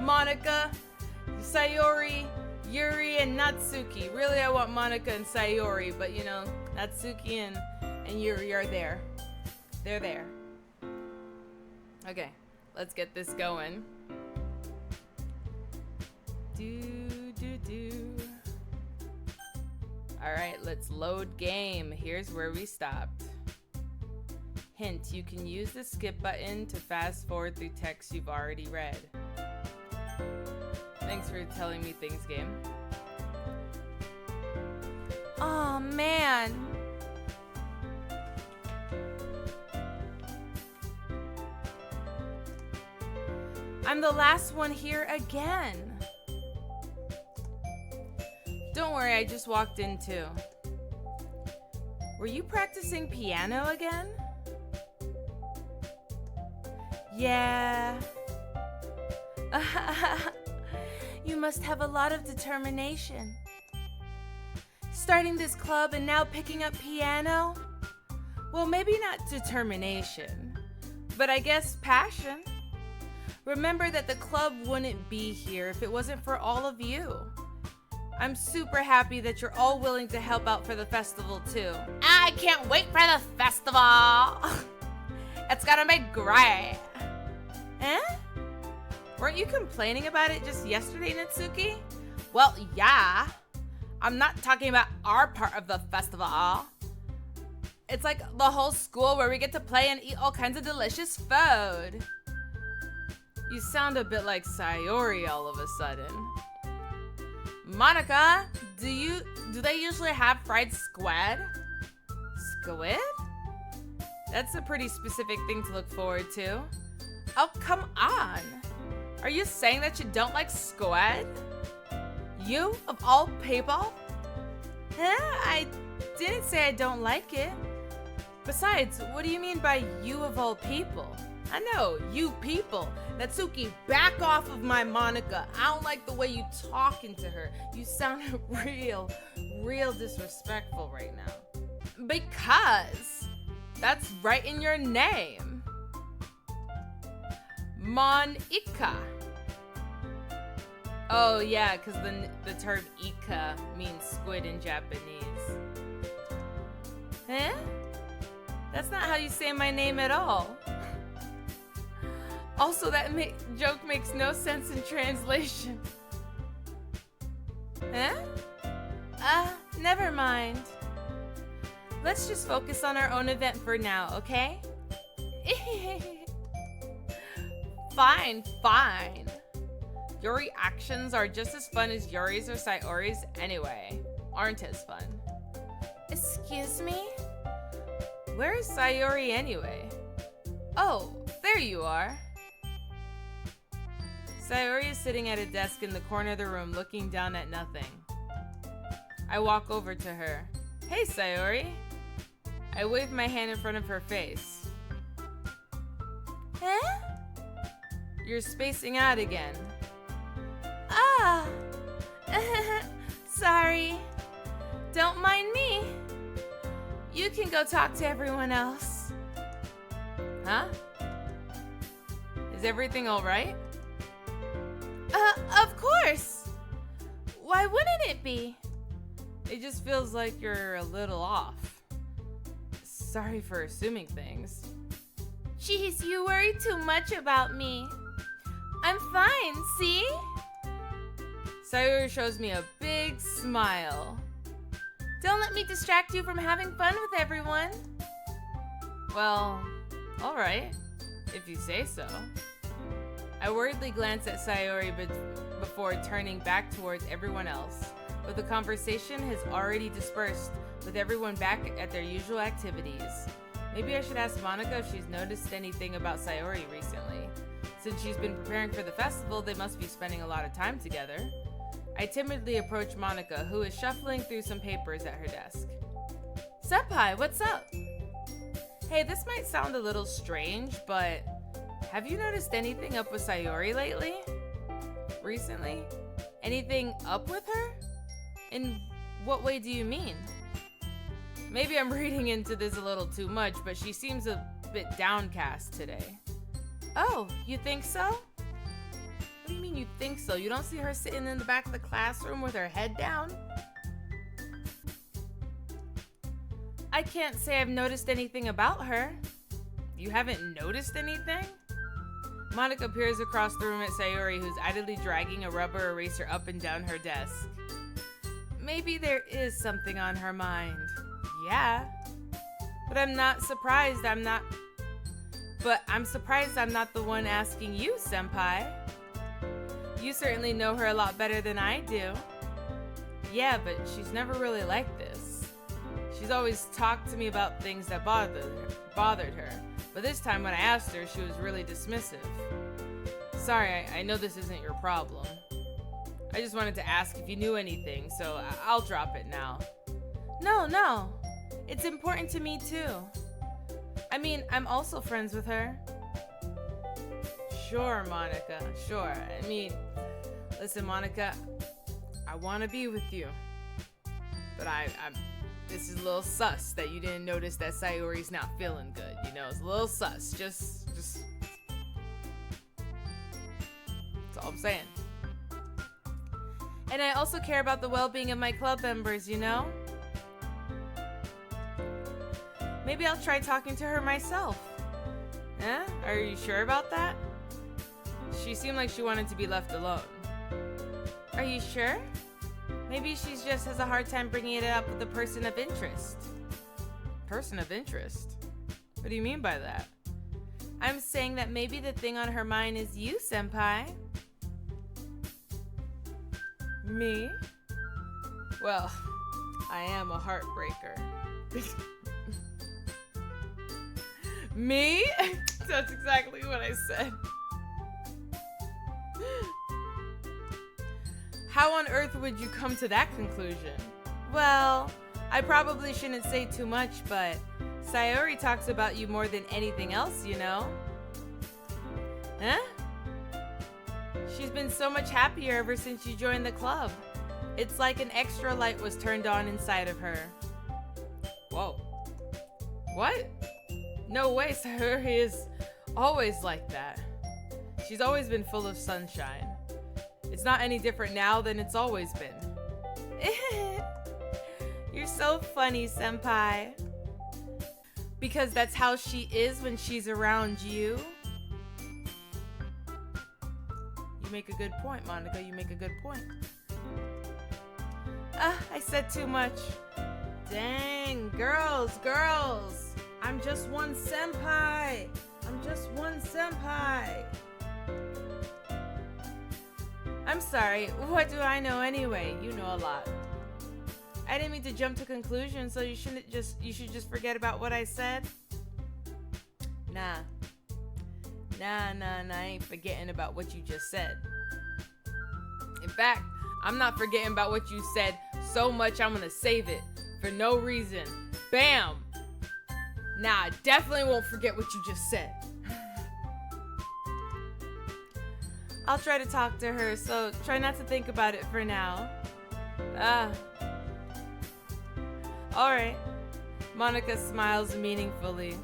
Monica, Sayori, Yuri, and Natsuki. Really, I want Monica and Sayori, but you know, Natsuki and Yuri are there. They're there. Okay, let's get this going. Alright, let's load game. Here's where we stopped. Hint, you can use the skip button to fast forward through text you've already read. Thanks for telling me things, game. Aw, man. I'm the last one here again. Don't worry, I just walked in too. Were you practicing piano again? Yeah. You must have a lot of determination. Starting this club and now picking up piano? Well, maybe not determination, but I guess passion. Remember that the club wouldn't be here if it wasn't for all of you. I'm super happy that you're all willing to help out for the festival too. I can't wait for the festival. It's gonna be great. Eh? Weren't you complaining about it just yesterday, Natsuki? Well, yeah. I'm not talking about our part of the festival. It's like the whole school where we get to play and eat all kinds of delicious food. You sound a bit like Sayori all of a sudden. Monica, do they usually have fried squid? Squid? That's a pretty specific thing to look forward to. Oh, come on. Are you saying that you don't like squid? You, of all people? I didn't say I don't like it. Besides, what do you mean by you of all people? I know, you people. Natsuki, back off of my Monica. I don't like the way you talking to her. You sound real disrespectful right now. Because that's right in your name. Monica. Oh yeah, because the term ika means squid in Japanese. Eh? That's not how you say my name at all. Also, that joke makes no sense in translation. Eh? Never mind. Let's just focus on our own event for now, okay? Fine. Your reactions are just as fun as Yuri's or Sayori's anyway. Aren't as fun. Excuse me? Where is Sayori anyway? Oh, there you are. Sayori is sitting at a desk in the corner of the room looking down at nothing. I walk over to her. Hey, Sayori. I wave my hand in front of her face. Huh? You're spacing out again. Ah! Sorry. Don't mind me. You can go talk to everyone else. Huh? Is everything alright? Of course! Why wouldn't it be? It just feels like you're a little off. Sorry for assuming things. Jeez, you worry too much about me. I'm fine, see? Sayori shows me a big smile. Don't let me distract you from having fun with everyone. Well, alright, if you say so. I worriedly glance at Sayori before turning back towards everyone else, but the conversation has already dispersed with everyone back at their usual activities. Maybe I should ask Monica if she's noticed anything about Sayori recently. Since she's been preparing for the festival, they must be spending a lot of time together. I timidly approach Monica, who is shuffling through some papers at her desk. Senpai, what's up? Hey, this might sound a little strange, but have you noticed anything up with Sayori lately? Recently? Anything up with her? In what way do you mean? Maybe I'm reading into this a little too much, but she seems a bit downcast today. Oh, you think so? What do you mean you think so? You don't see her sitting in the back of the classroom with her head down? I can't say I've noticed anything about her. You haven't noticed anything? Monica peers across the room at Sayori, who's idly dragging a rubber eraser up and down her desk. Maybe there is something on her mind. Yeah. But I'm surprised I'm not the one asking you, Senpai. You certainly know her a lot better than I do. Yeah, but she's never really like this. She's always talked to me about things that bothered her. But this time when I asked her, she was really dismissive. Sorry, I know this isn't your problem. I just wanted to ask if you knew anything, so I'll drop it now. No. It's important to me too. I mean, I'm also friends with her. Sure, Monica, sure. I mean, listen, Monica, I want to be with you. But this is a little sus that you didn't notice that Sayori's not feeling good. You know, it's a little sus. Just that's all I'm saying. And I also care about the well-being of my club members, you know? Maybe I'll try talking to her myself. Eh? Are you sure about that? She seemed like she wanted to be left alone. Are you sure? Maybe she just has a hard time bringing it up with a person of interest. Person of interest? What do you mean by that? I'm saying that maybe the thing on her mind is you, Senpai. Me? Well, I am a heartbreaker. Me? That's exactly what I said. How on earth would you come to that conclusion? Well, I probably shouldn't say too much, but Sayori talks about you more than anything else, you know? Huh? She's been so much happier ever since you joined the club. It's like an extra light was turned on inside of her. Whoa. What? No way, Sayori is always like that. She's always been full of sunshine. It's not any different now than it's always been. You're so funny, Senpai. Because that's how she is when she's around you. You make a good point, Monica. You make a good point. I said too much. Dang, girls. I'm just one senpai. I'm sorry, what do I know anyway? You know a lot. I didn't mean to jump to conclusions, so you should just forget about what I said. Nah, I ain't forgetting about what you just said. In fact, I'm not forgetting about what you said so much I'm gonna save it for no reason. Bam! Nah, I definitely won't forget what you just said. I'll try to talk to her, so try not to think about it for now. Alright. Monica smiles meaningfully.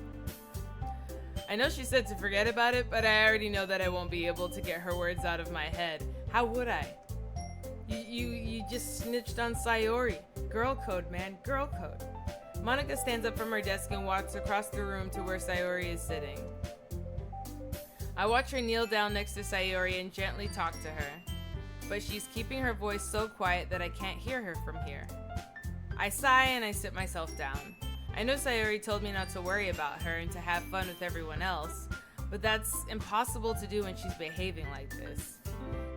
I know she said to forget about it, but I already know that I won't be able to get her words out of my head. How would I? You just snitched on Sayori. Girl code, man. Girl code. Monica stands up from her desk and walks across the room to where Sayori is sitting. I watch her kneel down next to Sayori and gently talk to her, but she's keeping her voice so quiet that I can't hear her from here. I sigh and I sit myself down. I know Sayori told me not to worry about her and to have fun with everyone else, but that's impossible to do when she's behaving like this.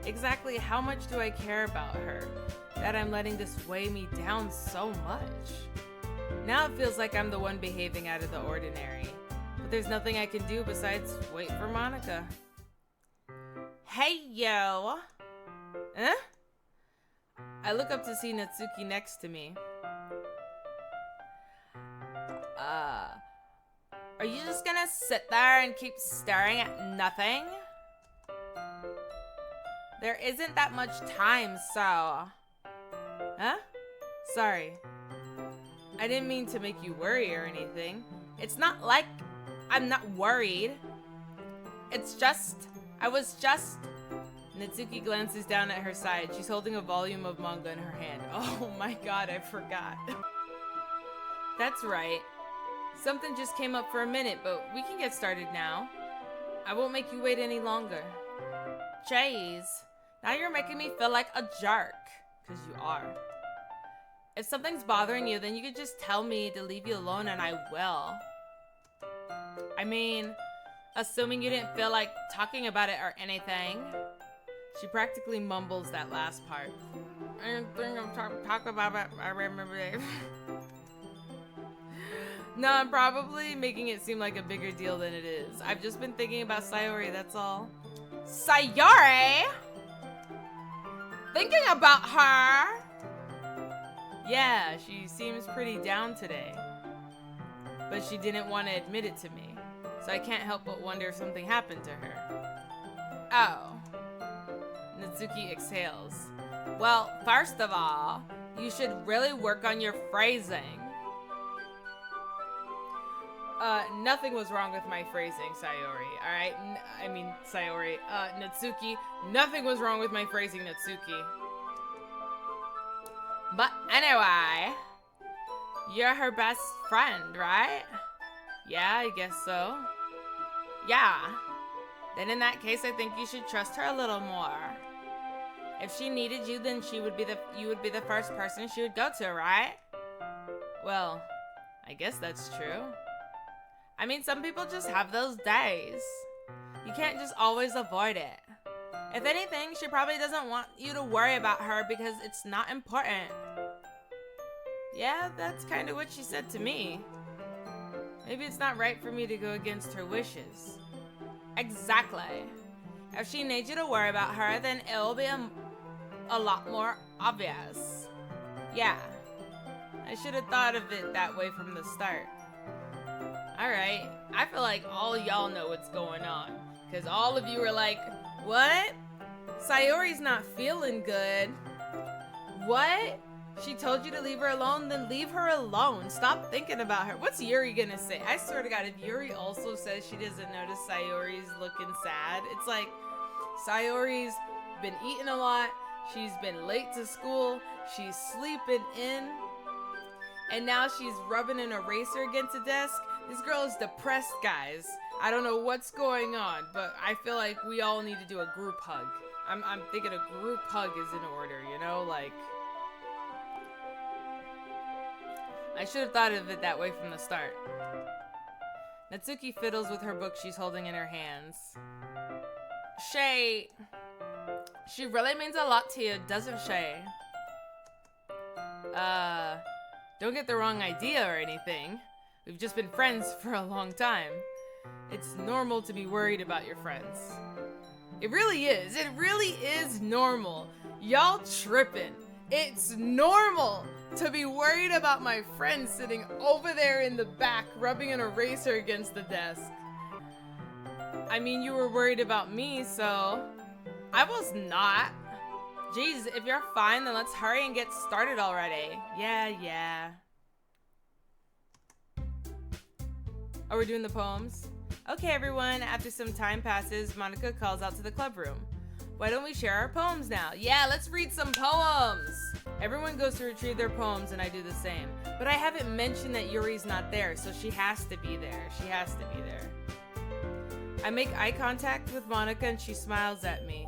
Exactly how much do I care about her, that I'm letting this weigh me down so much? Now it feels like I'm the one behaving out of the ordinary. But there's nothing I can do besides wait for Monica. Hey, yo! Huh? I look up to see Natsuki next to me. Are you just gonna sit there and keep staring at nothing? There isn't that much time, so... Huh? Sorry. I didn't mean to make you worry or anything. It's not like I'm not worried. It's just... I was just Natsuki glances down at her side. She's holding a volume of manga in her hand. Oh my god, I forgot. That's right. Something just came up for a minute, but we can get started now. I won't make you wait any longer. Jeez, now you're making me feel like a jerk. Because you are. If something's bothering you, then you could just tell me to leave you alone and I will. I mean, assuming you didn't feel like talking about it or anything. She practically mumbles that last part. I didn't think I'm talking about it. I remember it. No, I'm probably making it seem like a bigger deal than it is. I've just been thinking about Sayori, that's all. Sayori? Thinking about her? Yeah, she seems pretty down today. But she didn't want to admit it to me. So I can't help but wonder if something happened to her. Oh. Natsuki exhales. Well, first of all, you should really work on your phrasing. Nothing was wrong with my phrasing, Sayori, alright? I mean, Sayori. Natsuki, nothing was wrong with my phrasing, Natsuki. But anyway, you're her best friend, right? Yeah, I guess so. Yeah. Then in that case, I think you should trust her a little more. If she needed you, then you would be the first person she would go to, right? Well, I guess that's true. I mean, some people just have those days. You can't just always avoid it. If anything, she probably doesn't want you to worry about her because it's not important. Yeah, that's kind of what she said to me. Maybe it's not right for me to go against her wishes. Exactly. If she needs you to worry about her, then it'll be a lot more obvious. Yeah. I should have thought of it that way from the start. Alright, I feel like all y'all know what's going on. Because all of you are like, what? Sayori's not feeling good. What? She told you to leave her alone? Then leave her alone. Stop thinking about her. What's Yuri gonna say? I swear to God, if Yuri also says she doesn't notice Sayori's looking sad, it's like Sayori's been eating a lot. She's been late to school. She's sleeping in. And now she's rubbing an eraser against a desk. This girl is depressed, guys. I don't know what's going on, but I feel like we all need to do a group hug. I'm thinking a group hug is in order, you know? Like, I should have thought of it that way from the start. Natsuki fiddles with her book she's holding in her hands. She really means a lot to you, doesn't she? Don't get the wrong idea or anything. We've just been friends for a long time. It's normal to be worried about your friends. It really is. It really is normal. Y'all tripping. It's normal to be worried about my friend sitting over there in the back rubbing an eraser against the desk. I mean, you were worried about me, so I was not. Jeez, if you're fine, then let's hurry and get started already. Yeah. Oh, we're doing the poems? Okay, everyone, after some time passes, Monica calls out to the club room. Why don't we share our poems now? Yeah, let's read some poems! Everyone goes to retrieve their poems, and I do the same. But I haven't mentioned that Yuri's not there, so she has to be there. She has to be there. I make eye contact with Monica, and she smiles at me.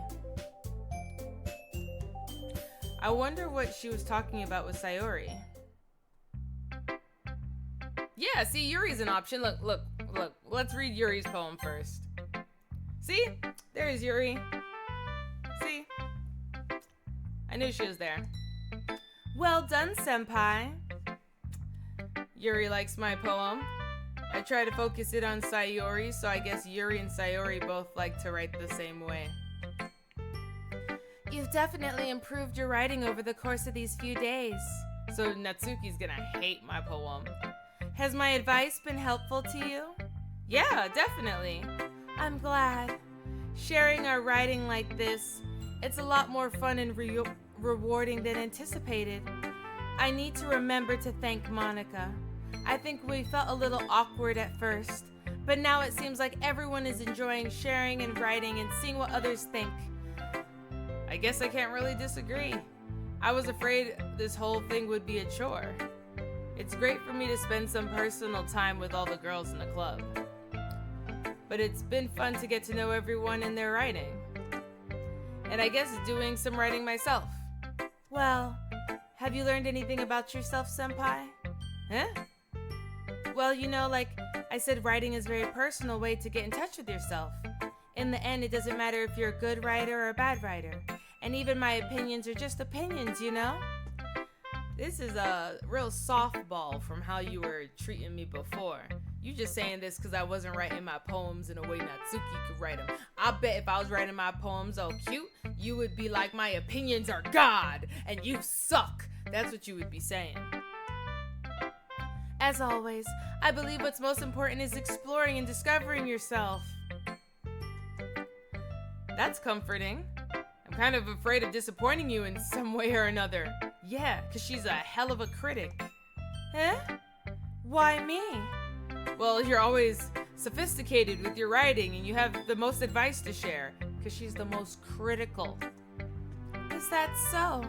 I wonder what she was talking about with Sayori. Yeah, see, Yuri's an option. Look. Let's read Yuri's poem first. See? There's Yuri. See? I knew she was there. Well done, Senpai. Yuri likes my poem. I try to focus it on Sayori, so I guess Yuri and Sayori both like to write the same way. You've definitely improved your writing over the course of these few days. So Natsuki's gonna hate my poem. Has my advice been helpful to you? Yeah, definitely. I'm glad. Sharing our writing like this, it's a lot more fun and rewarding than anticipated. I need to remember to thank Monica. I think we felt a little awkward at first, but now it seems like everyone is enjoying sharing and writing and seeing what others think. I guess I can't really disagree. I was afraid this whole thing would be a chore. It's great for me to spend some personal time with all the girls in the club. But it's been fun to get to know everyone in their writing. And I guess doing some writing myself. Well, have you learned anything about yourself, Senpai? Huh? Well, like I said, writing is a very personal way to get in touch with yourself. In the end, it doesn't matter if you're a good writer or a bad writer. And even my opinions are just opinions, This is a real softball from how you were treating me before. You just saying this because I wasn't writing my poems in a way Natsuki could write them. I bet if I was writing my poems all cute, you would be like, my opinions are God, and you suck. That's what you would be saying. As always, I believe what's most important is exploring and discovering yourself. That's comforting. I'm kind of afraid of disappointing you in some way or another. Yeah, because she's a hell of a critic. Huh? Why me? Well, you're always sophisticated with your writing and you have the most advice to share, because she's the most critical. Is that so?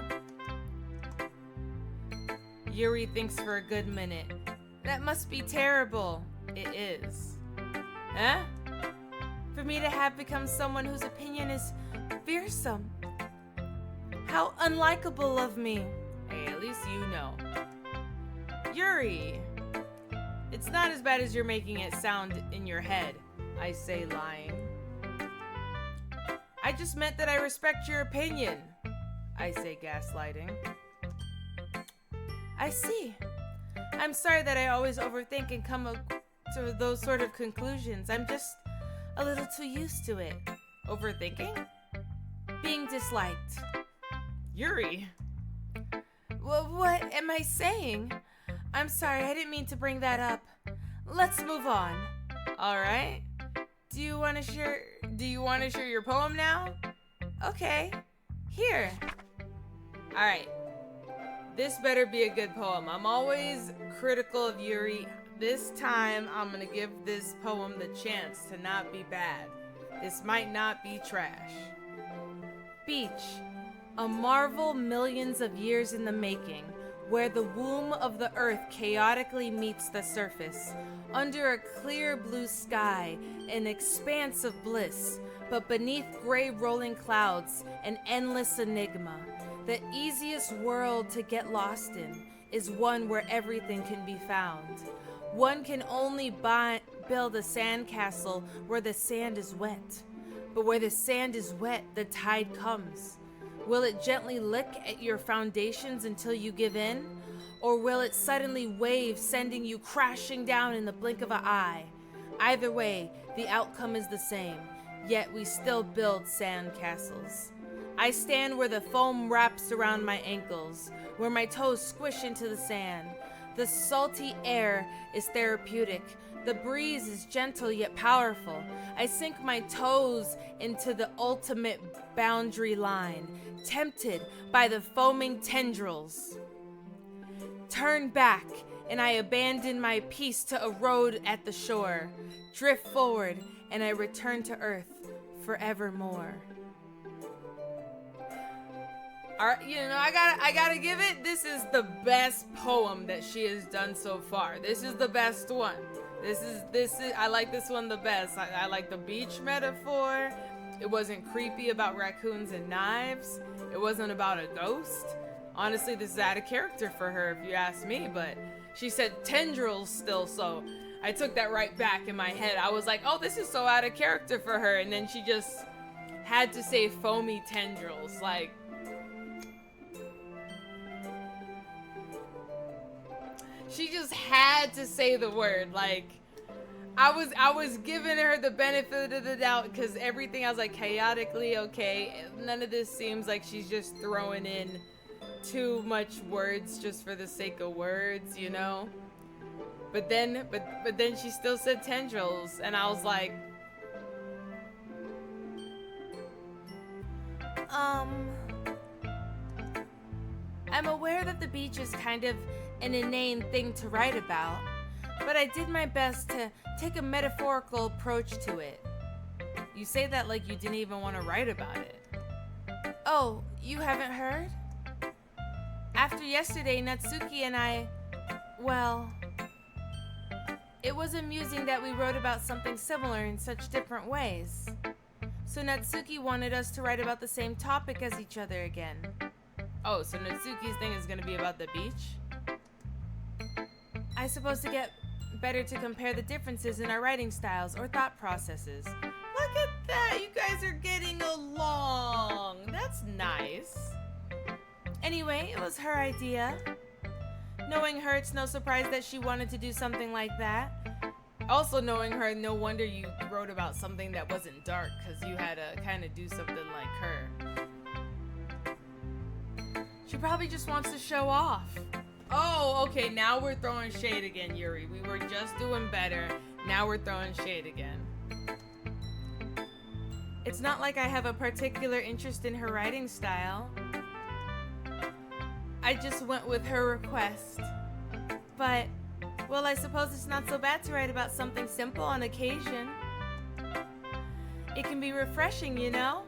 Yuri thinks for a good minute. That must be terrible. It is. Huh? For me to have become someone whose opinion is fearsome. How unlikable of me. Hey, at least you know. Yuri. It's not as bad as you're making it sound in your head. I say lying. I just meant that I respect your opinion. I say gaslighting. I see. I'm sorry that I always overthink and come to those sort of conclusions. I'm just a little too used to it. Overthinking? Being disliked. Yuri. Well, what am I saying? I'm sorry, I didn't mean to bring that up. Let's move on. All right. Do you want to share your poem now? Okay. Here. All right. This better be a good poem. I'm always critical of Yuri. This time, I'm gonna give this poem the chance to not be bad. This might not be trash. Beach. A marvel millions of years in the making, where the womb of the earth chaotically meets the surface. Under a clear blue sky, an expanse of bliss, but beneath gray rolling clouds, an endless enigma. The easiest world to get lost in is one where everything can be found. One can only build a sandcastle where the sand is wet. But where the sand is wet, the tide comes. Will it gently lick at your foundations until you give in? Or will it suddenly wave, sending you crashing down in the blink of an eye? Either way, the outcome is the same, yet we still build sand castles. I stand where the foam wraps around my ankles, where my toes squish into the sand. The salty air is therapeutic. The breeze is gentle yet powerful. I sink my toes into the ultimate boundary line, tempted by the foaming tendrils. Turn back, and I abandon my peace to erode at the shore. Drift forward, and I return to earth forevermore. Alright, I gotta give it. This is the best poem that she has done so far. This is the best one. This is I like this one the best. I like the beach metaphor. It wasn't creepy about raccoons and knives. It wasn't about a ghost. Honestly, this is out of character for her if you ask me, but she said tendrils still, so I took that right back in my head. I was like, oh, this is so out of character for her, and then she just had to say foamy tendrils, like, she just had to say the word. Like, I was giving her the benefit of the doubt because everything, I was like, chaotically okay. None of this seems like she's just throwing in too much words just for the sake of words, you know? But then she still said tendrils, and I was like, I'm aware that the beach is kind of an inane thing to write about, but I did my best to take a metaphorical approach to it. You say that like you didn't even want to write about it. Oh, you haven't heard? After yesterday, Natsuki and I, well, it was amusing that we wrote about something similar in such different ways. So Natsuki wanted us to write about the same topic as each other again. Oh, so Natsuki's thing is gonna be about the beach? I suppose to get better to compare the differences in our writing styles or thought processes. Look at that, you guys are getting along. That's nice. Anyway, it was her idea. Knowing her, it's no surprise that she wanted to do something like that. Also knowing her, no wonder you wrote about something that wasn't dark, because you had to kind of do something like her. She probably just wants to show off. Oh, okay, now we're throwing shade again, Yuri. We were just doing better. Now we're throwing shade again. It's not like I have a particular interest in her writing style. I just went with her request. But, well, I suppose it's not so bad to write about something simple on occasion. It can be refreshing, you know?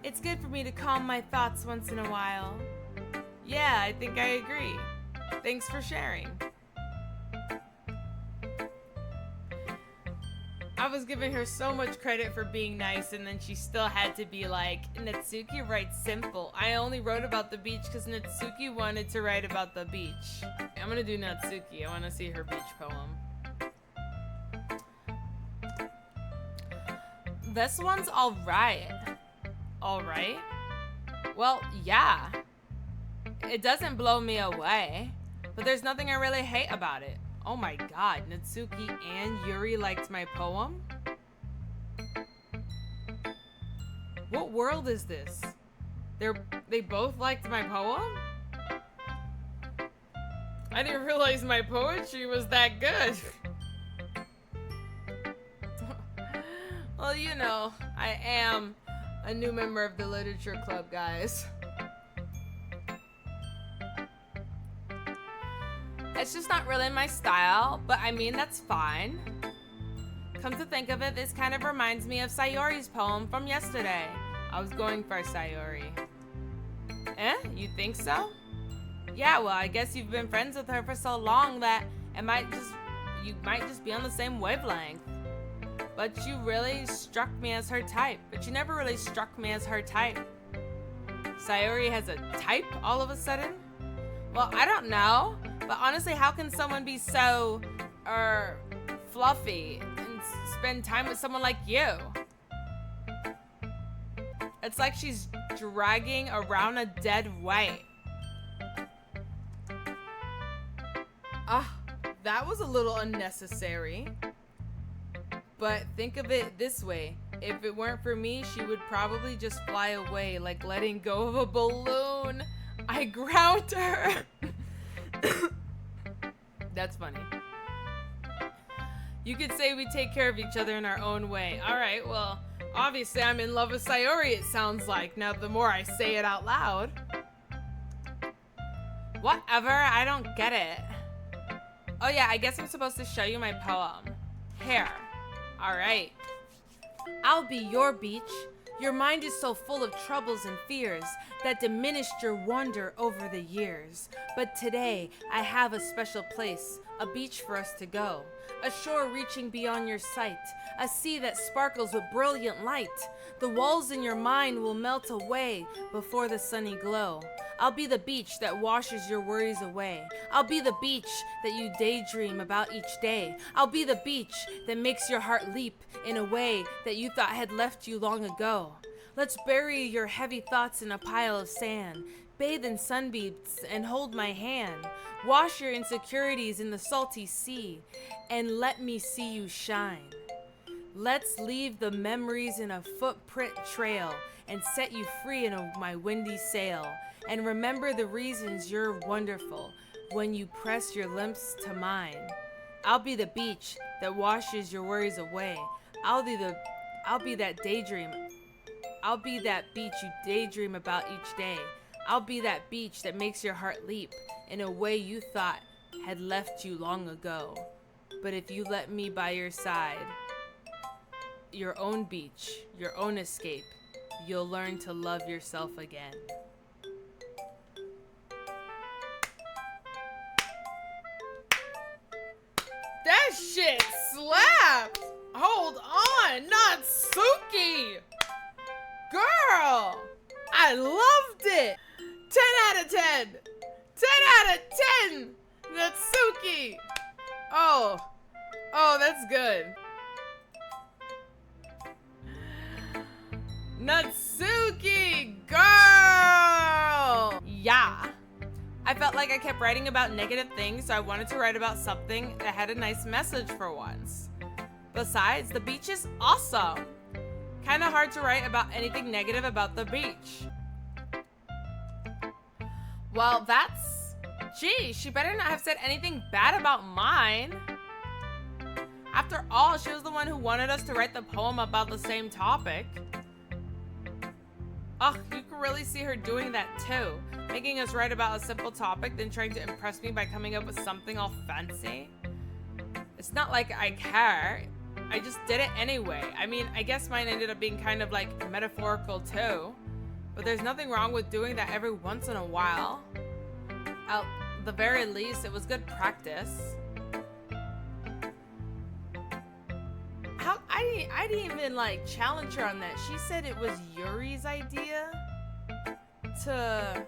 It's good for me to calm my thoughts once in a while. Yeah, I think I agree. Thanks for sharing. I was giving her so much credit for being nice, and then she still had to be like, Natsuki writes simple. I only wrote about the beach because Natsuki wanted to write about the beach. I'm gonna do Natsuki. I want to see her beach poem. This one's alright. Alright? Well, yeah. It doesn't blow me away, but there's nothing I really hate about it. Oh my god, Natsuki and Yuri liked my poem? What world is this? They both liked my poem? I didn't realize my poetry was that good. Well, you know, I am a new member of the literature club, guys. It's just not really my style, but I mean, that's fine. Come to think of it, this kind of reminds me of Sayori's poem from yesterday. I was going for Sayori. Eh? You think so? Yeah, well, I guess you've been friends with her for so long that you might just be on the same wavelength. But you really struck me as her type. But you never really struck me as her type. Sayori has a type all of a sudden? Well, I don't know. But honestly, how can someone be so, fluffy and spend time with someone like you? It's like she's dragging around a dead weight. That was a little unnecessary. But think of it this way. If it weren't for me, she would probably just fly away like letting go of a balloon. I ground her. That's funny. You could say we take care of each other in our own way. Alright, well, obviously I'm in love with Sayori, it sounds like. Now, the more I say it out loud. Whatever, I don't get it. Oh yeah, I guess I'm supposed to show you my poem. Here. Alright. I'll be your beach. Your mind is so full of troubles and fears that diminished your wonder over the years. But today, I have a special place, a beach for us to go. A shore reaching beyond your sight, a sea that sparkles with brilliant light. The walls in your mind will melt away before the sunny glow. I'll be the beach that washes your worries away. I'll be the beach that you daydream about each day. I'll be the beach that makes your heart leap in a way that you thought had left you long ago. Let's bury your heavy thoughts in a pile of sand. Bathe in sunbeams and hold my hand. Wash your insecurities in the salty sea and let me see you shine. Let's leave the memories in a footprint trail and set you free in my windy sail. And remember the reasons you're wonderful when you press your lips to mine. I'll be the beach that washes your worries away. I'll be that daydream. I'll be that beach you daydream about each day. I'll be that beach that makes your heart leap in a way you thought had left you long ago. But if you let me by your side, your own beach, your own escape, you'll learn to love yourself again. That shit slapped! Hold on, Natsuki! Girl! I loved it! 10 out of 10! 10 out of 10! Natsuki! Oh, that's good. Natsuki, girl! Yeah. I felt like I kept writing about negative things, so I wanted to write about something that had a nice message for once. Besides, the beach is awesome. Kinda hard to write about anything negative about the beach. Well, gee, she better not have said anything bad about mine. After all, she was the one who wanted us to write the poem about the same topic. Ugh, you can really see her doing that too. Making us write about a simple topic, then trying to impress me by coming up with something all fancy. It's not like I care. I just did it anyway. I mean, I guess mine ended up being kind of like metaphorical too. But there's nothing wrong with doing that every once in a while. At the very least, it was good practice. I didn't even like challenge her on that. She said it was Yuri's idea to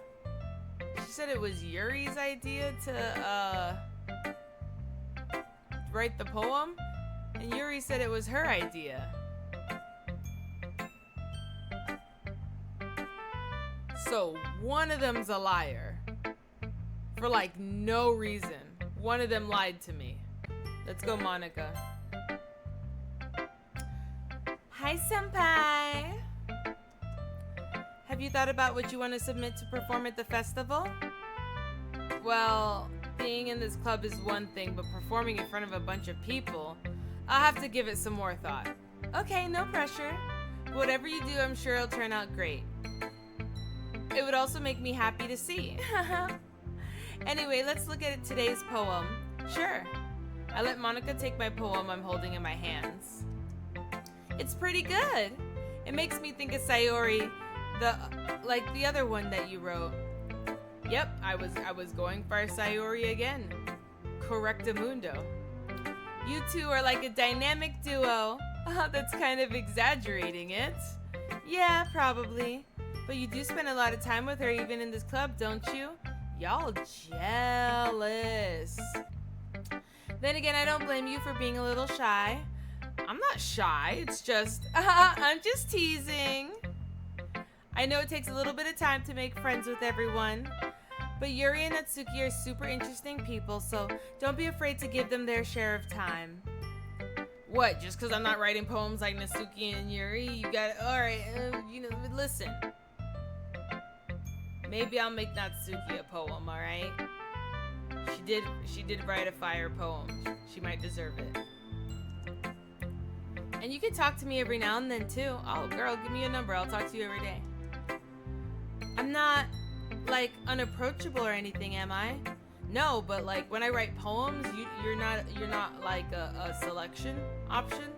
write the poem, and Yuri said it was her idea. So one of them's a liar. For like no reason. One of them lied to me. Let's go, Monica. Hi, Senpai! Have you thought about what you want to submit to perform at the festival? Well, being in this club is one thing, but performing in front of a bunch of people, I'll have to give it some more thought. Okay, no pressure. Whatever you do, I'm sure it'll turn out great. It would also make me happy to see. Anyway, let's look at today's poem. Sure. I let Monica take my poem I'm holding in my hands. It's pretty good. It makes me think of Sayori, like the other one that you wrote. Yep, I was going for Sayori again. Correctamundo. You two are like a dynamic duo. That's kind of exaggerating it. Yeah, probably. But you do spend a lot of time with her even in this club, don't you? Y'all jealous. Then again, I don't blame you for being a little shy. I'm not shy, it's just, I'm just teasing. I know it takes a little bit of time to make friends with everyone, but Yuri and Natsuki are super interesting people, so don't be afraid to give them their share of time. What, just because I'm not writing poems like Natsuki and Yuri, you got, alright, listen. Maybe I'll make Natsuki a poem, alright? She did write a fire poem. She might deserve it. And you can talk to me every now and then too. Oh girl, give me your number. I'll talk to you every day. I'm not like unapproachable or anything, am I? No, but like when I write poems, you're not like a selection option,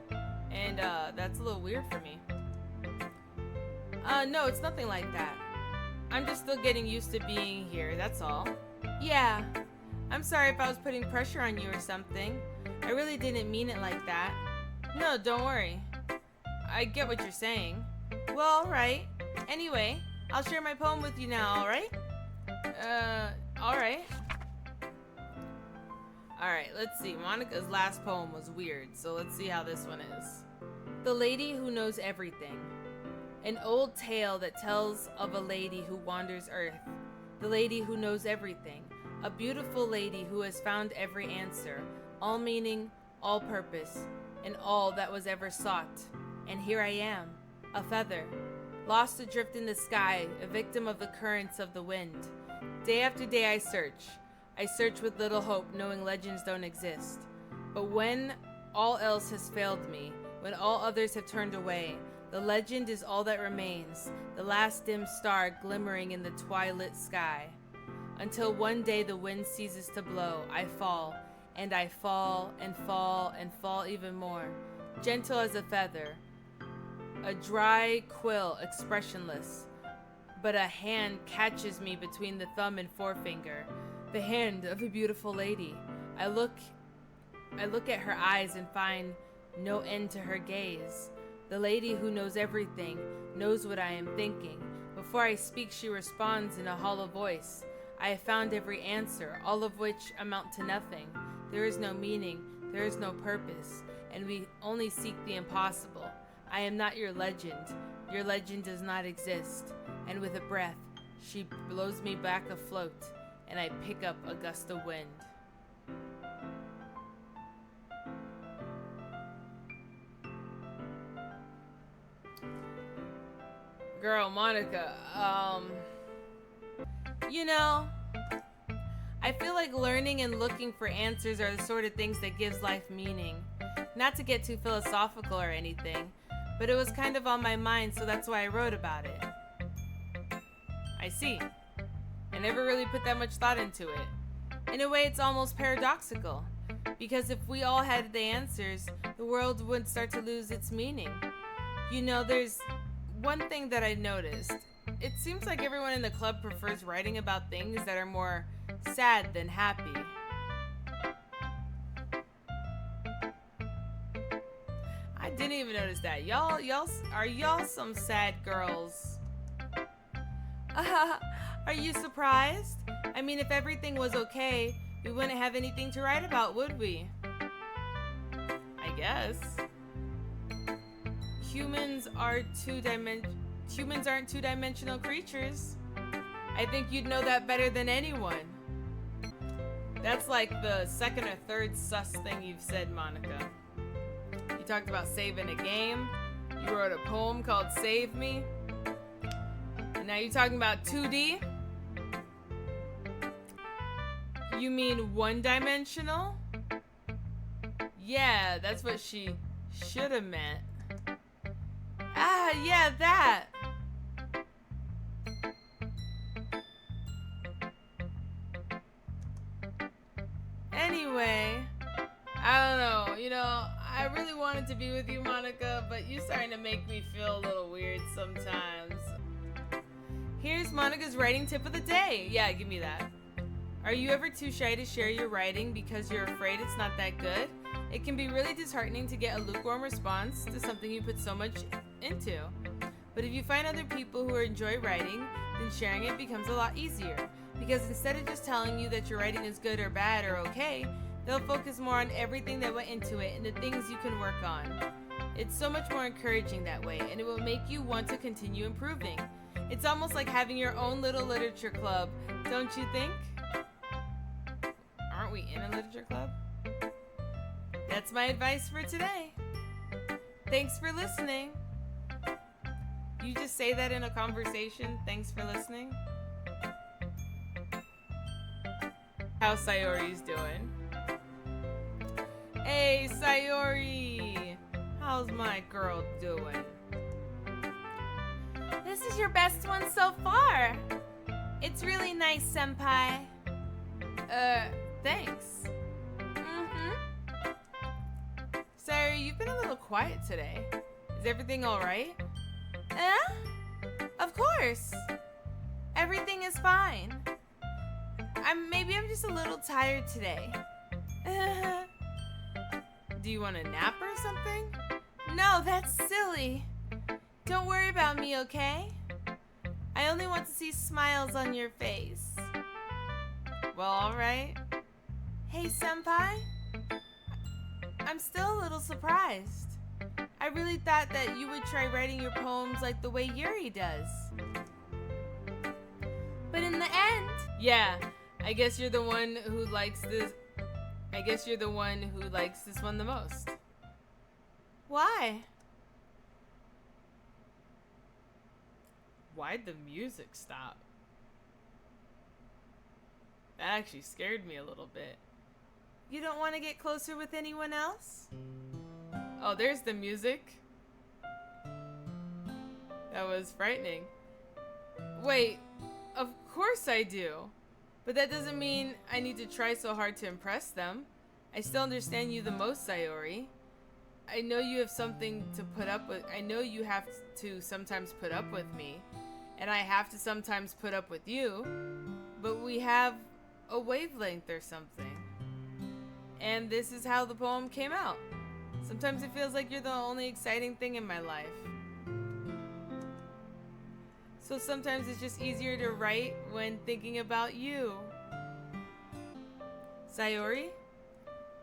and that's a little weird for me. No, it's nothing like that. I'm just still getting used to being here, that's all. Yeah, I'm sorry if I was putting pressure on you or something. I really didn't mean it like that. No, don't worry. I get what you're saying. Well, alright. Anyway, I'll share my poem with you now, alright? Alright. Alright, let's see. Monica's last poem was weird, so let's see how this one is. The Lady Who Knows Everything. An old tale that tells of a lady who wanders Earth. The lady who knows everything. A beautiful lady who has found every answer. All meaning, all purpose, and all that was ever sought. And here I am, a feather, lost adrift in the sky, a victim of the currents of the wind. Day after day I search with little hope, knowing legends don't exist. But when all else has failed me, when all others have turned away, the legend is all that remains, the last dim star glimmering in the twilit sky. Until one day the wind ceases to blow, I fall, and I fall and fall and fall even more, gentle as a feather, A dry quill, expressionless. But a hand catches me between the thumb and forefinger. The hand of a beautiful lady. I look at her eyes and find no end to her gaze. The lady who knows everything, knows what I am thinking. Before I speak, she responds in a hollow voice. I have found every answer, all of which amount to nothing. There is no meaning, there is no purpose, and we only seek the impossible. I am not your legend. Your legend does not exist. And with a breath, she blows me back afloat, and I pick up a gust of wind. Girl, Monica, you know, I feel like learning and looking for answers are the sort of things that gives life meaning. Not to get too philosophical or anything, but it was kind of on my mind, so that's why I wrote about it. I see. I never really put that much thought into it. In a way, it's almost paradoxical, because if we all had the answers, the world would start to lose its meaning. You know, there's one thing that I noticed. It seems like everyone in the club prefers writing about things that are more sad than happy. I didn't even notice that. Are y'all some sad girls? Are you surprised? I mean, if everything was okay, we wouldn't have anything to write about, would we? I guess. Humans aren't two-dimensional creatures. I think you'd know that better than anyone. That's like the second or third sus thing you've said, Monica. You talked about saving a game. You wrote a poem called Save Me. And now you're talking about 2D? You mean one-dimensional? Yeah, that's what she should have meant. Ah, yeah, that. Anyway, I don't know, I really wanted to be with you, Monica, but you're starting to make me feel a little weird sometimes. Here's Monica's writing tip of the day. Yeah, give me that. Are you ever too shy to share your writing because you're afraid it's not that good? It can be really disheartening to get a lukewarm response to something you put so much into. But if you find other people who enjoy writing, then sharing it becomes a lot easier. Because instead of just telling you that your writing is good or bad or okay, they'll focus more on everything that went into it and the things you can work on. It's so much more encouraging that way, and it will make you want to continue improving. It's almost like having your own little literature club, don't you think? Aren't we in a literature club? That's my advice for today. Thanks for listening. You just say that in a conversation, thanks for listening? How's Sayori's doing? Hey, Sayori! How's my girl doing? This is your best one so far. It's really nice, Senpai. Thanks. Sayori, you've been a little quiet today. Is everything alright? Of course. Everything is fine. Maybe I'm just a little tired today. Do you want a nap or something? No, that's silly. Don't worry about me, okay? I only want to see smiles on your face. Well, alright. Hey, Senpai? I'm still a little surprised. I really thought that you would try writing your poems like the way Yuri does. But in the end... Yeah, I guess you're the one who likes this... one the most. Why? Why'd the music stop? That actually scared me a little bit. You don't want to get closer with anyone else? Oh, there's the music. That was frightening. Wait, of course I do. But that doesn't mean I need to try so hard to impress them. I still understand you the most, Sayori. I know you have something to put up with. I know you have to sometimes put up with me, and I have to sometimes put up with you, but we have a wavelength or something. And this is how the poem came out. Sometimes it feels like you're the only exciting thing in my life. So sometimes it's just easier to write when thinking about you. Sayori?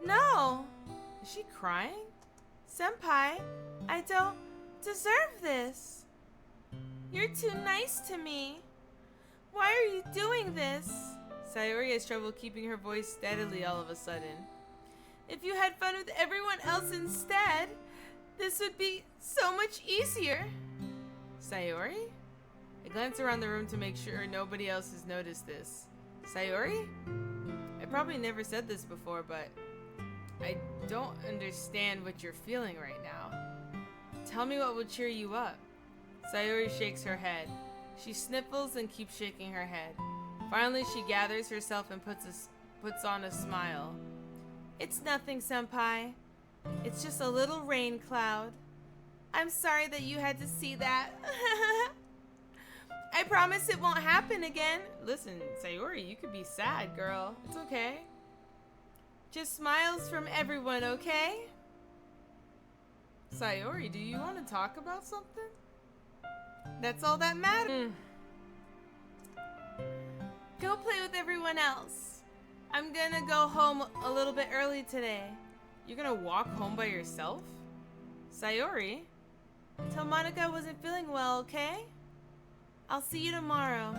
No! Is she crying? Senpai, I don't deserve this. You're too nice to me. Why are you doing this? Sayori has trouble keeping her voice steadily all of a sudden. If you had fun with everyone else instead, this would be so much easier. Sayori? I glance around the room to make sure nobody else has noticed this. Sayori? I probably never said this before, but I don't understand what you're feeling right now. Tell me what will cheer you up. Sayori shakes her head. She sniffles and keeps shaking her head. Finally, she gathers herself and puts on a smile. It's nothing, Senpai. It's just a little rain cloud. I'm sorry that you had to see that. I promise it won't happen again. Listen, Sayori, you could be sad, girl. It's okay. Just smiles from everyone, okay? Sayori, do you want to talk about something? That's all that matters. Go play with everyone else. I'm gonna go home a little bit early today. You're gonna walk home by yourself? Sayori? Tell Monica I wasn't feeling well, okay? I'll see you tomorrow.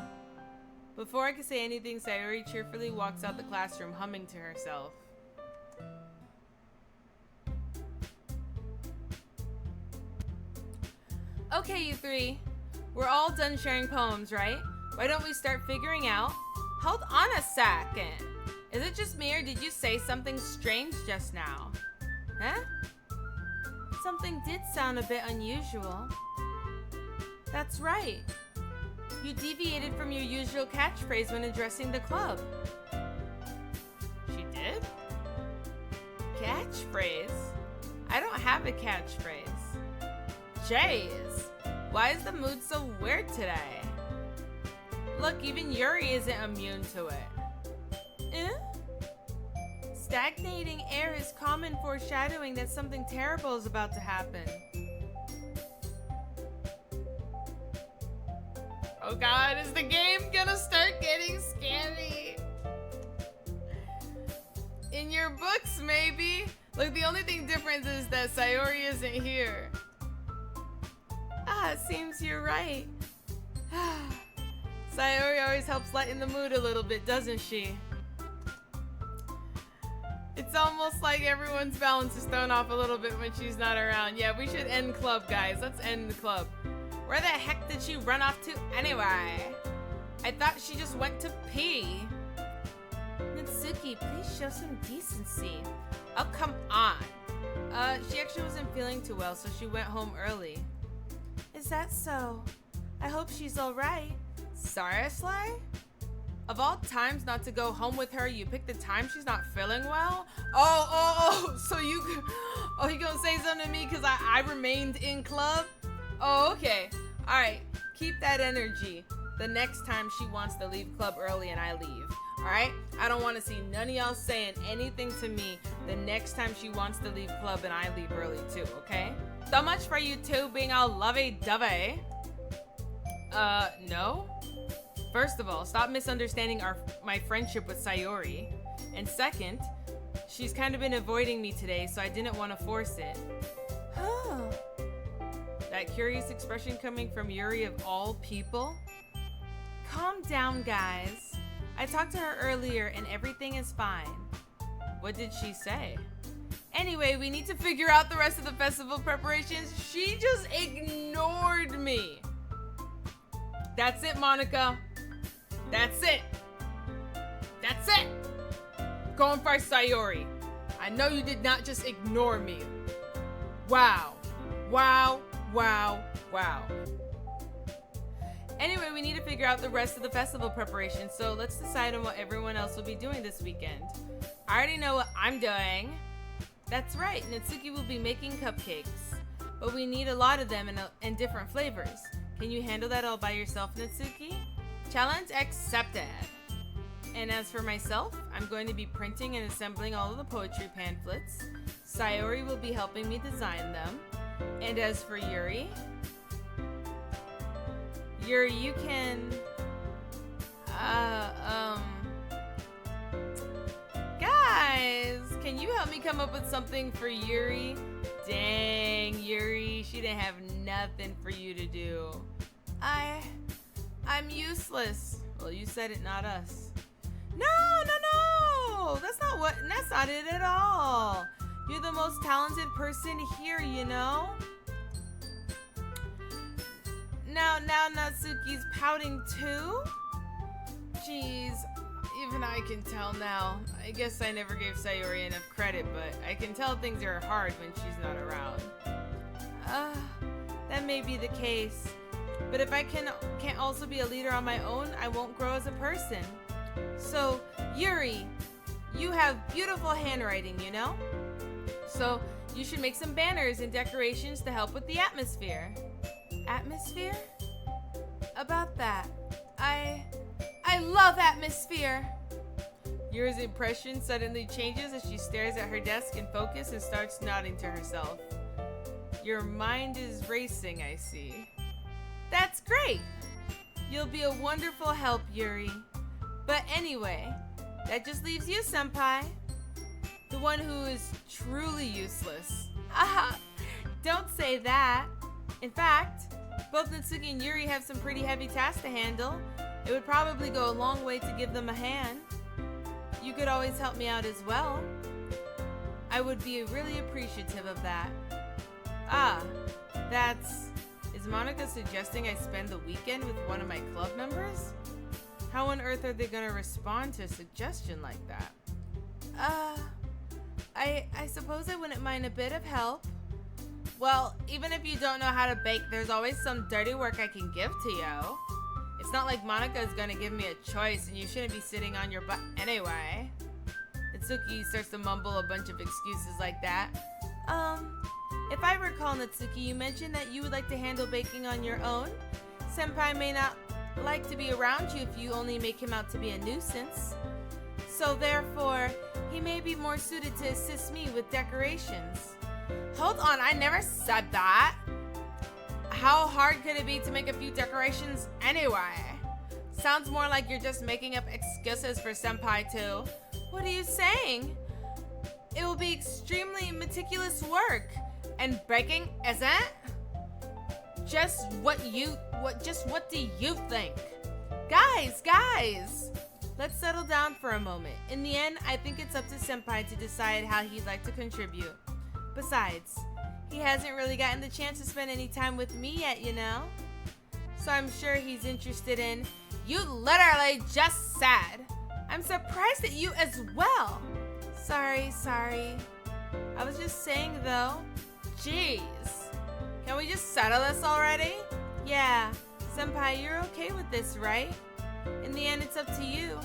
Before I could say anything, Sayori cheerfully walks out the classroom, humming to herself. Okay, you three. We're all done sharing poems, right? Why don't we start figuring out? Hold on a second. Is it just me or did you say something strange just now? Huh? Something did sound a bit unusual. That's right. You deviated from your usual catchphrase when addressing the club. She did? Catchphrase? I don't have a catchphrase. Jeez, why is the mood so weird today? Look, even Yuri isn't immune to it. Stagnating air is common foreshadowing that something terrible is about to happen. Oh god, is the game gonna start getting scary? In your books, maybe? Look, the only thing different is that Sayori isn't here. It seems you're right. Sayori always helps lighten the mood a little bit, doesn't she? It's almost like everyone's balance is thrown off a little bit when she's not around. Yeah, we should end club, guys. Let's end the club. Where the heck did she run off to anyway? I thought she just went to pee. Natsuki, please show some decency. Oh, come on. She actually wasn't feeling too well, so she went home early. Is that so? I hope she's alright. Seriously? Of all times not to go home with her, you picked the time she's not feeling well? So you gonna say something to me because I remained in club? Oh, okay. Alright, keep that energy the next time she wants to leave club early and I leave. Alright? I don't want to see none of y'all saying anything to me the next time she wants to leave club and I leave early too, okay? So much for you two being all lovey-dovey. No? First of all, stop misunderstanding my friendship with Sayori. And second, she's kind of been avoiding me today, so I didn't want to force it. Huh. That curious expression coming from Yuri of all people? Calm down, guys. I talked to her earlier and everything is fine. What did she say? Anyway, we need to figure out the rest of the festival preparations. She just ignored me. That's it, Monica. That's it. That's it. Going for Sayori. I know you did not just ignore me. Wow. Wow. Wow. Wow. Anyway, we need to figure out the rest of the festival preparations, so let's decide on what everyone else will be doing this weekend. I already know what I'm doing. That's right, Natsuki will be making cupcakes. But we need a lot of them in different flavors. Can you handle that all by yourself, Natsuki? Challenge accepted. And as for myself, I'm going to be printing and assembling all of the poetry pamphlets. Sayori will be helping me design them. And as for Yuri, you can... Guys, can you help me come up with something for Yuri? Dang, Yuri, she didn't have nothing for you to do. I'm useless. Well, you said it, not us. No. That's not it at all. You're the most talented person here, you know? Now Natsuki's pouting too? Jeez, even I can tell now. I guess I never gave Sayori enough credit, but I can tell things are hard when she's not around. That may be the case. But if I can't also be a leader on my own, I won't grow as a person. So, Yuri, you have beautiful handwriting, you know? So, you should make some banners and decorations to help with the atmosphere. Atmosphere? About that, I love atmosphere! Yuri's impression suddenly changes as she stares at her desk in focus and starts nodding to herself. Your mind is racing, I see. That's great! You'll be a wonderful help, Yuri. But anyway, that just leaves you, Senpai. The one who is truly useless. Aha! Don't say that. In fact, both Natsuki and Yuri have some pretty heavy tasks to handle. It would probably go a long way to give them a hand. You could always help me out as well. I would be really appreciative of that. Is Monica suggesting I spend the weekend with one of my club members? How on earth are they gonna respond to a suggestion like that? I suppose I wouldn't mind a bit of help. Well, even if you don't know how to bake, there's always some dirty work I can give to you. It's not like Monica is gonna give me a choice and you shouldn't be sitting on your butt anyway. Natsuki starts to mumble a bunch of excuses like that. If I recall, Natsuki, you mentioned that you would like to handle baking on your own. Senpai may not like to be around you if you only make him out to be a nuisance. So therefore, he may be more suited to assist me with decorations. Hold on, I never said that. How hard could it be to make a few decorations anyway? Sounds more like you're just making up excuses for Senpai too. What are you saying? It will be extremely meticulous work. And baking isn't? Just what do you think? Guys! Let's settle down for a moment. In the end, I think it's up to Senpai to decide how he'd like to contribute. Besides, he hasn't really gotten the chance to spend any time with me yet, you know? So I'm sure he's interested in... You literally just said! I'm surprised at you as well! Sorry. I was just saying though. Jeez. Can we just settle this already? Yeah. Senpai, you're okay with this, right? In the end, it's up to you.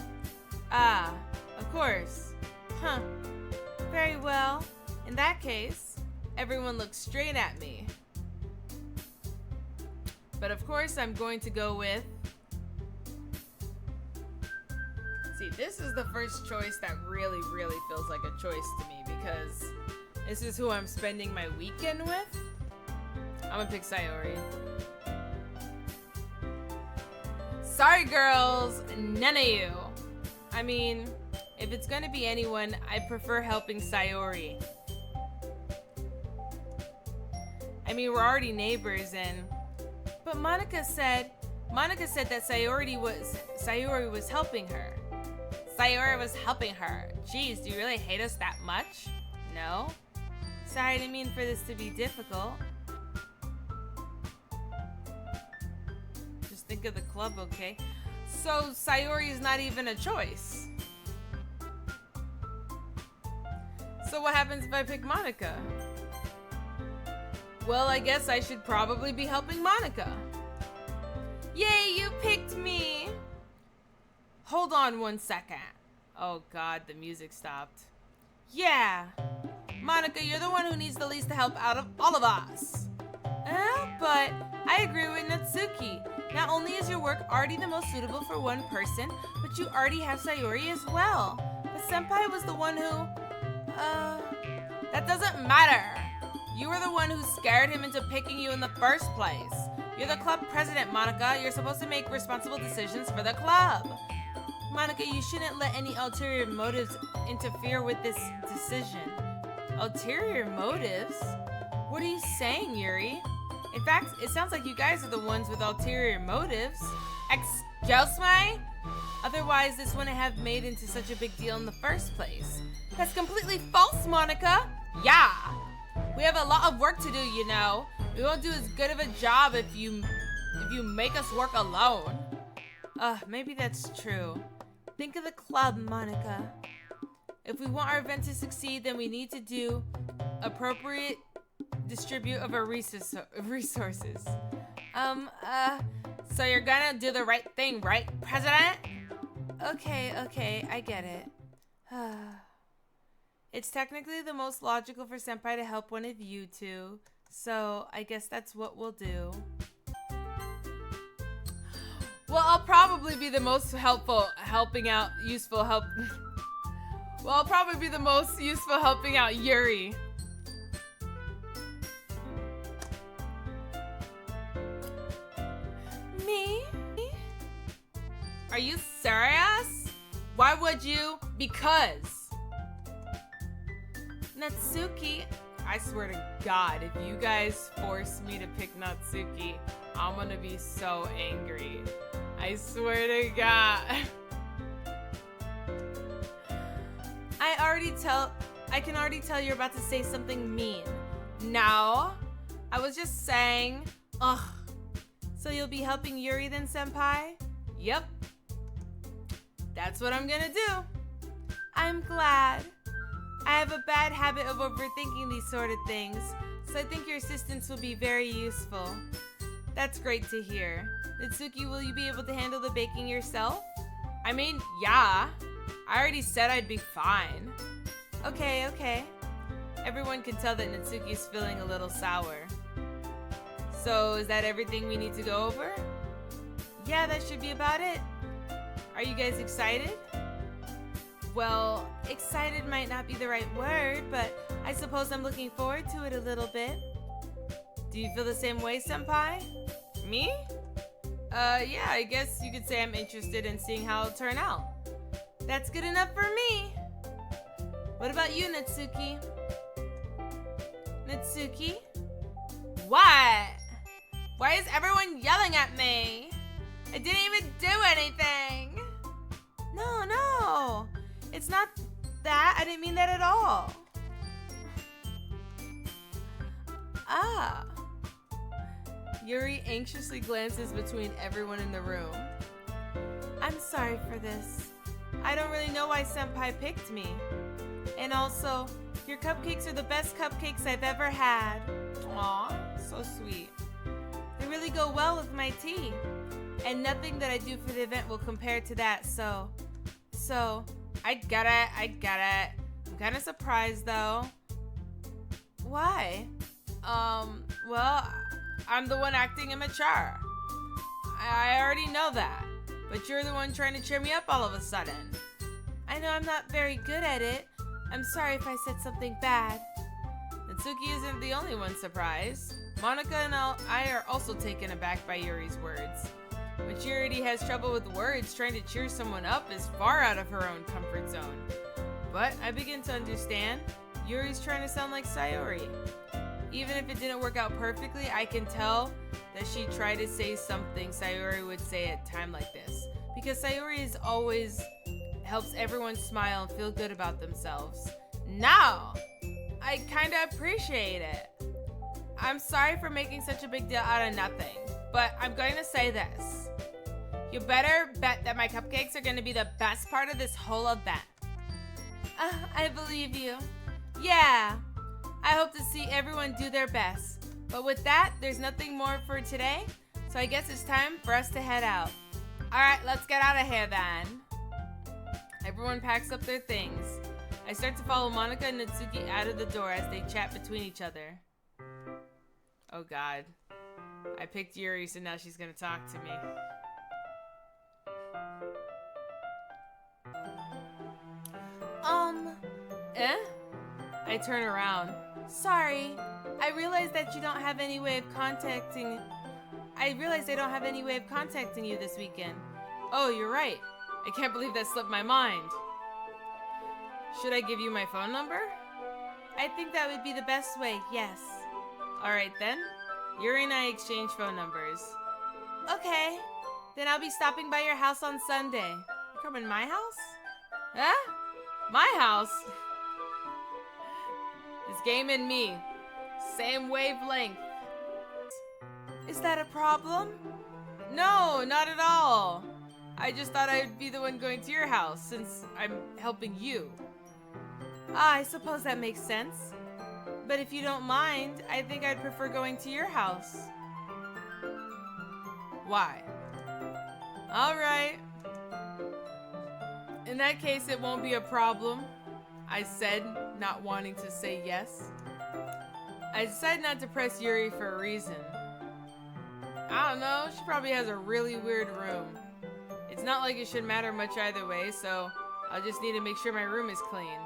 Of course. Huh. Very well. In that case, everyone looks straight at me. But of course, I'm going to go with... See, this is the first choice that really feels like a choice to me because this is who I'm spending my weekend with. I'm gonna pick Sayori. Sorry, girls, none of you. I mean, if it's gonna be anyone, I prefer helping Sayori. I mean, we're already neighbors but Monica said that Sayori was helping her. Sayori was helping her. Jeez, do you really hate us that much? No? Sorry, I didn't mean for this to be difficult. Just think of the club, okay? So, Sayori is not even a choice. So what happens if I pick Monica? Well, I guess I should probably be helping Monica. Yay, you picked me! Hold on 1 second. Oh god, the music stopped. Yeah! Monica, you're the one who needs the least help out of all of us. But I agree with Natsuki. Not only is your work already the most suitable for one person, but you already have Sayori as well. But Senpai was the one who... That doesn't matter. You were the one who scared him into picking you in the first place. You're the club president, Monica. You're supposed to make responsible decisions for the club. Monica, you shouldn't let any ulterior motives interfere with this decision. Ulterior motives? What are you saying, Yuri? In fact, it sounds like you guys are the ones with ulterior motives. Excuse me? Otherwise, this wouldn't have made into such a big deal in the first place. That's completely false, Monica. Yeah. We have a lot of work to do, you know. We won't do as good of a job if you make us work alone. Maybe that's true. Think of the club, Monica. If we want our event to succeed, then we need to do appropriate distribute of our resources. So you're gonna do the right thing, right, President? Okay, I get it. It's technically the most logical for Senpai to help one of you two, so I guess that's what we'll do. Well, I'll probably be the most useful helping out Yuri. Me? Are you serious? Why would you? Because. Natsuki, I swear to God, if you guys force me to pick Natsuki, I'm gonna be so angry. I swear to God. I can already tell you're about to say something mean. No, I was just saying, so you'll be helping Yuri then, Senpai? Yep. That's what I'm gonna do. I'm glad. I have a bad habit of overthinking these sort of things, so I think your assistance will be very useful. That's great to hear. Natsuki, will you be able to handle the baking yourself? I mean, yeah. I already said I'd be fine. Okay. Everyone can tell that Natsuki's feeling a little sour. So, is that everything we need to go over? Yeah, that should be about it. Are you guys excited? Well, excited might not be the right word, but I suppose I'm looking forward to it a little bit. Do you feel the same way, Senpai? Me? Yeah, I guess you could say I'm interested in seeing how it'll turn out. That's good enough for me. What about you, Natsuki? Natsuki? What? Why is everyone yelling at me? I didn't even do anything. No. It's not that. I didn't mean that at all. Yuri anxiously glances between everyone in the room. I'm sorry for this. I don't really know why Senpai picked me. And also, your cupcakes are the best cupcakes I've ever had. Aw, so sweet. They really go well with my tea. And nothing that I do for the event will compare to that, so I get it. I'm kind of surprised though. Why? Well, I'm the one acting immature. I already know that. But you're the one trying to cheer me up all of a sudden. I know I'm not very good at it. I'm sorry if I said something bad. Natsuki isn't the only one surprised. Monica and I are also taken aback by Yuri's words. When she already has trouble with words, trying to cheer someone up is far out of her own comfort zone. But I begin to understand. Yuri's trying to sound like Sayori. Even if it didn't work out perfectly, I can tell that she tried to say something Sayori would say at a time like this. Because Sayori is always helps everyone smile and feel good about themselves. Now, I kinda appreciate it. I'm sorry for making such a big deal out of nothing, but I'm going to say this. You better bet that my cupcakes are going to be the best part of this whole event. I believe you. Yeah, I hope to see everyone do their best. But with that, there's nothing more for today, so I guess it's time for us to head out. Alright, let's get out of here then. Everyone packs up their things. I start to follow Monika and Natsuki out of the door as they chat between each other. Oh god. I picked Yuri, so now she's gonna talk to me. Eh? I turn around. Sorry. I realized that you don't have any way of contacting... I realized I don't have any way of contacting you this weekend. Oh, you're right. I can't believe that slipped my mind. Should I give you my phone number? I think that would be the best way, yes. Alright then. Yuri and I exchange phone numbers. Okay. Then I'll be stopping by your house on Sunday. You coming to my house? Huh? My house? This game and me. Same wavelength. Is that a problem? No, not at all. I just thought I'd be the one going to your house since I'm helping you. Ah, I suppose that makes sense. But if you don't mind, I think I'd prefer going to your house. Why? Alright. In that case, it won't be a problem. I said, not wanting to say yes. I decided not to press Yuri for a reason. I don't know, she probably has a really weird room. It's not like it should matter much either way, so I'll just need to make sure my room is clean.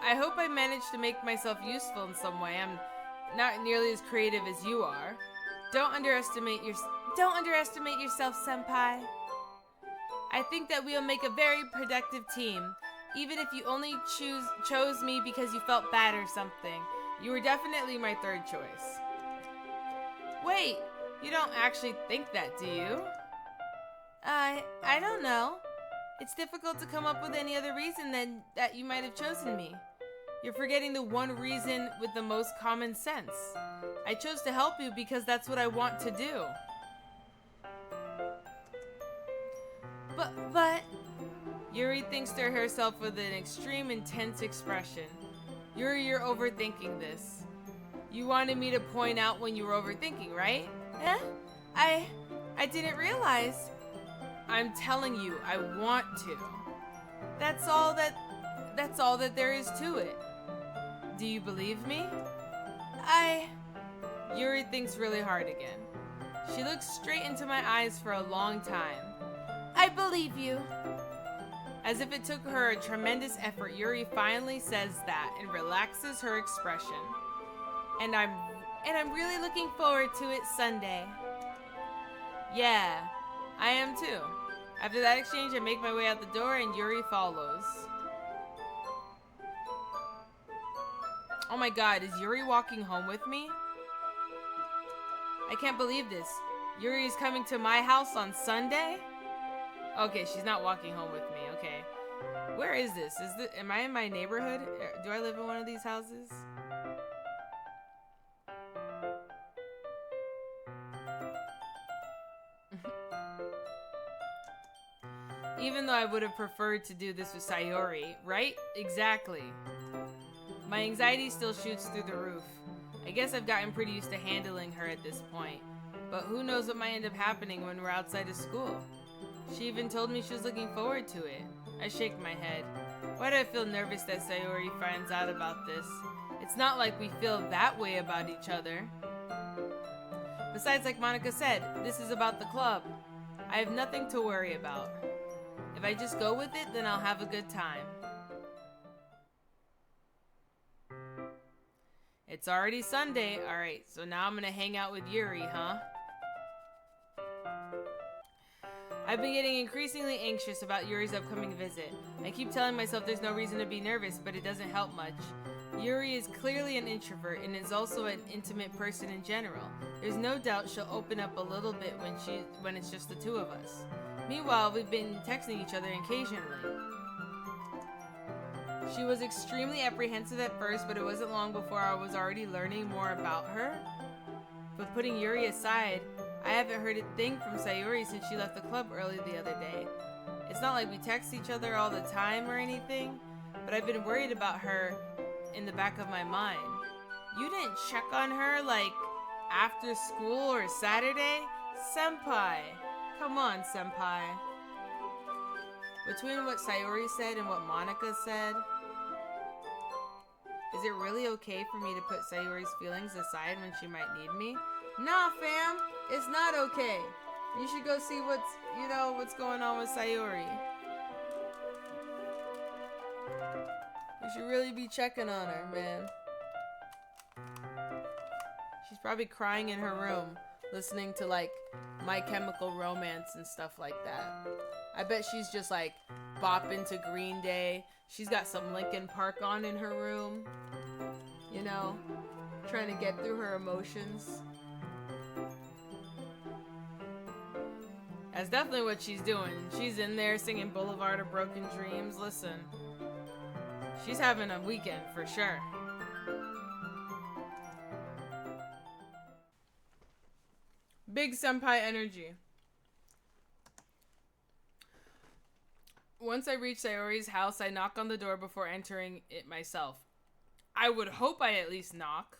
I hope I managed to make myself useful in some way. I'm not nearly as creative as you are. Don't underestimate yourself, Senpai. I think that we'll make a very productive team, even if you only chose me because you felt bad or something. You were definitely my third choice. Wait, you don't actually think that, do you? I don't know. It's difficult to come up with any other reason than that you might have chosen me. You're forgetting the one reason with the most common sense. I chose to help you because that's what I want to do. But... Yuri thinks to herself with an extreme intense expression. Yuri, you're overthinking this. You wanted me to point out when you were overthinking, right? Eh? I didn't realize. I'm telling you, I want to. That's all that there is to it. Do you believe me? Yuri thinks really hard again. She looks straight into my eyes for a long time. I believe you. As if it took her a tremendous effort, Yuri finally says that and relaxes her expression. And I'm really looking forward to it Sunday. Yeah, I am too. After that exchange, I make my way out the door and Yuri follows. Oh my god, is Yuri walking home with me? I can't believe this. Yuri is coming to my house on Sunday? Okay, she's not walking home with me, okay. Where is this? Am I in my neighborhood? Do I live in one of these houses? Even though I would have preferred to do this with Sayori, right? Exactly. My anxiety still shoots through the roof. I guess I've gotten pretty used to handling her at this point. But who knows what might end up happening when we're outside of school. She even told me she was looking forward to it. I shake my head. Why do I feel nervous that Sayori finds out about this? It's not like we feel that way about each other. Besides, like Monika said, this is about the club. I have nothing to worry about. If I just go with it, then I'll have a good time. It's already Sunday. Alright, so now I'm gonna hang out with Yuri, huh? I've been getting increasingly anxious about Yuri's upcoming visit. I keep telling myself there's no reason to be nervous, but it doesn't help much. Yuri is clearly an introvert and is also an intimate person in general. There's no doubt she'll open up a little bit when it's just the two of us. Meanwhile, we've been texting each other occasionally. She was extremely apprehensive at first, but it wasn't long before I was already learning more about her. But putting Yuri aside, I haven't heard a thing from Sayori since she left the club early the other day. It's not like we text each other all the time or anything, but I've been worried about her in the back of my mind. You didn't check on her, like, after school or Saturday? Senpai! Come on, Senpai. Between what Sayori said and what Monika said, Is it really okay for me to put Sayori's feelings aside when she might need me? Nah, fam. It's not okay. You should go see what's going on with Sayori. You should really be checking on her, man. She's probably crying in her room, listening to like My Chemical Romance and stuff like that. I bet she's just like bopping to Green Day. She's got some Linkin Park on in her room. You know, trying to get through her emotions. That's definitely what she's doing. She's in there singing Boulevard of Broken Dreams. Listen, she's having a weekend for sure. Big senpai energy. Once I reach Sayori's house, I knock on the door before entering it myself. I would hope I at least knock.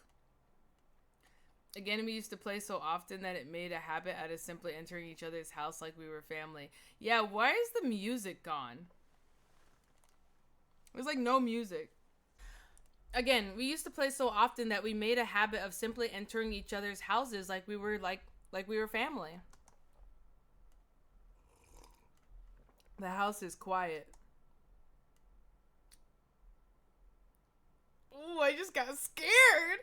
Again, we used to play so often that it made a habit out of simply entering each other's house like we were family. Yeah, why is the music gone? There's like no music. Again, we used to play so often that we made a habit of simply entering each other's houses like we were family. The house is quiet. Ooh, I just got scared.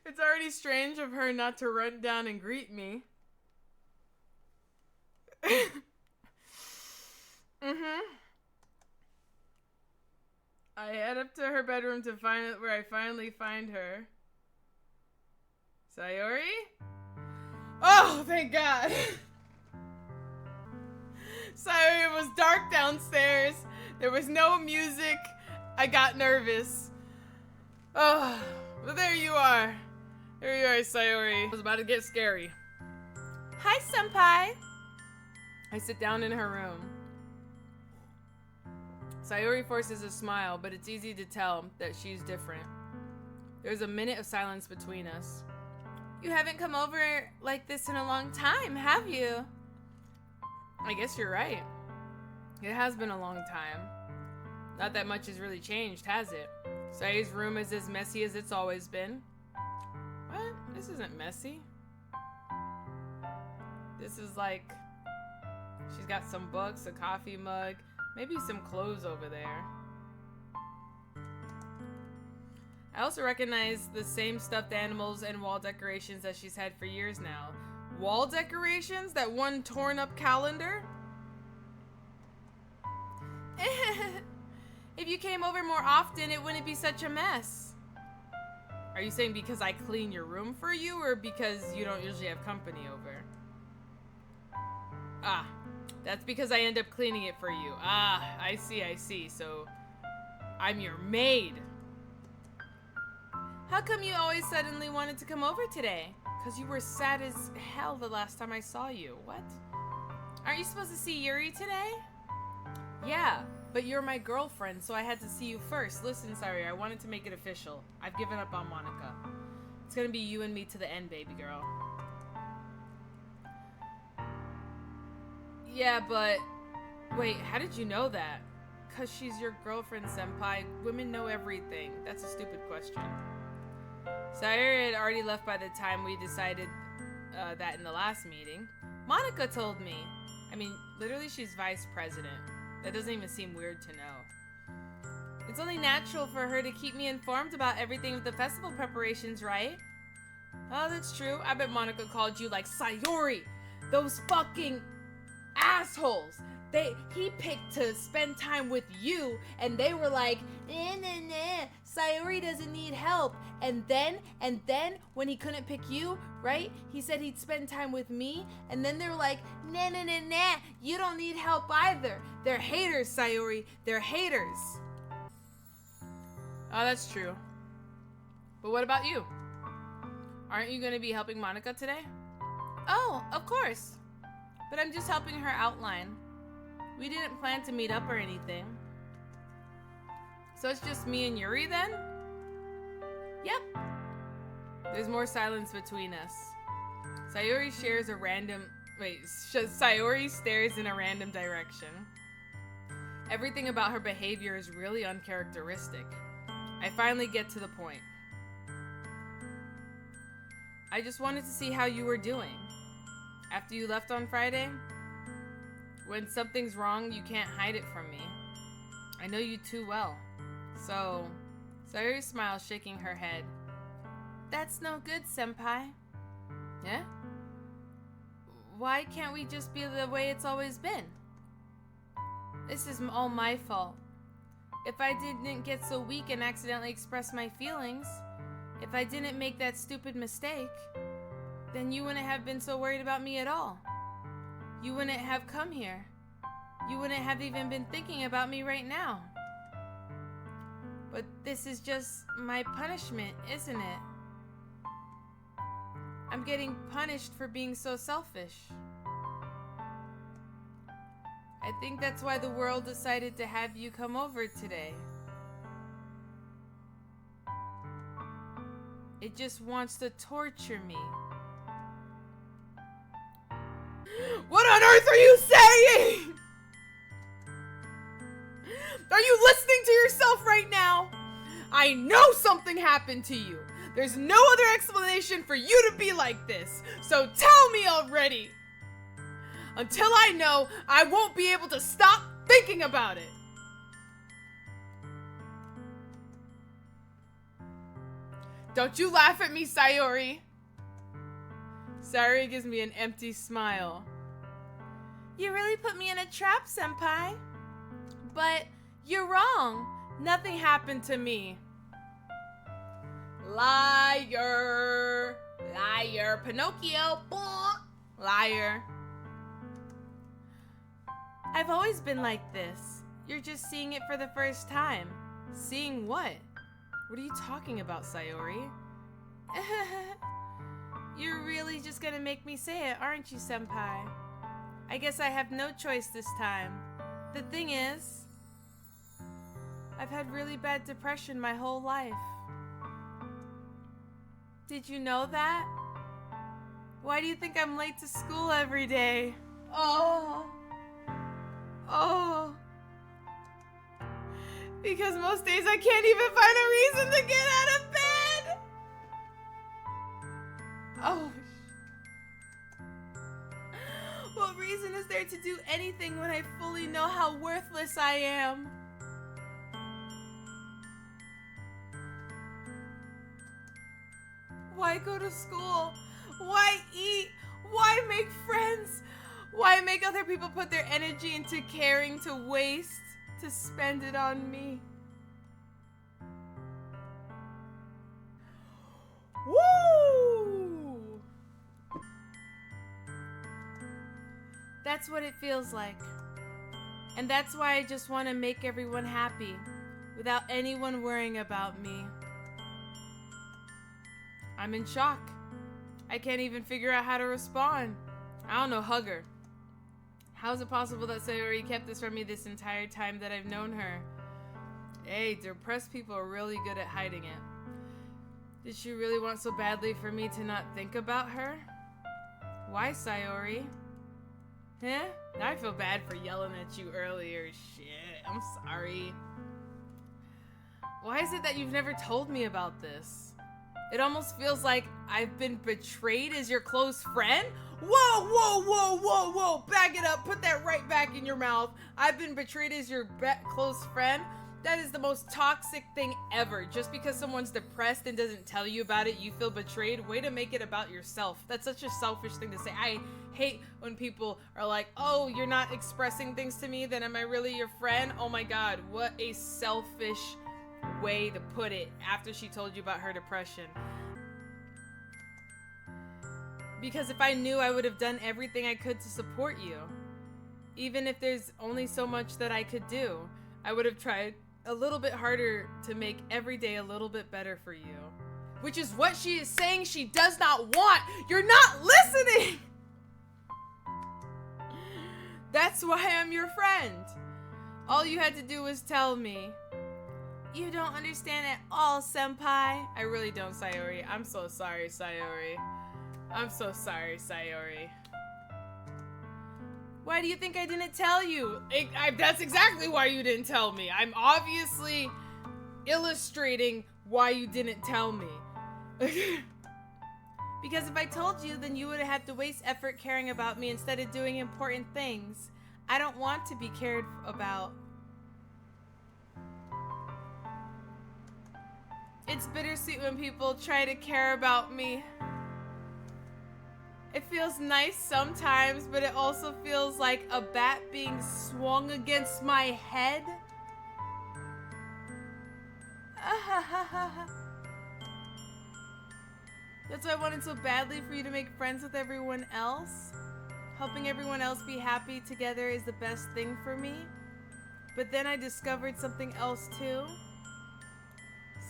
It's already strange of her not to run down and greet me. I head up to her bedroom to find it where I finally find her. Sayori? Oh, thank God. Sayori, it was dark downstairs. There was no music. I got nervous. Oh, but there you are. There you are, Sayori. It was about to get scary. Hi, senpai. I sit down in her room. Sayori forces a smile, but it's easy to tell that she's different. There's a minute of silence between us. You haven't come over like this in a long time, have you? I guess you're right. It has been a long time. Not that much has really changed, has it? Sayori's room is as messy as it's always been. What? This isn't messy. This is like... She's got some books, a coffee mug, maybe some clothes over there. I also recognize the same stuffed animals and wall decorations that she's had for years now. Wall decorations? That one torn up calendar? If you came over more often, it wouldn't be such a mess. Are you saying because I clean your room for you, or because you don't usually have company over? Ah, that's because I end up cleaning it for you. Ah, I see. So, I'm your maid. How come you always suddenly wanted to come over today? Because you were sad as hell the last time I saw you. What? Aren't you supposed to see Yuri today? Yeah, but you're my girlfriend, so I had to see you first. Listen, Sayori, I wanted to make it official. I've given up on Monica. It's gonna be you and me to the end, baby girl. Yeah, but... Wait, how did you know that? Because she's your girlfriend, senpai. Women know everything. That's a stupid question. Sayori had already left by the time we decided that in the last meeting. Monica told me. I mean, literally she's vice president. That doesn't even seem weird to know. It's only natural for her to keep me informed about everything with the festival preparations, right? Oh, that's true. I bet Monica called you like, Sayori, those fucking assholes. He picked to spend time with you, and they were like, nah, Sayori doesn't need help. And then, when he couldn't pick you, right, he said he'd spend time with me, and then they were like, nah, you don't need help either. They're haters, Sayori. They're haters. Oh, that's true. But what about you? Aren't you going to be helping Monica today? Oh, of course. But I'm just helping her outline. We didn't plan to meet up or anything. So it's just me and Yuri then? Yep. There's more silence between us. Sayori Sayori stares in a random direction. Everything about her behavior is really uncharacteristic. I finally get to the point. I just wanted to see how you were doing. After you left on Friday, when something's wrong, you can't hide it from me. I know you too well. So, Sayori smiles, shaking her head. That's no good, Senpai. Yeah? Why can't we just be the way it's always been? This is all my fault. If I didn't get so weak and accidentally express my feelings, if I didn't make that stupid mistake, then you wouldn't have been so worried about me at all. You wouldn't have come here. You wouldn't have even been thinking about me right now. But this is just my punishment, isn't it? I'm getting punished for being so selfish. I think that's why the world decided to have you come over today. It just wants to torture me. What on earth are you saying? Are you listening to yourself right now? I know something happened to you. There's no other explanation for you to be like this. So tell me already. Until I know, I won't be able to stop thinking about it. Don't you laugh at me, Sayori. Sayori gives me an empty smile. You really put me in a trap, Senpai. But you're wrong. Nothing happened to me. Liar. Liar. Pinocchio. Liar. I've always been like this. You're just seeing it for the first time. Seeing what? What are you talking about, Sayori? You're really just gonna make me say it, aren't you, Senpai? I guess I have no choice this time. The thing is, I've had really bad depression my whole life. Did you know that? Why do you think I'm late to school every day? Oh. Because most days I can't even find a reason to get out of bed. Oh. What reason is there to do anything when I fully know how worthless I am? Why go to school? Why eat? Why make friends? Why make other people put their energy into caring to waste, to spend it on me? Woo! That's what it feels like. And that's why I just want to make everyone happy, without anyone worrying about me. I'm in shock. I can't even figure out how to respond. I don't know, hug her. How is it possible that Sayori kept this from me this entire time that I've known her? Hey, depressed people are really good at hiding it. Did she really want so badly for me to not think about her? Why, Sayori? Huh? Now I feel bad for yelling at you earlier. Shit, I'm sorry. Why is it that you've never told me about this? It almost feels like I've been betrayed as your close friend? Whoa! Back it up. Put that right back in your mouth. I've been betrayed as your close friend? That is the most toxic thing ever. Just because someone's depressed and doesn't tell you about it, you feel betrayed. Way to make it about yourself. That's such a selfish thing to say. I hate when people are like, oh, you're not expressing things to me, then am I really your friend? Oh my god, what a selfish way to put it after she told you about her depression. Because if I knew, I would have done everything I could to support you. Even if there's only so much that I could do, I would have tried a little bit harder to make every day a little bit better for you. Which is what she is saying she does not want. You're not listening! That's why I'm your friend. All you had to do was tell me. You don't understand at all, Senpai. I really don't, Sayori. I'm so sorry, Sayori. I'm so sorry, Sayori. Why do you think I didn't tell you? That's exactly why you didn't tell me. I'm obviously illustrating why you didn't tell me. Because if I told you, then you would have had to waste effort caring about me instead of doing important things. I don't want to be cared about. It's bittersweet when people try to care about me. It feels nice sometimes, but it also feels like a bat being swung against my head. That's why I wanted so badly for you to make friends with everyone else. Helping everyone else be happy together is the best thing for me. But then I discovered something else too.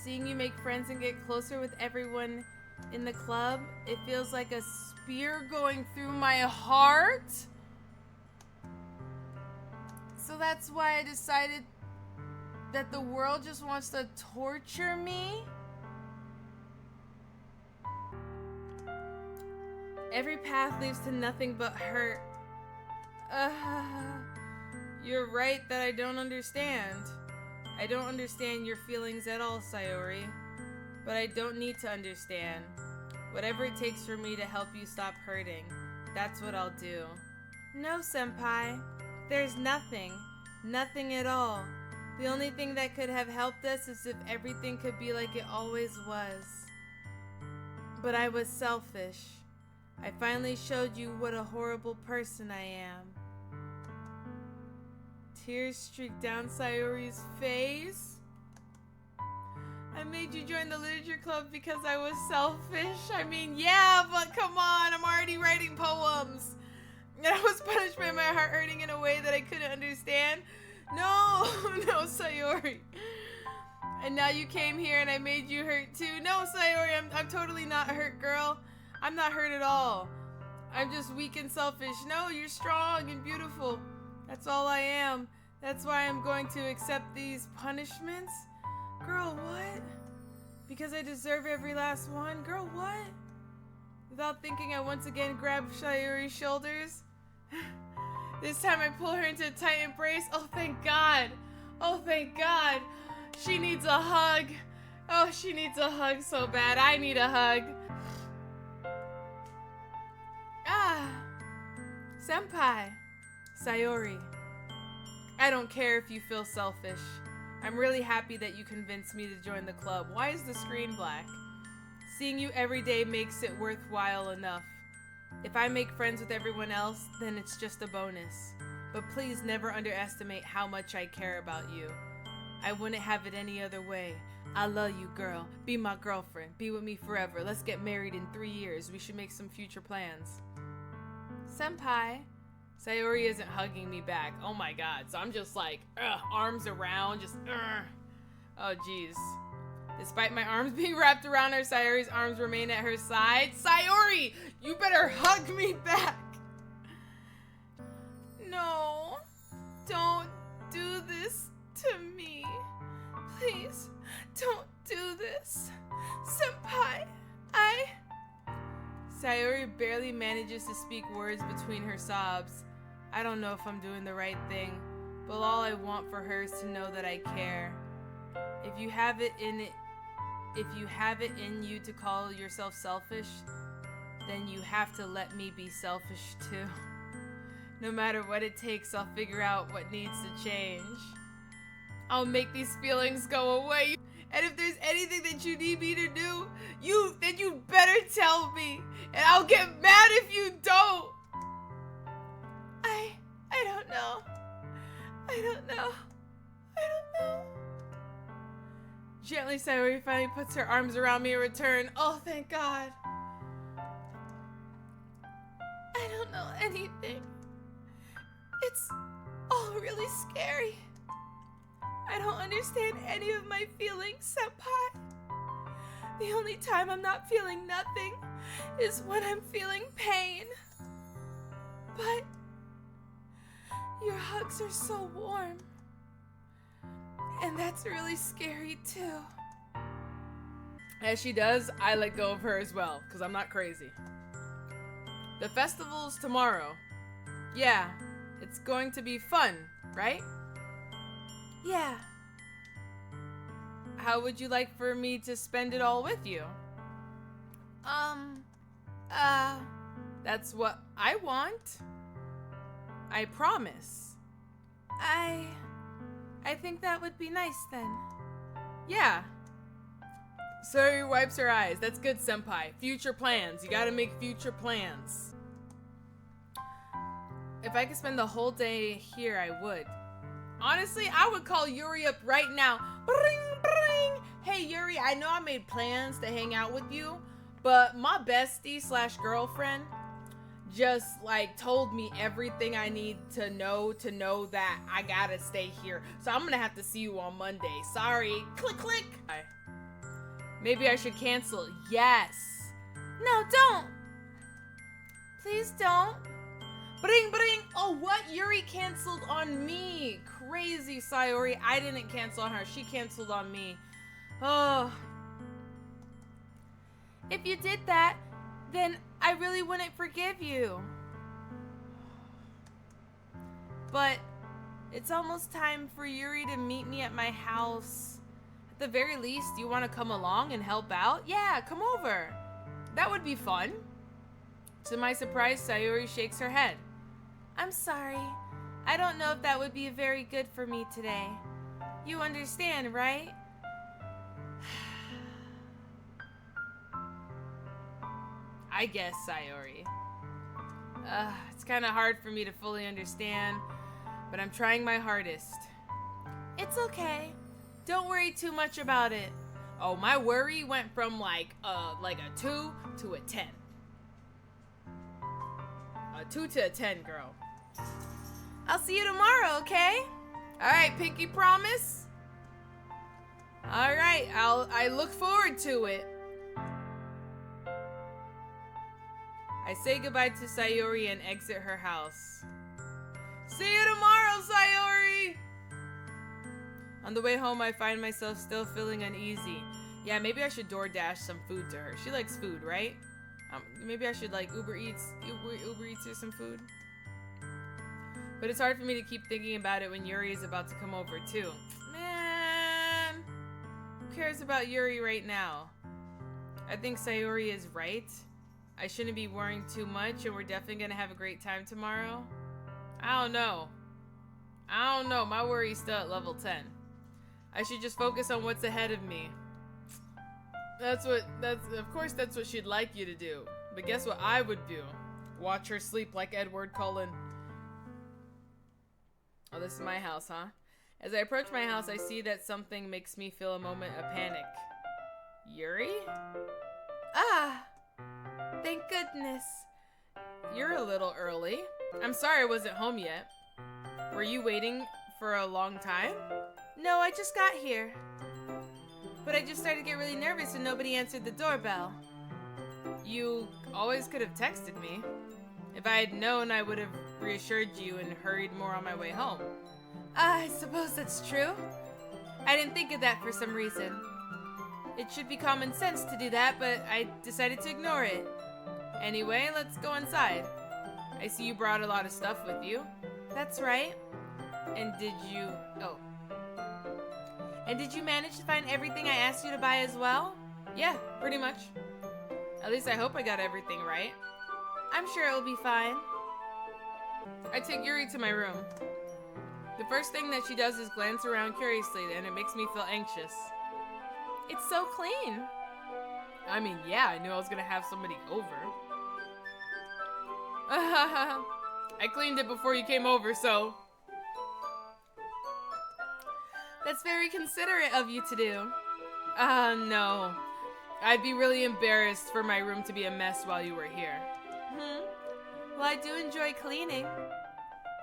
Seeing you make friends and get closer with everyone in the club, it feels like a spear going through my heart. So that's why I decided that the world just wants to torture me. Every path leads to nothing but hurt. You're right that I don't understand. I don't understand your feelings at all, Sayori. But I don't need to understand. Whatever it takes for me to help you stop hurting, that's what I'll do. No, Senpai. There's nothing. Nothing at all. The only thing that could have helped us is if everything could be like it always was. But I was selfish. I finally showed you what a horrible person I am. Tears streaked down Sayori's face. I made you join the literature club because I was selfish. I mean, yeah, but come on, I'm already writing poems. And I was punished by my heart hurting in a way that I couldn't understand. No, no, Sayori. And now you came here and I made you hurt too. No, Sayori, I'm totally not hurt, girl. I'm not hurt at all. I'm just weak and selfish. No, you're strong and beautiful. That's all I am. That's why I'm going to accept these punishments. Girl, what? Because I deserve every last one? Girl, what? Without thinking, I once again grabbed Sayori's shoulders. This time I pull her into a tight embrace. Oh, thank God. Oh, thank God. She needs a hug. Oh, she needs a hug so bad. I need a hug. Senpai. Sayori. I don't care if you feel selfish. I'm really happy that you convinced me to join the club. Why is the screen black? Seeing you every day makes it worthwhile enough. If I make friends with everyone else, then it's just a bonus. But please never underestimate how much I care about you. I wouldn't have it any other way. I love you, girl. Be my girlfriend. Be with me forever. Let's get married in 3 years. We should make some future plans. Senpai. Sayori isn't hugging me back. Oh my God. So I'm just like, arms around, just, Oh jeez. Despite my arms being wrapped around her, Sayori's arms remain at her side. Sayori, you better hug me back. No, don't do this to me. Please, don't do this. Senpai, Sayori barely manages to speak words between her sobs. I don't know if I'm doing the right thing, but all I want for her is to know that I care. If you have it in you to call yourself selfish, then you have to let me be selfish too. No matter what it takes, I'll figure out what needs to change. I'll make these feelings go away. And if there's anything that you need me to do, then you better tell me. And I'll get mad if you don't. I don't know. I don't know. Gently, Sayori finally puts her arms around me in return. Oh, thank God. I don't know anything. It's all really scary. I don't understand any of my feelings, Senpai. The only time I'm not feeling nothing is when I'm feeling pain. But your hugs are so warm. And that's really scary too. As she does, I let go of her as well, because I'm not crazy. The festival's tomorrow. Yeah, It's going to be fun, right? Yeah. How would you like for me to spend it all with you? That's what I want. I promise. I think that would be nice then. Yeah. Sayori wipes her eyes. That's good, senpai. Future plans. You gotta make future plans. If I could spend the whole day here, I would. Honestly, I would call Yuri up right now. Bring, bring. Hey, Yuri, I know I made plans to hang out with you, but my bestie / girlfriend just like told me everything I need to know that I gotta stay here. So I'm gonna have to see you on Monday. Sorry. Click, click. Maybe I should cancel. Yes. No, don't. Please don't. Bring, bring. Oh, what? Yuri canceled on me. Crazy, Sayori. I didn't cancel on her. She canceled on me. Oh. If you did that, then I really wouldn't forgive you. But it's almost time for Yuri to meet me at my house. At the very least, you want to come along and help out? Yeah, come over. That would be fun. To my surprise, Sayori shakes her head. I'm sorry. I don't know if that would be very good for me today. You understand, right? I guess, Sayori. It's kind of hard for me to fully understand, but I'm trying my hardest. It's okay. Don't worry too much about it. Oh, my worry went from like a 2 to a 10. A 2 to a 10, girl. I'll see you tomorrow, okay? All right, Pinky promise? All right, I look forward to it. I say goodbye to Sayori and exit her house. See you tomorrow, Sayori! On the way home, I find myself still feeling uneasy. Yeah, maybe I should DoorDash some food to her. She likes food, right? Maybe I should like Uber Eats her some food. But it's hard for me to keep thinking about it when Yuri is about to come over too. Man, who cares about Yuri right now? I think Sayori is right. I shouldn't be worrying too much, and we're definitely gonna have a great time tomorrow. I don't know. My worry's still at level 10. I should just focus on what's ahead of me. Of course that's what she'd like you to do. But guess what I would do? Watch her sleep like Edward Cullen. Oh, this is my house, huh? As I approach my house, I see that something makes me feel a moment of panic. Yuri? Ah! Thank goodness. You're a little early. I'm sorry I wasn't home yet. Were you waiting for a long time? No, I just got here. But I just started to get really nervous when nobody answered the doorbell. You always could have texted me. If I had known, I would have reassured you and hurried more on my way home. I suppose that's true. I didn't think of that for some reason. It should be common sense to do that, but I decided to ignore it. Anyway, let's go inside. I see you brought a lot of stuff with you. That's right. And did you manage to find everything I asked you to buy as well? Yeah, pretty much. At least I hope I got everything right. I'm sure it will be fine. I take Yuri to my room. The first thing that she does is glance around curiously, and it makes me feel anxious. It's so clean. I mean, yeah, I knew I was gonna have somebody over. I cleaned it before you came over, so... That's very considerate of you to do. No. I'd be really embarrassed for my room to be a mess while you were here. Well, I do enjoy cleaning.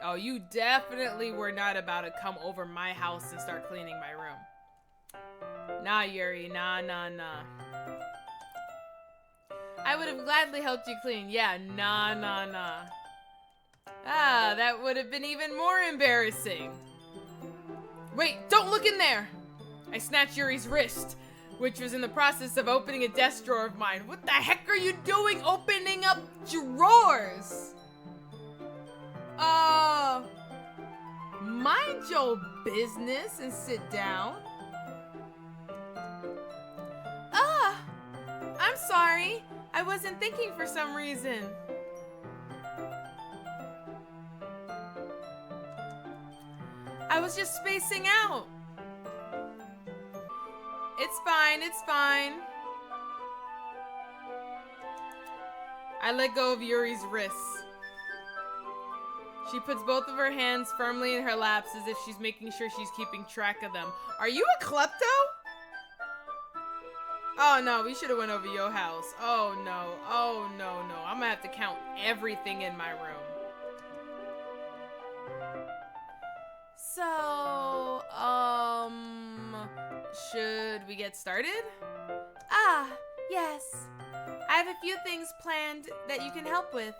Oh, you definitely were not about to come over my house and start cleaning my room. Nah, Yuri, nah. I would have gladly helped you clean. Yeah, nah. Ah, that would have been even more embarrassing. Wait, don't look in there! I snatched Yuri's wrist, which was in the process of opening a desk drawer of mine. What the heck are you doing opening up drawers? Mind your business and sit down. I'm sorry. I wasn't thinking for some reason. I was just spacing out. It's fine, it's fine. I let go of Yuri's wrists. She puts both of her hands firmly in her laps as if she's making sure she's keeping track of them. Are you a klepto? Oh no, we should have went over your house. Oh no, no. I'm gonna have to count everything in my room. So, should we get started? Yes. I have a few things planned that you can help with.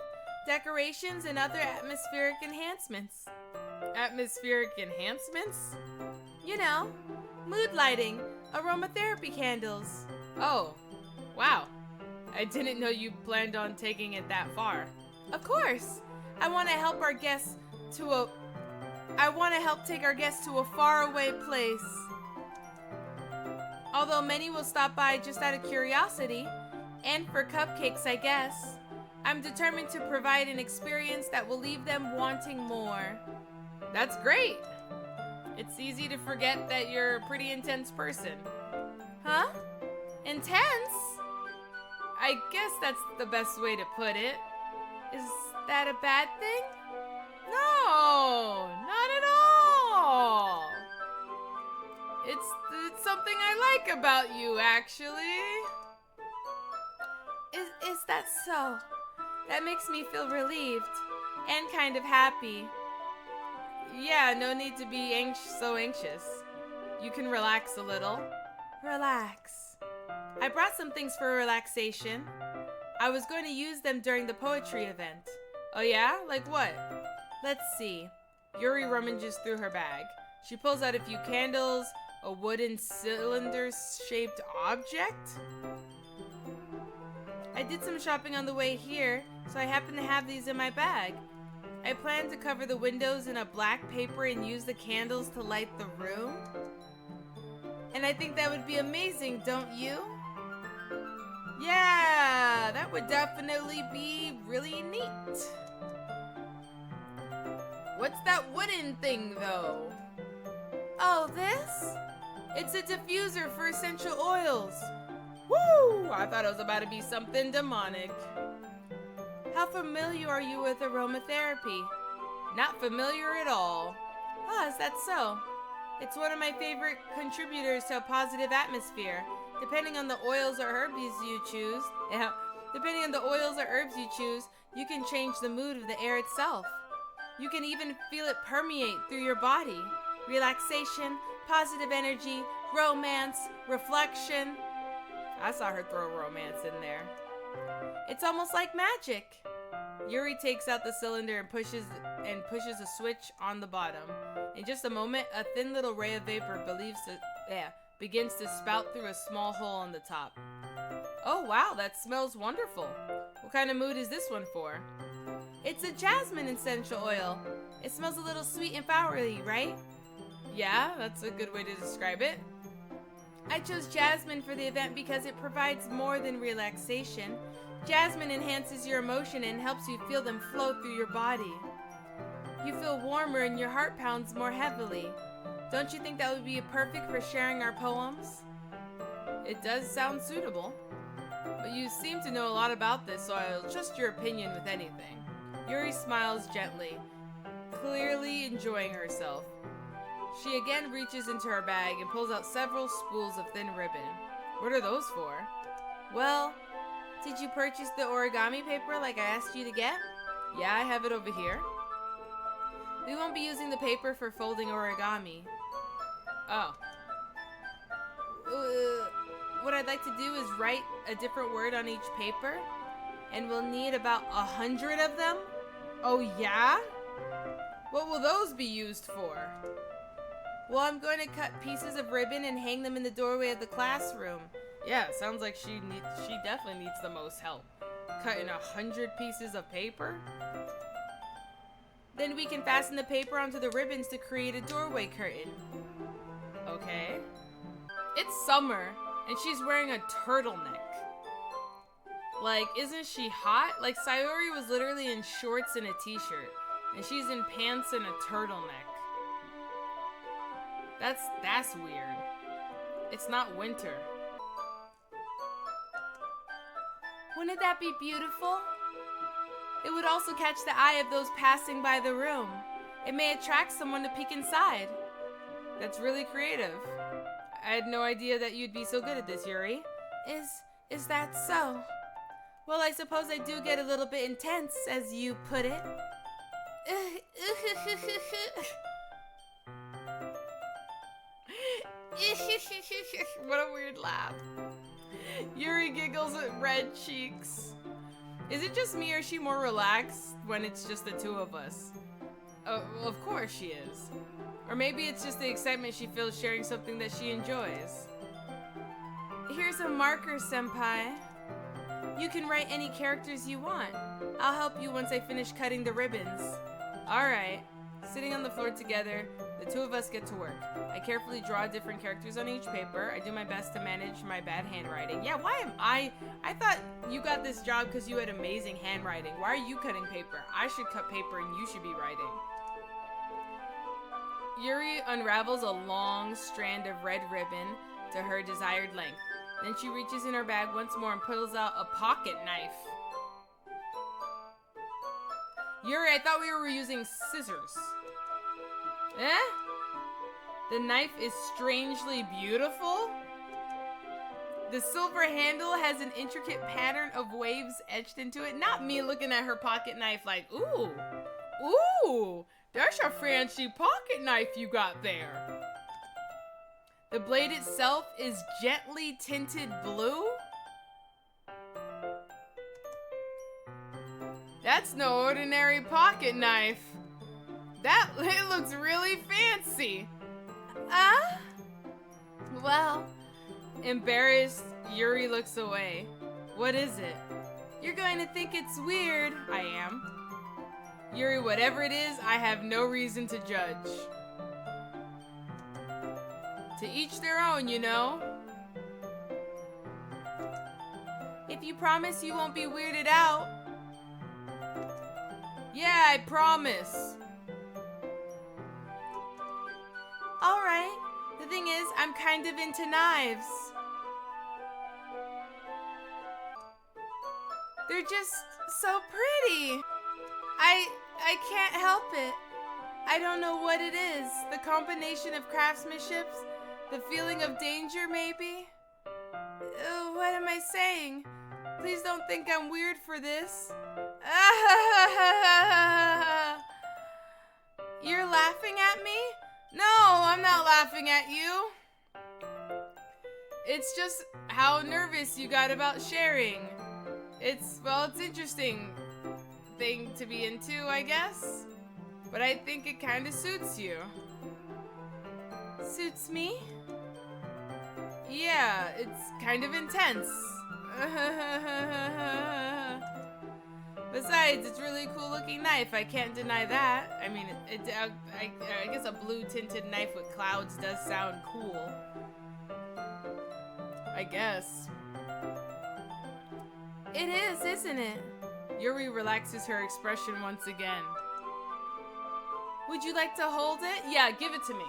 Decorations and other atmospheric enhancements. Atmospheric enhancements? You know, mood lighting, aromatherapy candles. Oh, wow. I didn't know you planned on taking it that far. Of course. I want to help take our guests to a faraway place. Although many will stop by just out of curiosity, and for cupcakes, I guess. I'm determined to provide an experience that will leave them wanting more. That's great. It's easy to forget that you're a pretty intense person. Huh? Intense? I guess that's the best way to put it. Is that a bad thing? No, not at all. It's something I like about you, actually. Is that so? That makes me feel relieved and kind of happy. Yeah, no need to be so anxious. You can relax a little. Relax. I brought some things for relaxation. I was going to use them during the poetry event. Oh yeah? Like what? Let's see. Yuri rummages through her bag. She pulls out a few candles, a wooden cylinder-shaped object. I did some shopping on the way here, so I happen to have these in my bag. I plan to cover the windows in a black paper and use the candles to light the room. And I think that would be amazing, don't you? Yeah, that would definitely be really neat. What's that wooden thing, though? Oh, this? It's a diffuser for essential oils. Woo! I thought it was about to be something demonic. How familiar are you with aromatherapy? Not familiar at all. Ah, is that so? It's one of my favorite contributors to a positive atmosphere. Depending on the oils or herbs you choose, you can change the mood of the air itself. You can even feel it permeate through your body. Relaxation, positive energy, romance, reflection. I saw her throw romance in there. It's almost like magic. Yuri takes out the cylinder and pushes a switch on the bottom. In just a moment, a thin little ray of vapor begins to spout through a small hole on the top. Oh wow, that smells wonderful. What kind of mood is this one for? It's a jasmine essential oil. It smells a little sweet and flowery, right? Yeah, that's a good way to describe it. I chose jasmine for the event because it provides more than relaxation. Jasmine enhances your emotion and helps you feel them flow through your body. You feel warmer and your heart pounds more heavily. Don't you think that would be perfect for sharing our poems? It does sound suitable. But you seem to know a lot about this, so I'll trust your opinion with anything. Yuri smiles gently, clearly enjoying herself. She again reaches into her bag and pulls out several spools of thin ribbon. What are those for? Well, did you purchase the origami paper like I asked you to get? Yeah, I have it over here. We won't be using the paper for folding origami. Oh. What I'd like to do is write a different word on each paper, and we'll need about 100 of them. Oh yeah? What will those be used for? Well, I'm going to cut pieces of ribbon and hang them in the doorway of the classroom. Yeah, sounds like she definitely needs the most help. Cutting 100 pieces of paper? Then we can fasten the paper onto the ribbons to create a doorway curtain. Okay. It's summer, and she's wearing a turtleneck. Like, isn't she hot? Like, Sayori was literally in shorts and a t-shirt, and she's in pants and a turtleneck. That's weird. It's not winter. Wouldn't that be beautiful? It would also catch the eye of those passing by the room. It may attract someone to peek inside. That's really creative. I had no idea that you'd be so good at this, Yuri. Is that so? Well, I suppose I do get a little bit intense, as you put it. What a weird laugh. Yuri giggles at red cheeks. Is it just me or is she more relaxed when it's just the two of us? Oh, well, of course she is. Or maybe it's just the excitement she feels sharing something that she enjoys. Here's a marker, Senpai. You can write any characters you want. I'll help you once I finish cutting the ribbons. Alright. Sitting on the floor together, the two of us get to work. I carefully draw different characters on each paper. I do my best to manage my bad handwriting. Yeah, why am I thought you got this job because you had amazing handwriting. Why are you cutting paper? I should cut paper and you should be writing. Yuri unravels a long strand of red ribbon to her desired length. Then she reaches in her bag once more and pulls out a pocket knife. Yuri, I thought we were using scissors. Eh? The knife is strangely beautiful. The silver handle has an intricate pattern of waves etched into it. Not me looking at her pocket knife like, ooh, ooh, that's a fancy pocket knife you got there. The blade itself is gently tinted blue. That's no ordinary pocket knife. It looks really fancy. Well, embarrassed, Yuri looks away. What is it? You're going to think it's weird. I am. Yuri, whatever it is, I have no reason to judge. To each their own, you know? If you promise you won't be weirded out. Yeah, I promise. Alright. The thing is, I'm kind of into knives. They're just so pretty. I can't help it. I don't know what it is. The combination of craftsmanship, the feeling of danger, maybe? What am I saying? Please don't think I'm weird for this. You're laughing at me? No, I'm not laughing at you. It's just how nervous you got about sharing. It's interesting thing to be into, I guess. But I think it kind of suits you. Suits me? Yeah, it's kind of intense. Besides, it's a really cool looking knife. I can't deny that. I mean, I guess a blue tinted knife with clouds does sound cool. I guess. It is, isn't it? Yuri relaxes her expression once again. Would you like to hold it? Yeah, give it to me.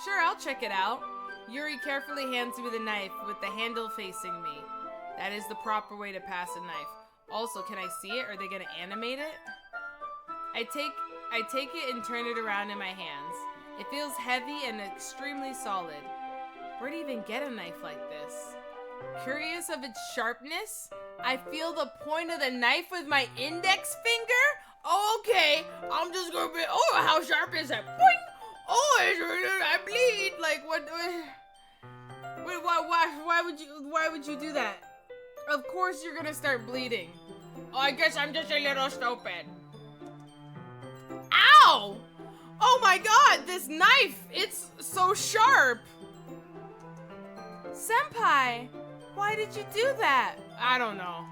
Sure, I'll check it out. Yuri carefully hands me the knife with the handle facing me. That is the proper way to pass a knife. Also, can I see it? Are they gonna animate it? I take it and turn it around in my hands. It feels heavy and extremely solid. Where do you even get a knife like this? Curious of its sharpness, I feel the point of the knife with my index finger. Oh, okay, I'm just gonna be, oh, how sharp is it? Boing! Oh, I bleed. Like, what? Wait, why would you do that? Of course you're gonna start bleeding. Oh, I guess I'm just a little stupid. Ow! Oh my god, this knife, it's so sharp. Senpai, why did you do that? I don't know.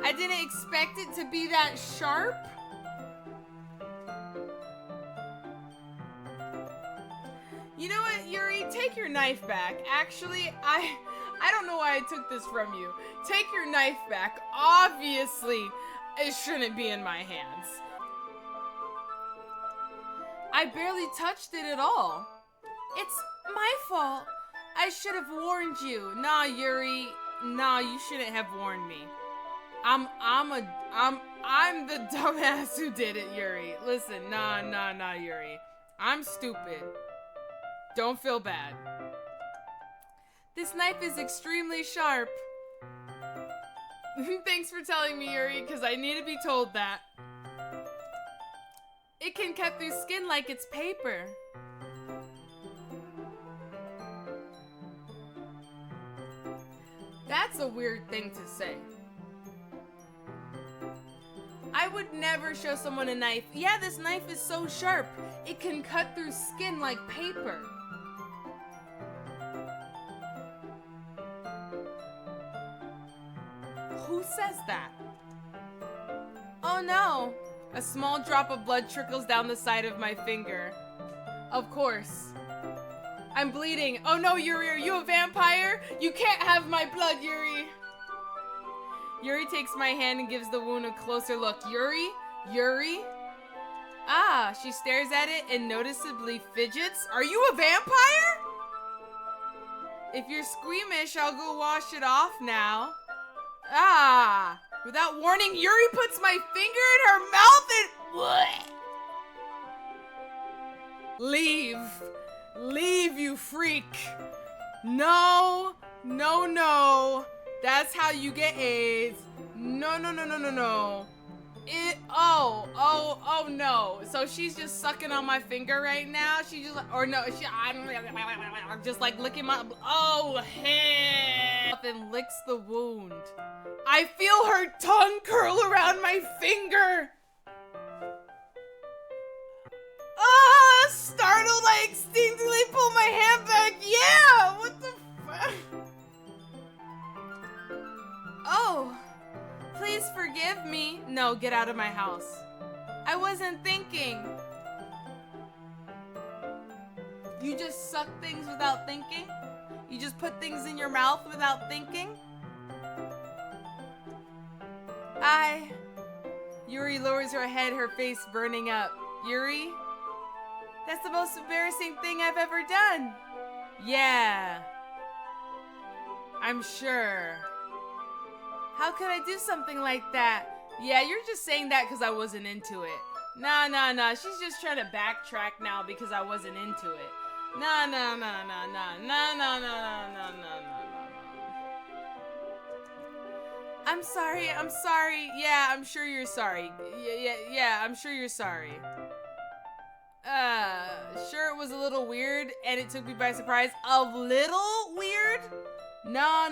I didn't expect it to be that sharp. You know what, Yuri? Take your knife back. Actually, I don't know why I took this from you. Take your knife back. Obviously, it shouldn't be in my hands. I barely touched it at all. It's my fault. I should have warned you. Nah, Yuri. Nah, you shouldn't have warned me. I'm the dumbass who did it, Yuri. Listen, nah, Yuri. I'm stupid. Don't feel bad. This knife is extremely sharp. Thanks for telling me, Yuri, because I need to be told that. It can cut through skin like it's paper. That's a weird thing to say. I would never show someone a knife. Yeah, this knife is so sharp. It can cut through skin like paper. Who says that? Oh no! A small drop of blood trickles down the side of my finger. Of course. I'm bleeding. Oh no, Yuri, are you a vampire? You can't have my blood, Yuri. Yuri takes my hand and gives the wound a closer look. Yuri? Yuri? Ah, she stares at it and noticeably fidgets. Are you a vampire? If you're squeamish, I'll go wash it off now. Ah! Without warning, Yuri puts my finger in her mouth and... Leave. Leave, you freak. No. No, no. That's how you get AIDS. No, no, no, no, no, no. Oh, no. So she's just sucking on my finger right now? She just, or no, I'm just like licking my, oh, hell. And licks the wound. I feel her tongue curl around my finger. Ah, startled, I instinctively pull my hand back. Yeah, what the fuck? Oh, please forgive me. No, get out of my house. I wasn't thinking. You just suck things without thinking? You just put things in your mouth without thinking? Yuri lowers her head, her face burning up. Yuri? That's the most embarrassing thing I've ever done. Yeah. I'm sure. How could I do something like that? Yeah, you're just saying that because I wasn't into it. Nah. She's just trying to backtrack now because I wasn't into it. Nah. I'm sorry. Yeah, I'm sure you're sorry. Yeah, I'm sure you're sorry. Sure it was a little weird and it took me by surprise. A little weird? No.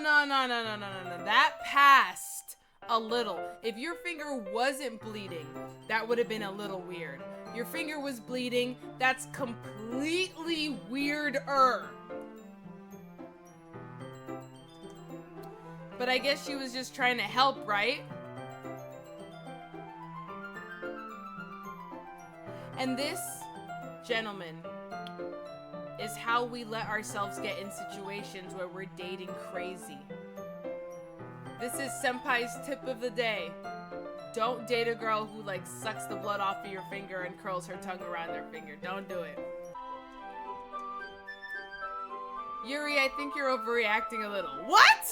That passed a little. If your finger wasn't bleeding, that would have been a little weird. Your finger was bleeding, that's completely weirder. But I guess she was just trying to help, right? And this, gentlemen, is how we let ourselves get in situations where we're dating crazy. This is Senpai's tip of the day. Don't date a girl who like sucks the blood off of your finger and curls her tongue around their finger. Don't do it. Yuri, I think you're overreacting a little. What?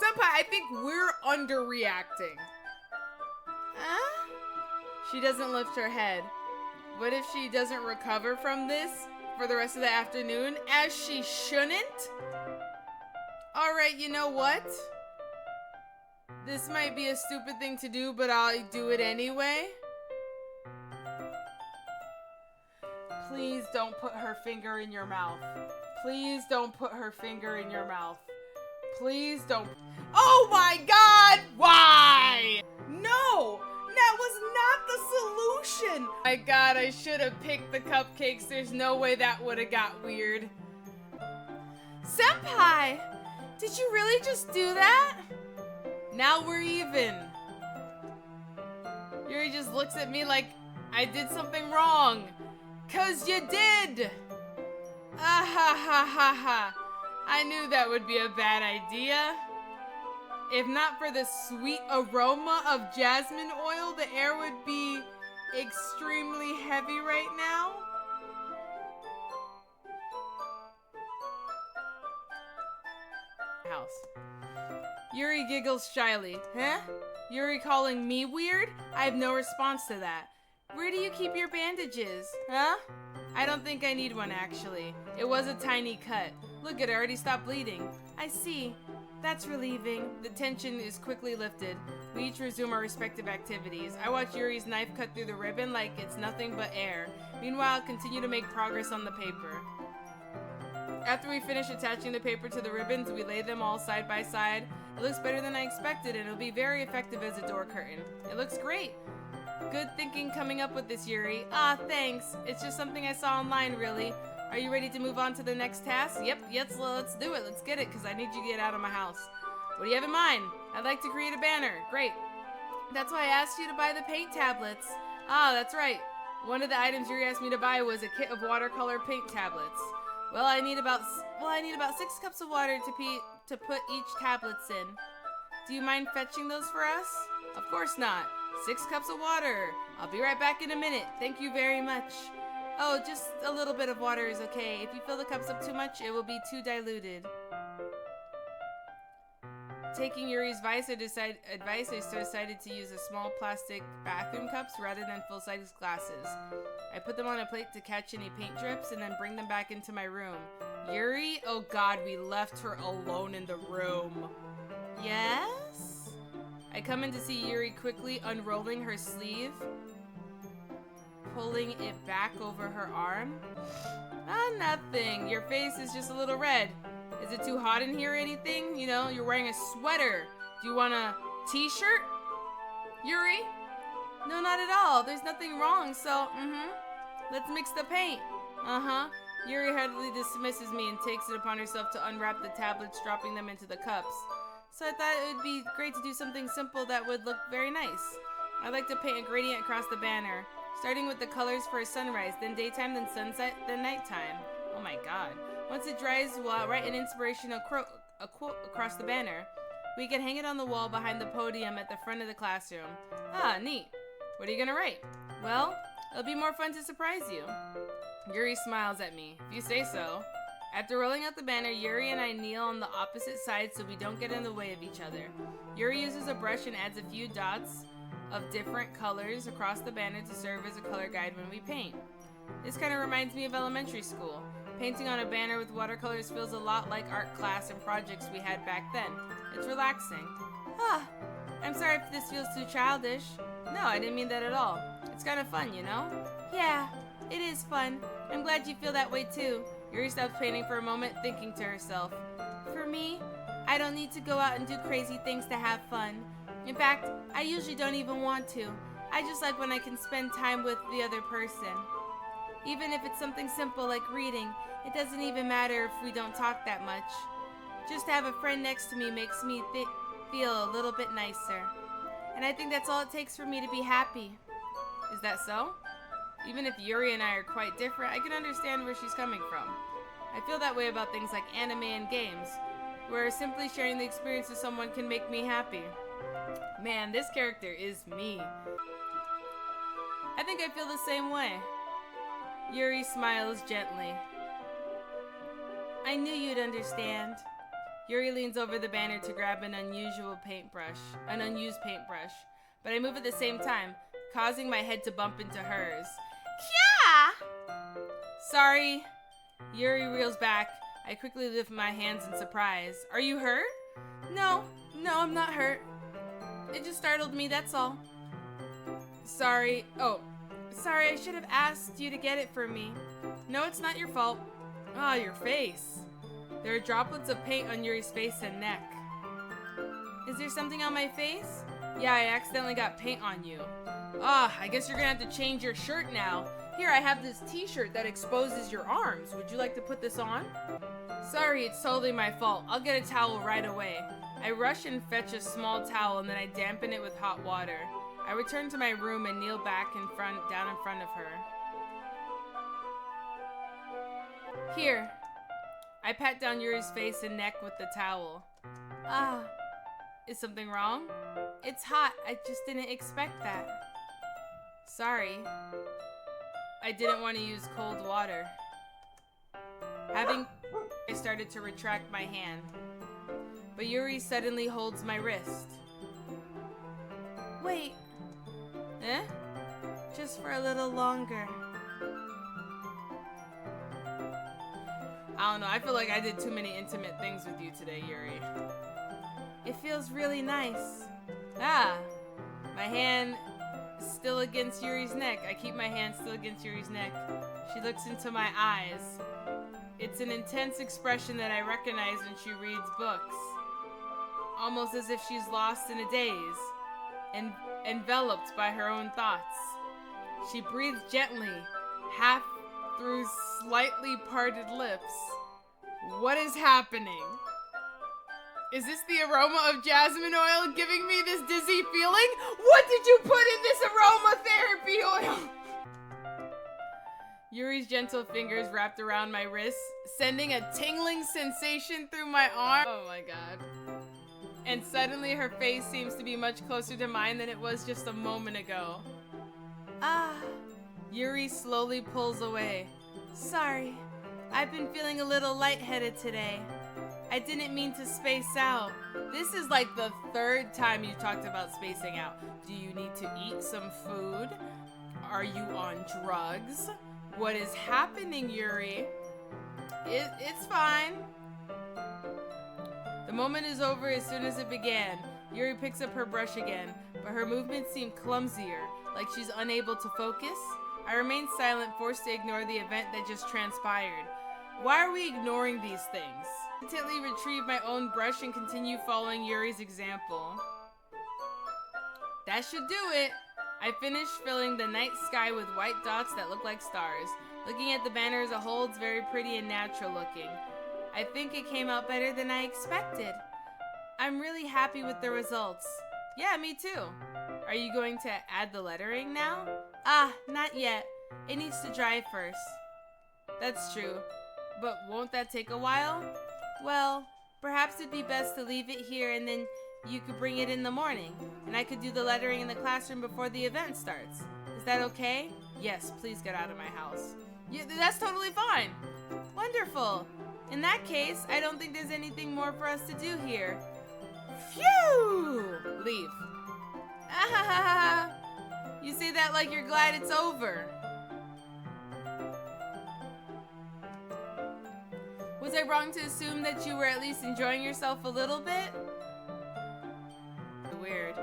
Senpai, I think we're underreacting. Huh? She doesn't lift her head. What if she doesn't recover from this for the rest of the afternoon, as she shouldn't? Alright, you know what? This might be a stupid thing to do, but I'll do it anyway. Please don't put her finger in your mouth. Please don't put her finger in your mouth. Please don't. Oh my God! Why? No! That was not the solution! My God, I should have picked the cupcakes. There's no way that would have got weird. Senpai! Did you really just do that? Now we're even. Yuri just looks at me like I did something wrong. 'Cause you did! Ah ha ha ha ha. I knew that would be a bad idea. If not for the sweet aroma of jasmine oil, the air would be extremely heavy right now. House. Yuri giggles shyly. Huh? Yuri calling me weird? I have no response to that. Where do you keep your bandages? Huh? I don't think I need one, actually. It was a tiny cut. Look, it already stopped bleeding. I see. That's relieving. The tension is quickly lifted. We each resume our respective activities. I watch Yuri's knife cut through the ribbon like it's nothing but air. Meanwhile, continue to make progress on the paper. After we finish attaching the paper to the ribbons, we lay them all side by side. It looks better than I expected, and it'll be very effective as a door curtain. It looks great. Good thinking coming up with this, Yuri. Ah, thanks. It's just something I saw online, really. Are you ready to move on to the next task? Yep, yes, let's do it. Let's get it, because I need you to get out of my house. What do you have in mind? I'd like to create a banner. Great. That's why I asked you to buy the paint tablets. Ah, that's right. One of the items Yuri asked me to buy was a kit of watercolor paint tablets. Well, I need about 6 cups of water to put each tablets in. Do you mind fetching those for us? Of course not. 6 cups of water. I'll be right back in a minute. Thank you very much. Oh, just a little bit of water is okay. If you fill the cups up too much, it will be too diluted. Taking Yuri's advice, I decided to use a small plastic bathroom cups rather than full-size glasses. I put them on a plate to catch any paint drips and then bring them back into my room. Yuri? Oh god, we left her alone in the room. Yes? I come in to see Yuri quickly unrolling her sleeve, pulling it back over her arm. Ah, nothing. Your face is just a little red. Is it too hot in here or anything? You know, you're wearing a sweater. Do you want a t-shirt? Yuri? No, not at all. There's nothing wrong, so, let's mix the paint. Yuri hardly dismisses me and takes it upon herself to unwrap the tablets, dropping them into the cups. So I thought it would be great to do something simple that would look very nice. I'd like to paint a gradient across the banner, starting with the colors for a sunrise, then daytime, then sunset, then nighttime. Oh my god. Once it dries, we'll write an inspirational quote across the banner. We can hang it on the wall behind the podium at the front of the classroom. Ah, neat. What are you gonna write? Well, it'll be more fun to surprise you. Yuri smiles at me. If you say so. After rolling out the banner, Yuri and I kneel on the opposite sides so we don't get in the way of each other. Yuri uses a brush and adds a few dots of different colors across the banner to serve as a color guide when we paint. This kind of reminds me of elementary school. Painting on a banner with watercolors feels a lot like art class and projects we had back then. It's relaxing. Ah, I'm sorry if this feels too childish. No, I didn't mean that at all. It's kind of fun, you know? Yeah, it is fun. I'm glad you feel that way too. Yuri stops painting for a moment, thinking to herself. For me, I don't need to go out and do crazy things to have fun. In fact, I usually don't even want to. I just like when I can spend time with the other person. Even if it's something simple like reading, it doesn't even matter if we don't talk that much. Just to have a friend next to me makes me feel a little bit nicer. And I think that's all it takes for me to be happy. Is that so? Even if Yuri and I are quite different, I can understand where she's coming from. I feel that way about things like anime and games, where simply sharing the experience with someone can make me happy. Man, this character is me. I think I feel the same way. Yuri smiles gently. I knew you'd understand. Yuri leans over the banner to grab an unused paintbrush, but I move at the same time, causing my head to bump into hers. Kya! Sorry. Yuri reels back. I quickly lift my hands in surprise. Are you hurt? No, I'm not hurt. It just startled me, that's all. Sorry, I should have asked you to get it for me. No, it's not your fault. Ah, your face. There are droplets of paint on Yuri's face and neck. Is there something on my face? Yeah, I accidentally got paint on you. Ah, I guess you're gonna have to change your shirt now. Here, I have this t-shirt that exposes your arms. Would you like to put this on? Sorry, it's totally my fault. I'll get a towel right away. I rush and fetch a small towel and then I dampen it with hot water. I return to my room and kneel back down in front of her. Here. I pat down Yuri's face and neck with the towel. Ah, is something wrong? It's hot. I just didn't expect that. Sorry. I didn't want to use cold water. I started to retract my hand, but Yuri suddenly holds my wrist. Wait. Eh? Just for a little longer. I don't know, I feel like I did too many intimate things with you today, Yuri. It feels really nice. Ah, my hand is still against Yuri's neck. I keep my hand still against Yuri's neck. She looks into my eyes. It's an intense expression that I recognize when she reads books. Almost as if she's lost in a daze, and enveloped by her own thoughts. She breathes gently, half through slightly parted lips. What is happening? Is this the aroma of jasmine oil giving me this dizzy feeling? What did you put in this aromatherapy oil? Yuri's gentle fingers wrapped around my wrist, sending a tingling sensation through my arm. Oh my god. And suddenly her face seems to be much closer to mine than it was just a moment ago. Ah. Yuri slowly pulls away. Sorry, I've been feeling a little lightheaded today. I didn't mean to space out. This is like the third time you talked about spacing out. Do you need to eat some food? Are you on drugs? What is happening, Yuri? It's fine. The moment is over as soon as it began. Yuri picks up her brush again, but her movements seem clumsier, like she's unable to focus. I remain silent, forced to ignore the event that just transpired. Why are we ignoring these things? I hesitantly retrieve my own brush and continue following Yuri's example. That should do it. I finish filling the night sky with white dots that look like stars. Looking at the banner as a whole, it's very pretty and natural looking. I think it came out better than I expected. I'm really happy with the results. Yeah, me too. Are you going to add the lettering now? Ah, not yet. It needs to dry first. That's true. But won't that take a while? Well, perhaps it'd be best to leave it here and then you could bring it in the morning. And I could do the lettering in the classroom before the event starts. Is that okay? Yes, please get out of my house. Yeah, that's totally fine. Wonderful. In that case, I don't think there's anything more for us to do here. Phew! Leave. Ah, you say that like you're glad it's over. Was I wrong to assume that you were at least enjoying yourself a little bit? Weird.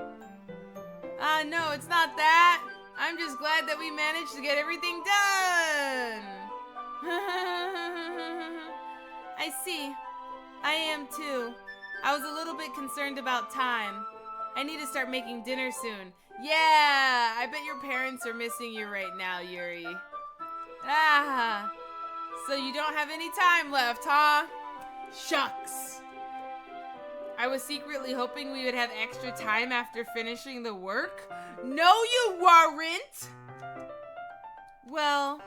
No, it's not that. I'm just glad that we managed to get everything done. I see. I am too. I was a little bit concerned about time. I need to start making dinner soon. Yeah, I bet your parents are missing you right now, Yuri. Ah, so you don't have any time left, huh? Shucks. I was secretly hoping we would have extra time after finishing the work. No, you weren't! Well,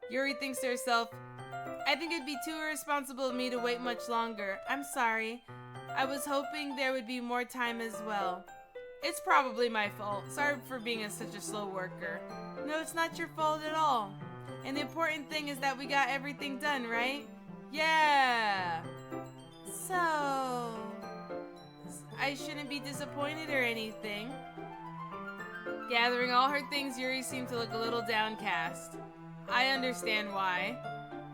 Yuri thinks to herself, I think it'd be too irresponsible of me to wait much longer. I'm sorry. I was hoping there would be more time as well. It's probably my fault. Sorry for being such a slow worker. No, it's not your fault at all. And the important thing is that we got everything done, right? Yeah. So, I shouldn't be disappointed or anything. Gathering all her things, Yuri seemed to look a little downcast. I understand why.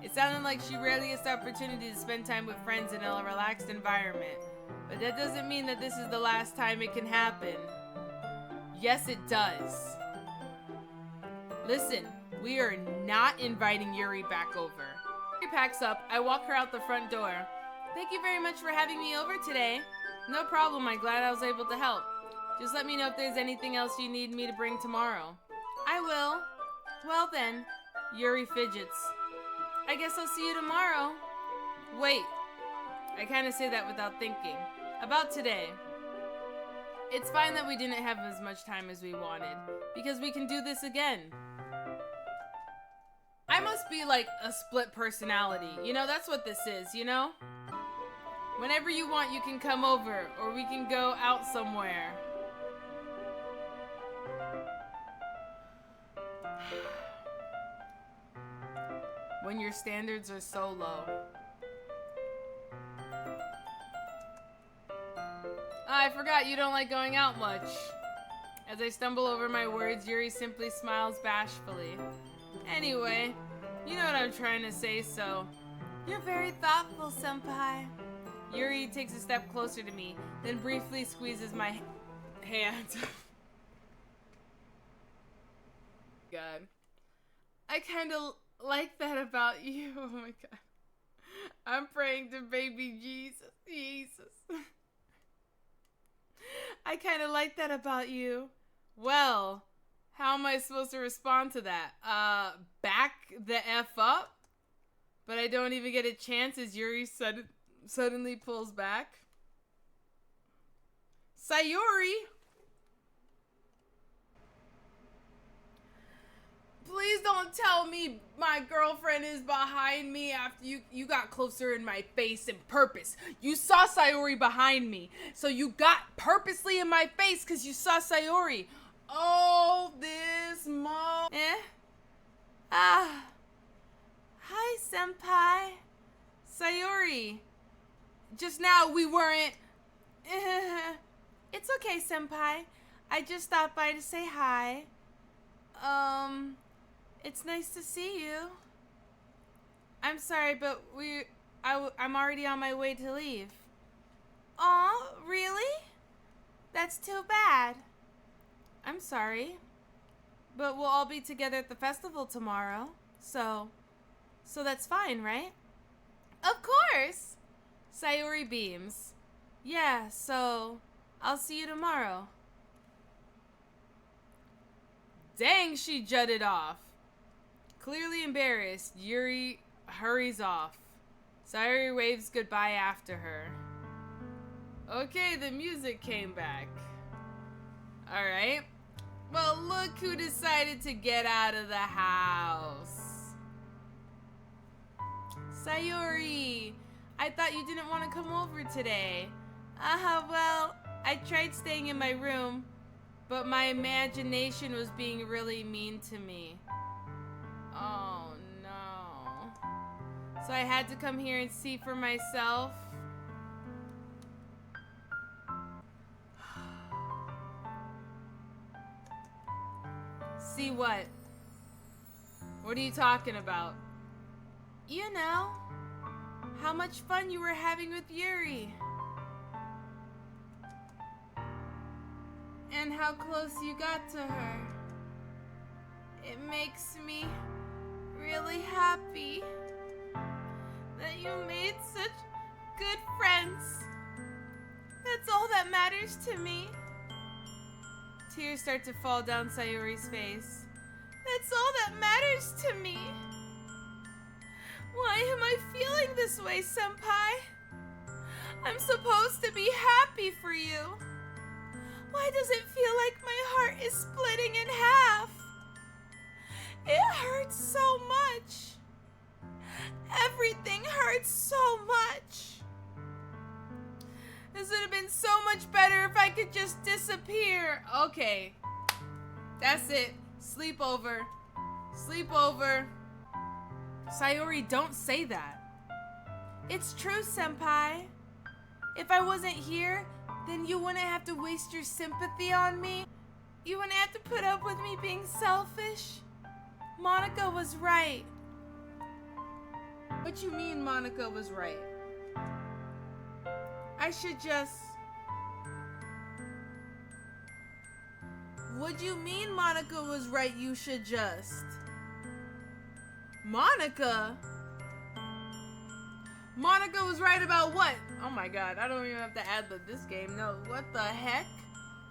It sounded like she rarely gets the opportunity to spend time with friends in a relaxed environment. But that doesn't mean that this is the last time it can happen. Yes, it does. Listen, we are not inviting Yuri back over. Yuri packs up. I walk her out the front door. Thank you very much for having me over today. No problem, I'm glad I was able to help. Just let me know if there's anything else you need me to bring tomorrow. I will. Well then, Yuri fidgets. I guess I'll see you tomorrow. Wait, I kind of say that without thinking. About today. It's fine that we didn't have as much time as we wanted, because we can do this again. I must be like a split personality. You know, that's what this is, you know? Whenever you want, you can come over, or we can go out somewhere. When your standards are so low. I forgot you don't like going out much. As I stumble over my words, Yuri simply smiles bashfully. Anyway, you know what I'm trying to say, so... You're very thoughtful, Senpai. Yuri takes a step closer to me, then briefly squeezes my hand. God. I kinda like that about you. Oh my god. I'm praying to baby Jesus. Jesus. I kind of like that about you. Well, how am I supposed to respond to that? Back the F up? But I don't even get a chance as Yuri suddenly pulls back. Sayori! Please don't tell me my girlfriend is behind me after you got closer in my face in purpose. You saw Sayori behind me. So you got purposely in my face because you saw Sayori. Oh, this mo... Hi, Senpai. Sayori. Just now we weren't... It's okay, Senpai. I just stopped by to say hi. It's nice to see you. I'm sorry, but I'm already on my way to leave. Aw, really? That's too bad. I'm sorry. But we'll all be together at the festival tomorrow. So that's fine, right? Of course! Sayori beams. Yeah, so I'll see you tomorrow. Dang, she jutted off. Clearly embarrassed, Yuri hurries off. Sayori waves goodbye after her. Okay, the music came back. Alright. Well, look who decided to get out of the house. Sayori, I thought you didn't want to come over today. Well, I tried staying in my room, but my imagination was being really mean to me. Oh no. So I had to come here and see for myself. See what? What are you talking about? You know, how much fun you were having with Yuri. And how close you got to her. It makes me really happy that you made such good friends. That's all that matters to me. Tears start to fall down Sayori's face. That's all that matters to me. Why am I feeling this way, Senpai? I'm supposed to be happy for you. Why does it feel like my heart is splitting in half? It hurts so much. Everything hurts so much. This would have been so much better if I could just disappear. Okay. That's it. Sleepover. Sleepover. Sayori, don't say that. It's true, Senpai. If I wasn't here, then you wouldn't have to waste your sympathy on me. You wouldn't have to put up with me being selfish. Monica was right. What you mean Monica was right? I should just... What do you mean Monica was right, you should just? Monica? Monica was right about what? Oh my god, I don't even have to ad-lib this game. No, what the heck?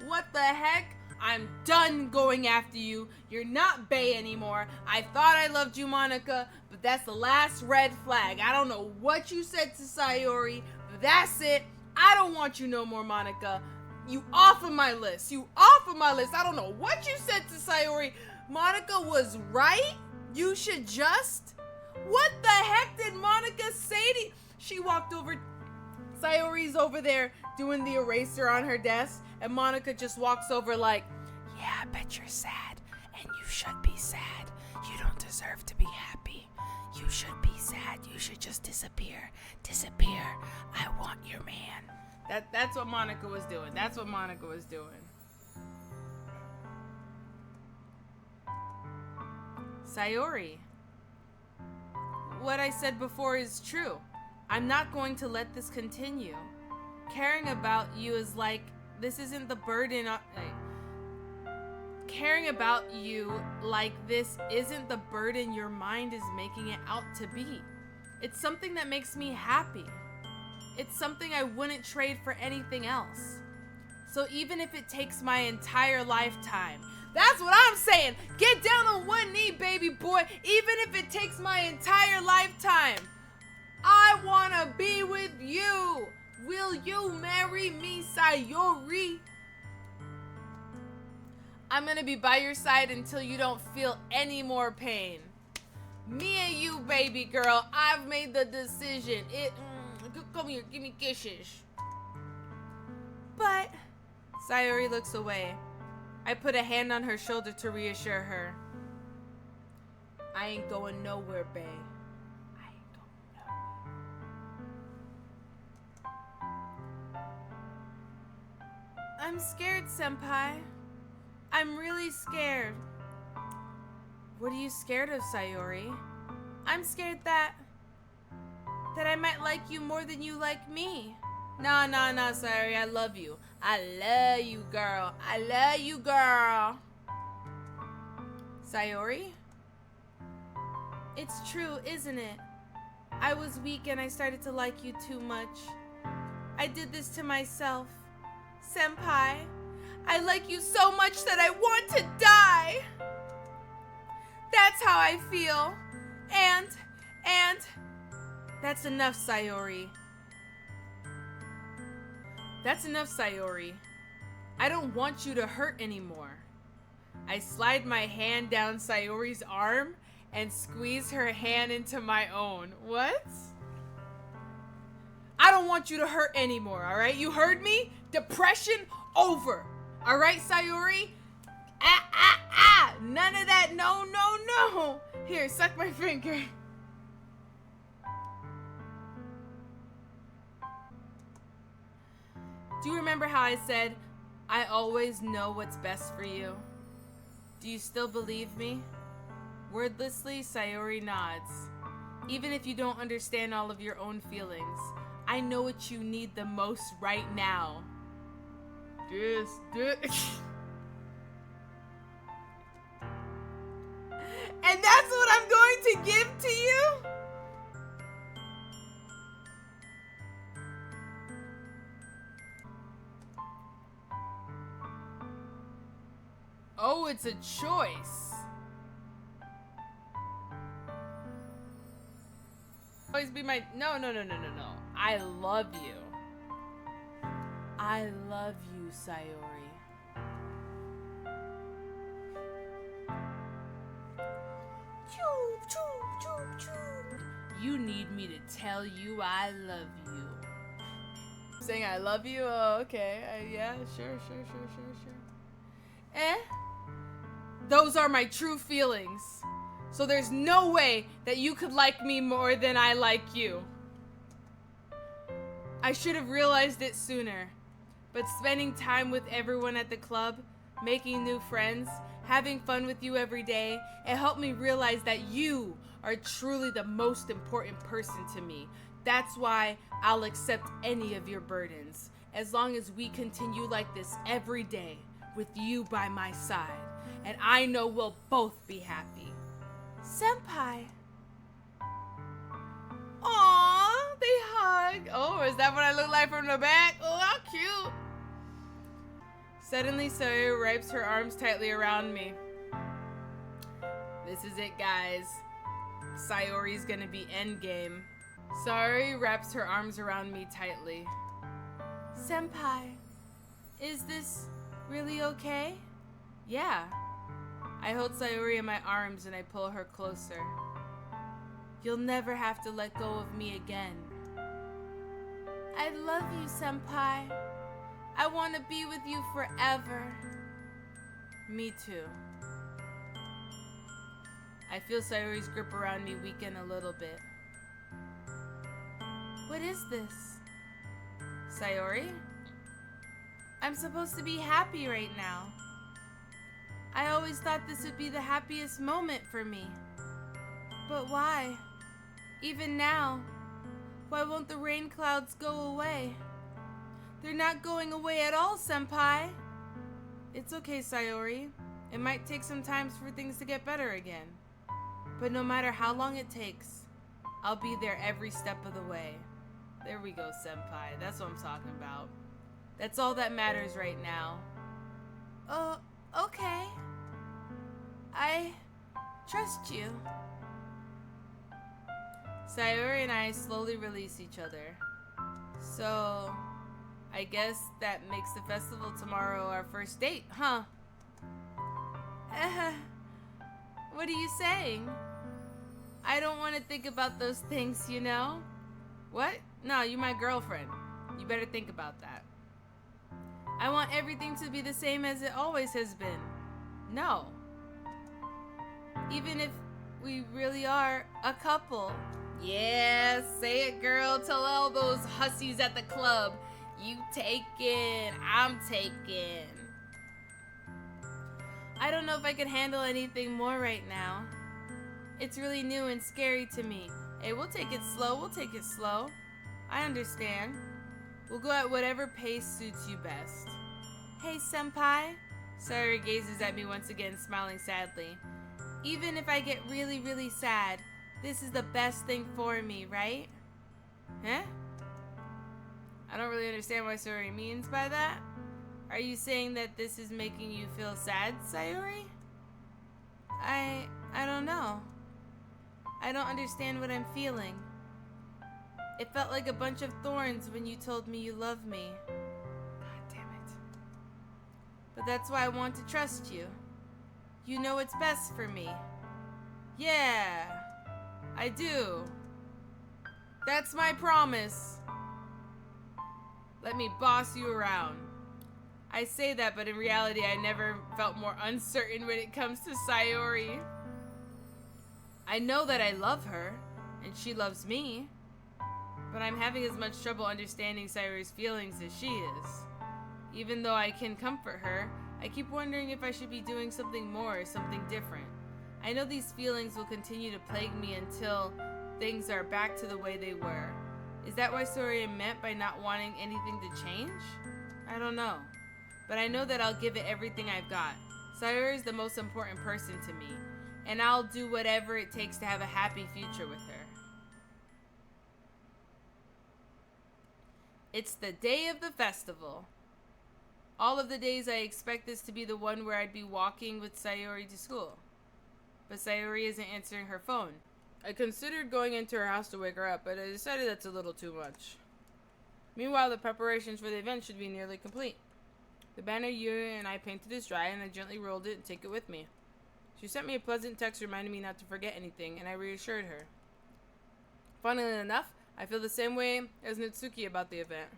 What the heck? I'm done going after you. You're not bae anymore. I thought I loved you, Monica, but that's the last red flag. I don't know what you said to Sayori, but that's it. I don't want you no more, Monica. You off of my list. You off of my list. I don't know what you said to Sayori. Monica was right. You should just... What the heck did Monica say to you? She walked over. Sayori's over there doing the eraser on her desk. And Monica just walks over like, yeah, I bet you're sad. And you should be sad. You don't deserve to be happy. You should be sad. You should just disappear. Disappear. I want your man. That's what Monica was doing. That's what Monica was doing. Sayori. What I said before is true. I'm not going to let this continue. Caring about you is like, this isn't the burden of, caring about you like this isn't the burden your mind is making it out to be. It's something that makes me happy. It's something I wouldn't trade for anything else. So even if it takes my entire lifetime, that's what I'm saying. Get down on one knee, baby boy. Even if it takes my entire lifetime, I wanna be with you. Will you marry me, Sayori? I'm gonna be by your side until you don't feel any more pain. Me and you, baby girl. I've made the decision. Come here, give me kisses. But Sayori looks away. I put a hand on her shoulder to reassure her. I ain't going nowhere, bae. I ain't going nowhere. I'm scared, Senpai. I'm really scared. What are you scared of, Sayori? I'm scared that I might like you more than you like me. No, Sayori, I love you. I love you, girl. I love you, girl. Sayori? It's true, isn't it? I was weak and I started to like you too much. I did this to myself. Senpai, I like you so much that I want to die. That's how I feel. And that's enough, Sayori. That's enough, Sayori. I don't want you to hurt anymore. I slide my hand down Sayori's arm and squeeze her hand into my own. What? I don't want you to hurt anymore, alright? You heard me? Depression over. Alright, Sayori? None of that. No. Here, suck my finger. Do you remember how I said, I always know what's best for you? Do you still believe me? Wordlessly, Sayori nods. Even if you don't understand all of your own feelings, I know what you need the most right now. This. And that's what I'm going to give to you? Oh, it's a choice. Always be my... No. I love you. I love you, Sayori. You need me to tell you I love you. Saying I love you? Oh, okay. Yeah, sure. Those are my true feelings. So there's no way that you could like me more than I like you. I should have realized it sooner. But spending time with everyone at the club, making new friends, having fun with you every day, it helped me realize that you are truly the most important person to me. That's why I'll accept any of your burdens, as long as we continue like this every day, with you by my side. And I know we'll both be happy. Senpai. Aww, they hug. Oh, is that what I look like from the back? Oh, how cute. Suddenly, Sayori wraps her arms tightly around me. This is it, guys. Sayori's gonna be endgame. Sayori wraps her arms around me tightly. Senpai, is this really okay? Yeah. I hold Sayori in my arms and I pull her closer. You'll never have to let go of me again. I love you, Senpai. I want to be with you forever. Me too. I feel Sayori's grip around me weaken a little bit. What is this? Sayori? I'm supposed to be happy right now. I always thought this would be the happiest moment for me. But why? Even now, why won't the rain clouds go away? They're not going away at all, Senpai. It's okay, Sayori. It might take some time for things to get better again. But no matter how long it takes, I'll be there every step of the way. There we go, Senpai. That's what I'm talking about. That's all that matters right now. Oh, okay. I trust you. Sayori and I slowly release each other. So, I guess that makes the festival tomorrow our first date, huh? What are you saying? I don't want to think about those things, you know? What? No, you're my girlfriend. You better think about that. I want everything to be the same as it always has been. No. Even if we really are a couple. Yeah, say it, girl. Tell all those hussies at the club. You taken, I'm taken. I don't know if I could handle anything more right now. It's really new and scary to me. Hey, we'll take it slow. I understand. We'll go at whatever pace suits you best. Hey, Senpai. Sayori gazes at me once again, smiling sadly. Even if I get really, really sad, this is the best thing for me, right? Huh? I don't really understand what Sayori means by that. Are you saying that this is making you feel sad, Sayori? I don't know. I don't understand what I'm feeling. It felt like a bunch of thorns when you told me you love me. God damn it. But that's why I want to trust you. You know what's best for me. Yeah, I do. That's my promise. Let me boss you around. I say that, but in reality, I never felt more uncertain when it comes to Sayori. I know that I love her, and she loves me, but I'm having as much trouble understanding Sayori's feelings as she is. Even though I can comfort her, I keep wondering if I should be doing something more or something different. I know these feelings will continue to plague me until things are back to the way they were. Is that what Sayori meant by not wanting anything to change? I don't know. But I know that I'll give it everything I've got. Sayori is the most important person to me, and I'll do whatever it takes to have a happy future with her. It's the day of the festival. All of the days I expect this to be the one where I'd be walking with Sayori to school. But Sayori isn't answering her phone. I considered going into her house to wake her up, but I decided that's a little too much. Meanwhile, the preparations for the event should be nearly complete. The banner Yuri and I painted is dry, and I gently rolled it and take it with me. She sent me a pleasant text reminding me not to forget anything, and I reassured her. Funnily enough, I feel the same way as Natsuki about the event.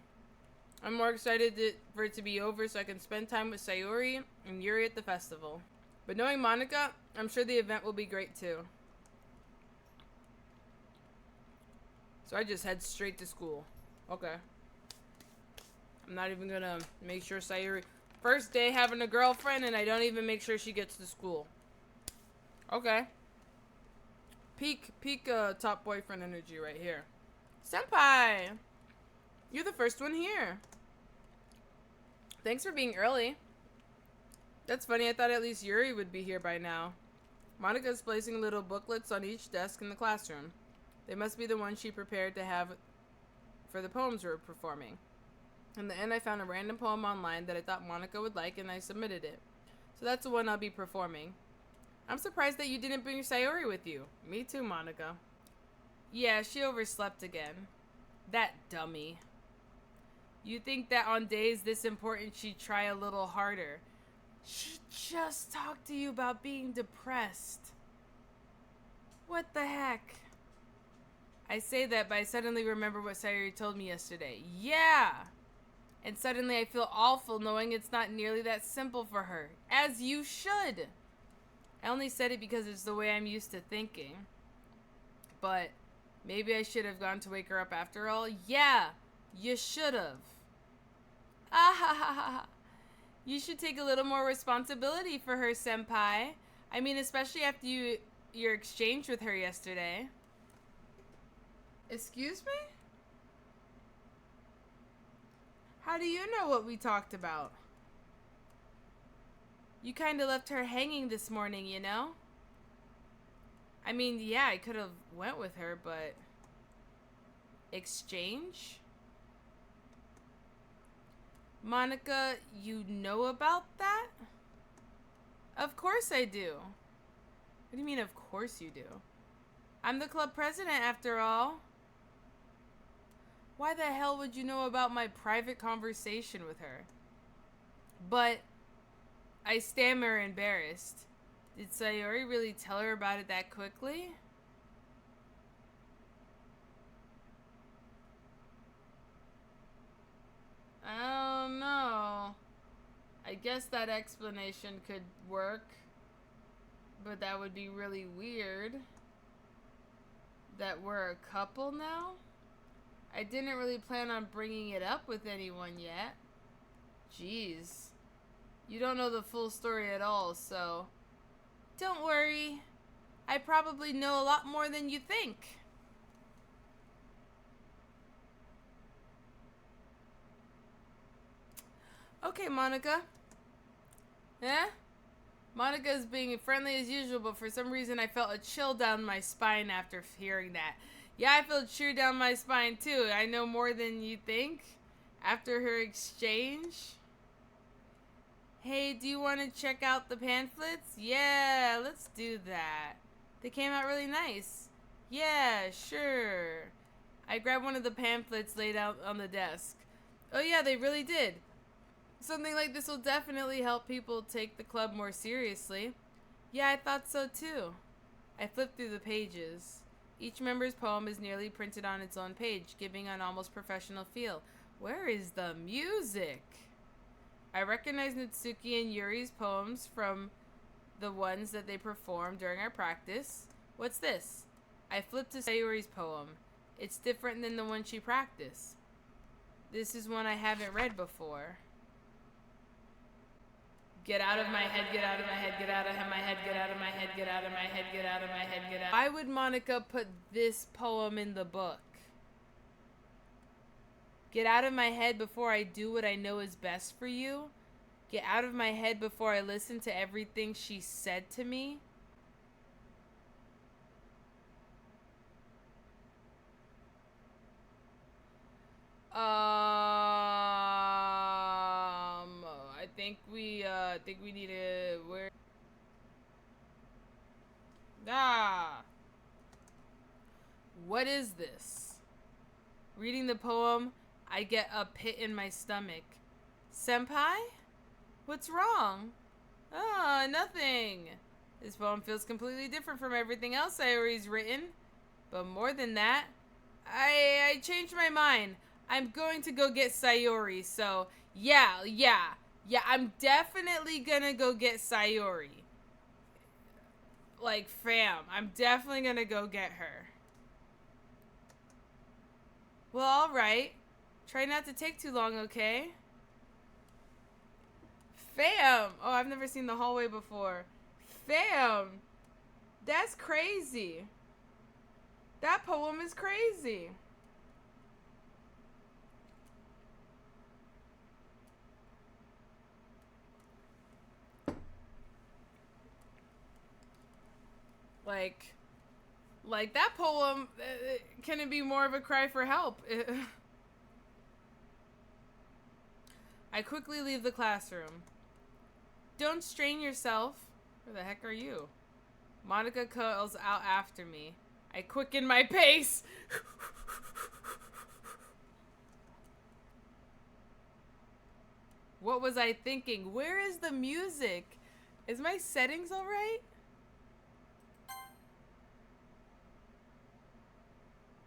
I'm more excited for it to be over so I can spend time with Sayori and Yuri at the festival. But knowing Monica, I'm sure the event will be great too. So I just head straight to school. Okay. I'm not even gonna make sure Sayori... First day having a girlfriend and I don't even make sure she gets to school. Okay. Peak top boyfriend energy right here. Senpai! You're the first one here. Thanks for being early. That's funny, I thought at least Yuri would be here by now. Monica's placing little booklets on each desk in the classroom. They must be the ones she prepared to have for the poems we're performing. In the end, I found a random poem online that I thought Monica would like, and I submitted it. So that's the one I'll be performing. I'm surprised that you didn't bring Sayori with you. Me too, Monica. Yeah, she overslept again. That dummy. You think that on days this important she'd try a little harder. She just talked to you about being depressed. What the heck? I say that, but I suddenly remember what Sayuri told me yesterday. Yeah! And suddenly I feel awful knowing it's not nearly that simple for her. As you should! I only said it because it's the way I'm used to thinking. But maybe I should have gone to wake her up after all. Yeah, you should have. Ah ha ha ha. You should take a little more responsibility for her, senpai. I mean, especially after your exchange with her yesterday. Excuse me? How do you know what we talked about? You kind of left her hanging this morning, you know? I mean, yeah, I could have went with her, but... Exchange? Monica, you know about that? Of course I do. What do you mean, of course you do? I'm the club president, after all. Why the hell would you know about my private conversation with her? But I stammer, embarrassed. Did Sayori really tell her about it that quickly? I don't know. I guess that explanation could work. But that would be really weird. That we're a couple now? I didn't really plan on bringing it up with anyone yet. Jeez. You don't know the full story at all, so... Don't worry. I probably know a lot more than you think. Okay, Monica. Eh? Monica's being friendly as usual, but for some reason I felt a chill down my spine after hearing that. Yeah, I feel a chill down my spine too. I know more than you think. After her exchange. Hey, do you want to check out the pamphlets? Yeah, let's do that. They came out really nice. Yeah, sure. I grabbed one of the pamphlets laid out on the desk. Oh yeah, they really did. Something like this will definitely help people take the club more seriously. Yeah, I thought so too. I flipped through the pages. Each member's poem is nearly printed on its own page, giving an almost professional feel. Where is the music? I recognize Natsuki and Yuri's poems from the ones that they performed during our practice. What's this? I flipped to Sayuri's poem. It's different than the one she practiced. This is one I haven't read before. Get out of my head, get out of my head, get out of my head, get out of my head, get out of my head, get out of my head, get out. Why would Monica put this poem in the book? Get out of my head before I do what I know is best for you. Get out of my head before I listen to everything she said to me. I think we need to where. What is this? Reading the poem, I get a pit in my stomach. Senpai? What's wrong? Nothing. This poem feels completely different from everything else Sayori's written. But more than that, I changed my mind. I'm going to go get Sayori, so yeah, I'm definitely gonna go get Sayori. Like, fam, I'm definitely gonna go get her. Well, alright. Try not to take too long, okay? Fam! Oh, I've never seen the hallway before. Fam! That's crazy. That poem is crazy. Like that poem, can it be more of a cry for help? I quickly leave the classroom. Don't strain yourself. Where the heck are you? Monica calls out after me. I quicken my pace. What was I thinking? Where is the music? Is my settings alright?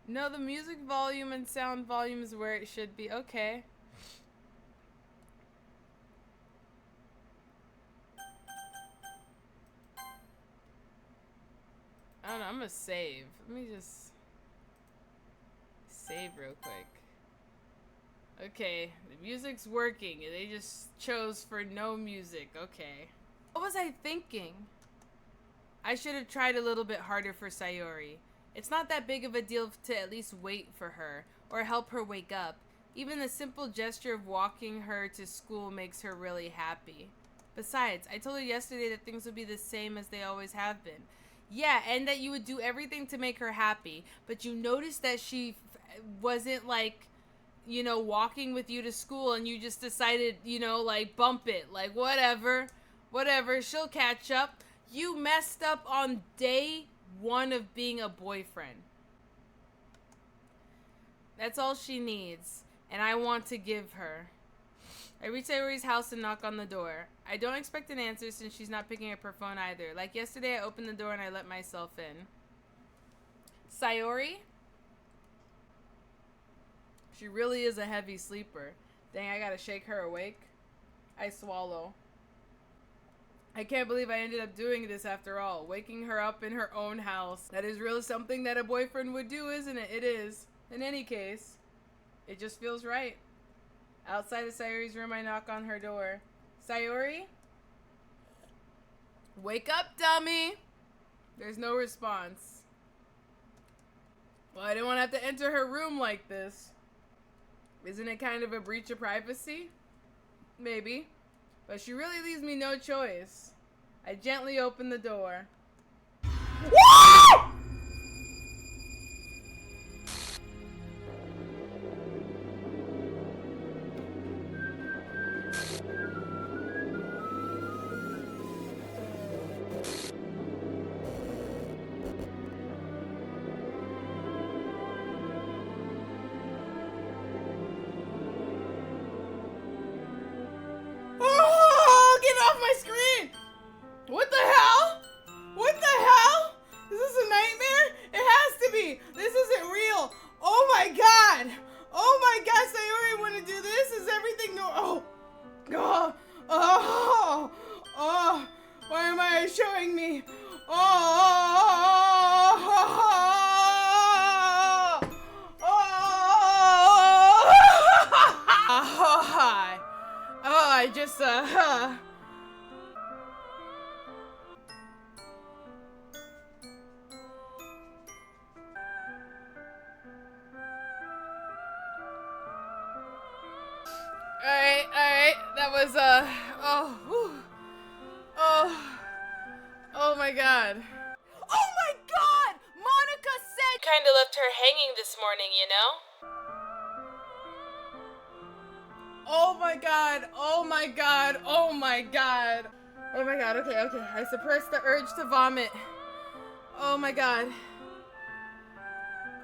No, the music volume and sound volume is where it should be. Okay. I don't know, I'm gonna save. Let me just save real quick. Okay, the music's working. They just chose for no music. Okay. What was I thinking? I should have tried a little bit harder for Sayori. It's not that big of a deal to at least wait for her or help her wake up. Even the simple gesture of walking her to school makes her really happy. Besides, I told her yesterday that things would be the same as they always have been. Yeah, and that you would do everything to make her happy, but you noticed that she wasn't like, you know, walking with you to school and you just decided, you know, like bump it, like whatever, she'll catch up. You messed up on day one of being a boyfriend. That's all she needs, and I want to give her. I reach Sayori's house and knock on the door. I don't expect an answer since she's not picking up her phone either. Like yesterday, I opened the door and I let myself in. Sayori? She really is a heavy sleeper. Dang, I gotta shake her awake. I swallow. I can't believe I ended up doing this after all. Waking her up in her own house. That is really something that a boyfriend would do, isn't it? It is. In any case, it just feels right. Outside of Sayori's room, I knock on her door. Sayori? Wake up, dummy! There's no response. Well, I didn't want to have to enter her room like this. Isn't it kind of a breach of privacy? Maybe. But she really leaves me no choice. I gently open the door. Woo! What the hell? What the hell? Is this a nightmare? It has to be. This isn't real. Oh my god. Oh my god, Sayori want to do this? Is everything no? Oh. Oh. Oh. Oh. Why am I showing me? Oh. Oh, I just Alright, that was, oh my god. Oh my god! Monica said— Kinda left her hanging this morning, you know? Oh my god, oh my god, oh my god. Oh my god, okay, I suppressed the urge to vomit. Oh my god.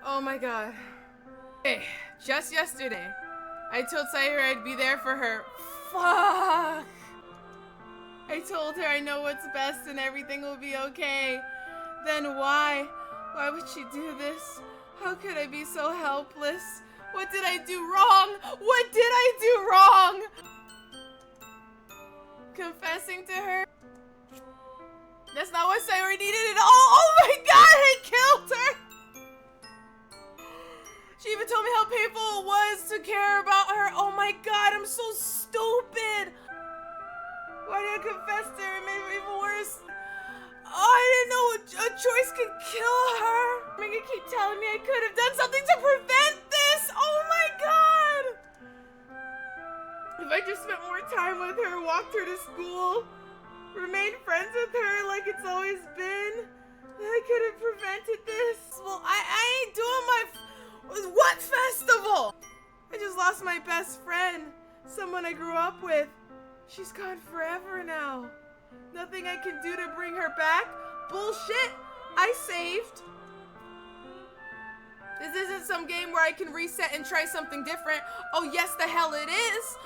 Oh my god. Hey, just yesterday, I told Sayori I'd be there for her. Fuck! I told her I know what's best and everything will be okay. Then why? Why would she do this? How could I be so helpless? What did I do wrong? What did I do wrong? Confessing to her? That's not what Sayori needed at all. Oh my god, I killed her! She even told me how painful it was to care about her. Oh my god, I'm so stupid. Why did I confess to her? It made it even worse. Oh, I didn't know a choice could kill her. I'm gonna keep telling me I could have done something to prevent this. Oh my god. If I just spent more time with her, walked her to school, remained friends with her like it's always been, I could have prevented this. Well, I ain't doing my... What festival? I just lost my best friend, someone I grew up with. She's gone forever now. Nothing I can do to bring her back? Bullshit! I saved. This isn't some game where I can reset and try something different. Oh yes, the hell it is.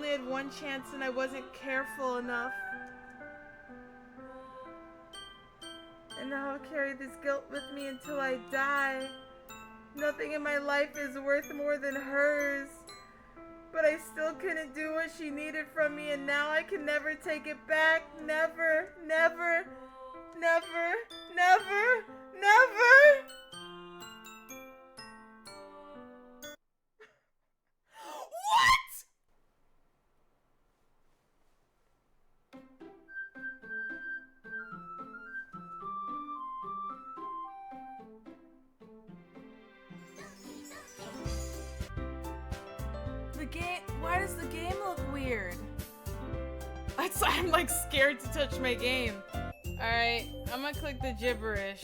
only had one chance and I wasn't careful enough. And now I'll carry this guilt with me until I die. Nothing in my life is worth more than hers. But I still couldn't do what she needed from me, and now I can never take it back. Never, never, never, never, never. What? The game, why does the game look weird? I'm like scared to touch my game. Alright, I'm gonna click the gibberish.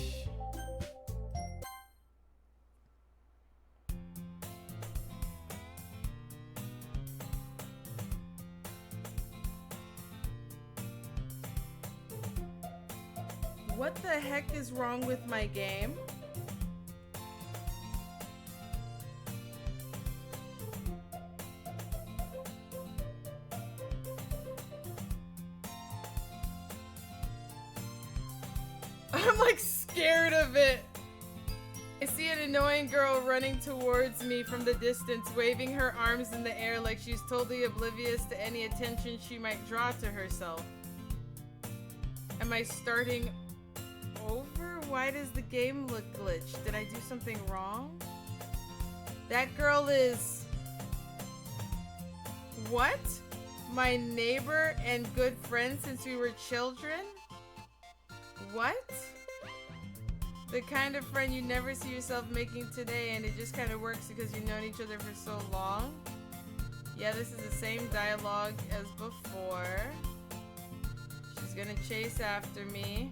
What the heck is wrong with my game? I'm like scared of it. I see an annoying girl running towards me from the distance, waving her arms in the air like she's totally oblivious to any attention she might draw to herself. Am I starting over? Why does the game look glitched? Did I do something wrong? That girl is... What? My neighbor and good friend since we were children? What? The kind of friend you never see yourself making today, and it just kind of works because you've known each other for so long? Yeah, this is the same dialogue as before. She's gonna chase after me.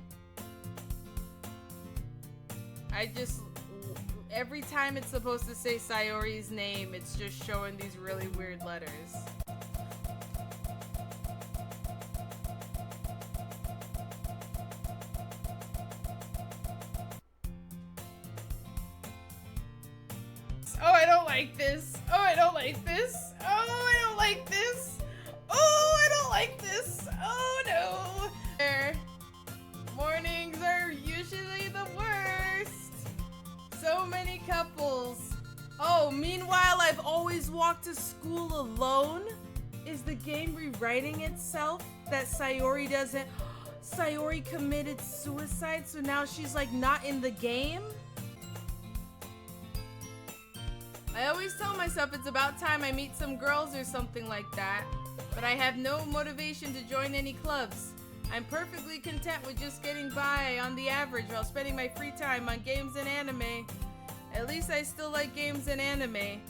Every time it's supposed to say Sayori's name, it's just showing these really weird letters. Oh, I don't like this. Oh, I don't like this. Oh, I don't like this. Oh, I don't like this. Oh, no. Mornings are usually the worst. So many couples. Oh, meanwhile, I've always walked to school alone? Is the game rewriting itself that Sayori doesn't... Sayori committed suicide, so now she's like not in the game? I always tell myself it's about time I meet some girls or something like that, but I have no motivation to join any clubs. I'm perfectly content with just getting by on the average while spending my free time on games and anime. At least I still like games and anime.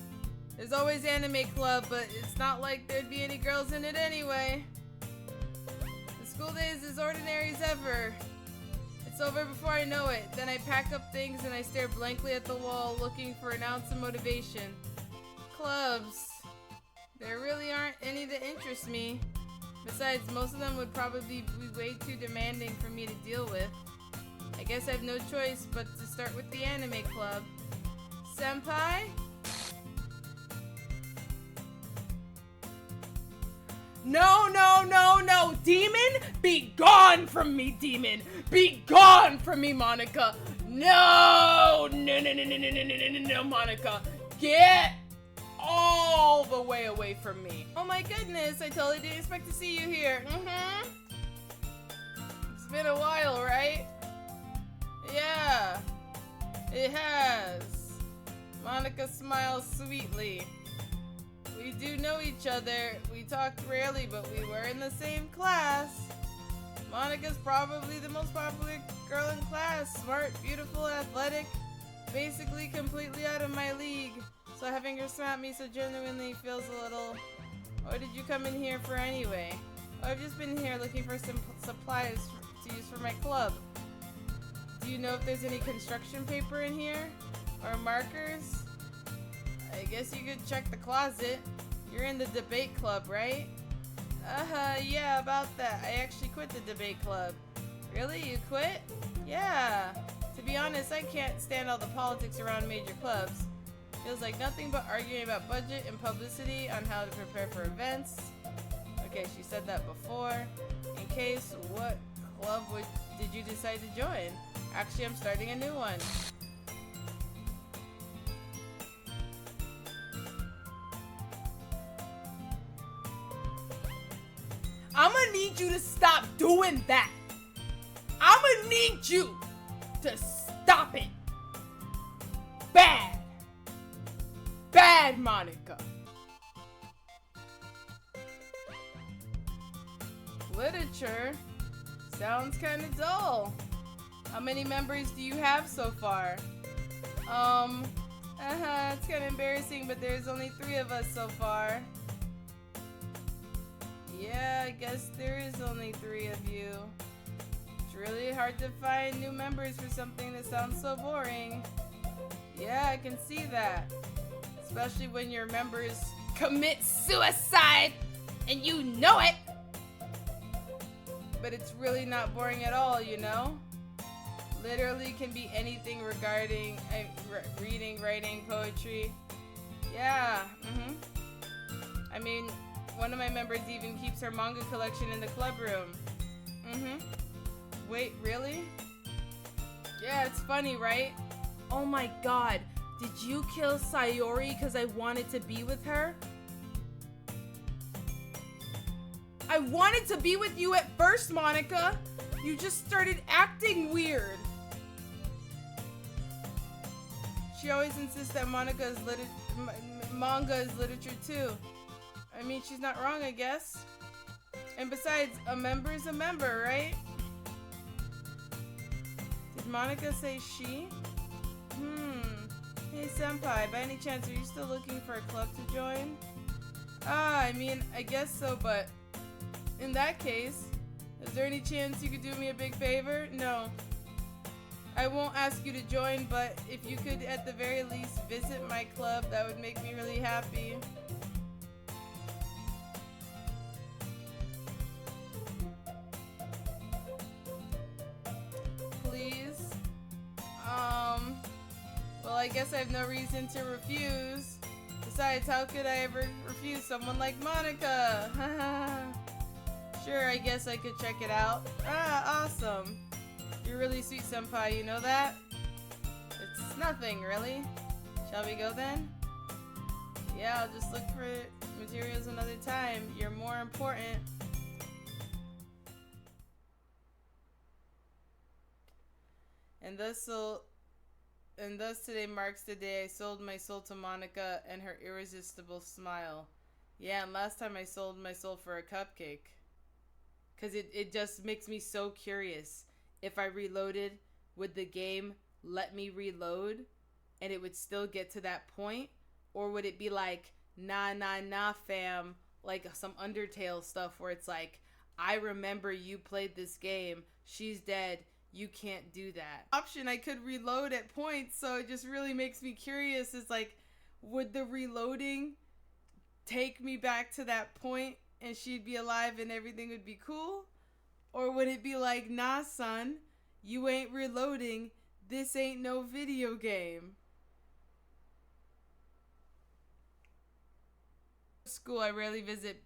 There's always anime club, but it's not like there'd be any girls in it anyway. The school day is as ordinary as ever. It's over before I know it. Then I pack up things and I stare blankly at the wall looking for an ounce of motivation. Clubs. There really aren't any that interest me. Besides, most of them would probably be way too demanding for me to deal with. I guess I have no choice but to start with the anime club. Senpai? No, no, no, no! Demon? Be gone from me, demon! Be gone from me, Monica! No! No, no, no, no, no, no, no, no, no, Monica! Get all the way away from me. Oh my goodness, I totally didn't expect to see you here. It's been a while, right? Yeah, it has. Monica smiles sweetly. We do know each other. We talked rarely, but we were in the same class. Monica's probably the most popular girl in class. Smart, beautiful, athletic, basically completely out of my league. So having her smile at me so genuinely feels a little... What did you come in here for anyway? Oh, I've just been here looking for some supplies to use for my club. Do you know if there's any construction paper in here? Or markers? I guess you could check the closet. You're in the debate club, right? Yeah, about that. I actually quit the debate club. Really? You quit? Yeah. To be honest, I can't stand all the politics around major clubs. Feels like nothing but arguing about budget and publicity on how to prepare for events. Okay, she said that before. In case, what club did you decide to join? Actually, I'm starting a new one. I'm gonna need you to stop doing that. I'm gonna need you to stop it. Bad. Bad, Monica. Literature? Sounds kind of dull. How many members do you have so far? It's kind of embarrassing, but there's only 3 of us so far. Yeah, I guess there is only 3 of you. It's really hard to find new members for something that sounds so boring. Yeah, I can see that. Especially when your members commit suicide and you know it. But it's really not boring at all, you know? Literally can be anything regarding reading, writing, poetry. Yeah, I mean, one of my members even keeps her manga collection in the club room. Wait, really? Yeah, it's funny, right? Oh my god, did you kill Sayori because I wanted to be with her? I wanted to be with you at first, Monica. You just started acting weird. She always insists that manga is literature too. I mean, she's not wrong, I guess. And besides, a member is a member, right? Did Monica say she? Hey, Senpai, by any chance, are you still looking for a club to join? I mean, I guess so, but in that case, is there any chance you could do me a big favor? No. I won't ask you to join, but if you could at the very least visit my club, that would make me really happy. Please? Well, I guess I have no reason to refuse. Besides, how could I ever refuse someone like Monica? Sure, I guess I could check it out. Awesome. You're really sweet, Senpai, you know that? It's nothing, really. Shall we go then? Yeah, I'll just look for materials another time. You're more important. And thus today marks the day I sold my soul to Monica and her irresistible smile. Yeah, and last time I sold my soul for a cupcake. Because it just makes me so curious. If I reloaded, would the game let me reload and it would still get to that point? Or would it be like, nah, fam, like some Undertale stuff where it's like, I remember you played this game, she's dead, you can't do that. Option, I could reload at points, so it just really makes me curious. It's like, would the reloading take me back to that point and she'd be alive and everything would be cool? Or would it be like, nah, son, you ain't reloading. This ain't no video game. School I rarely visit,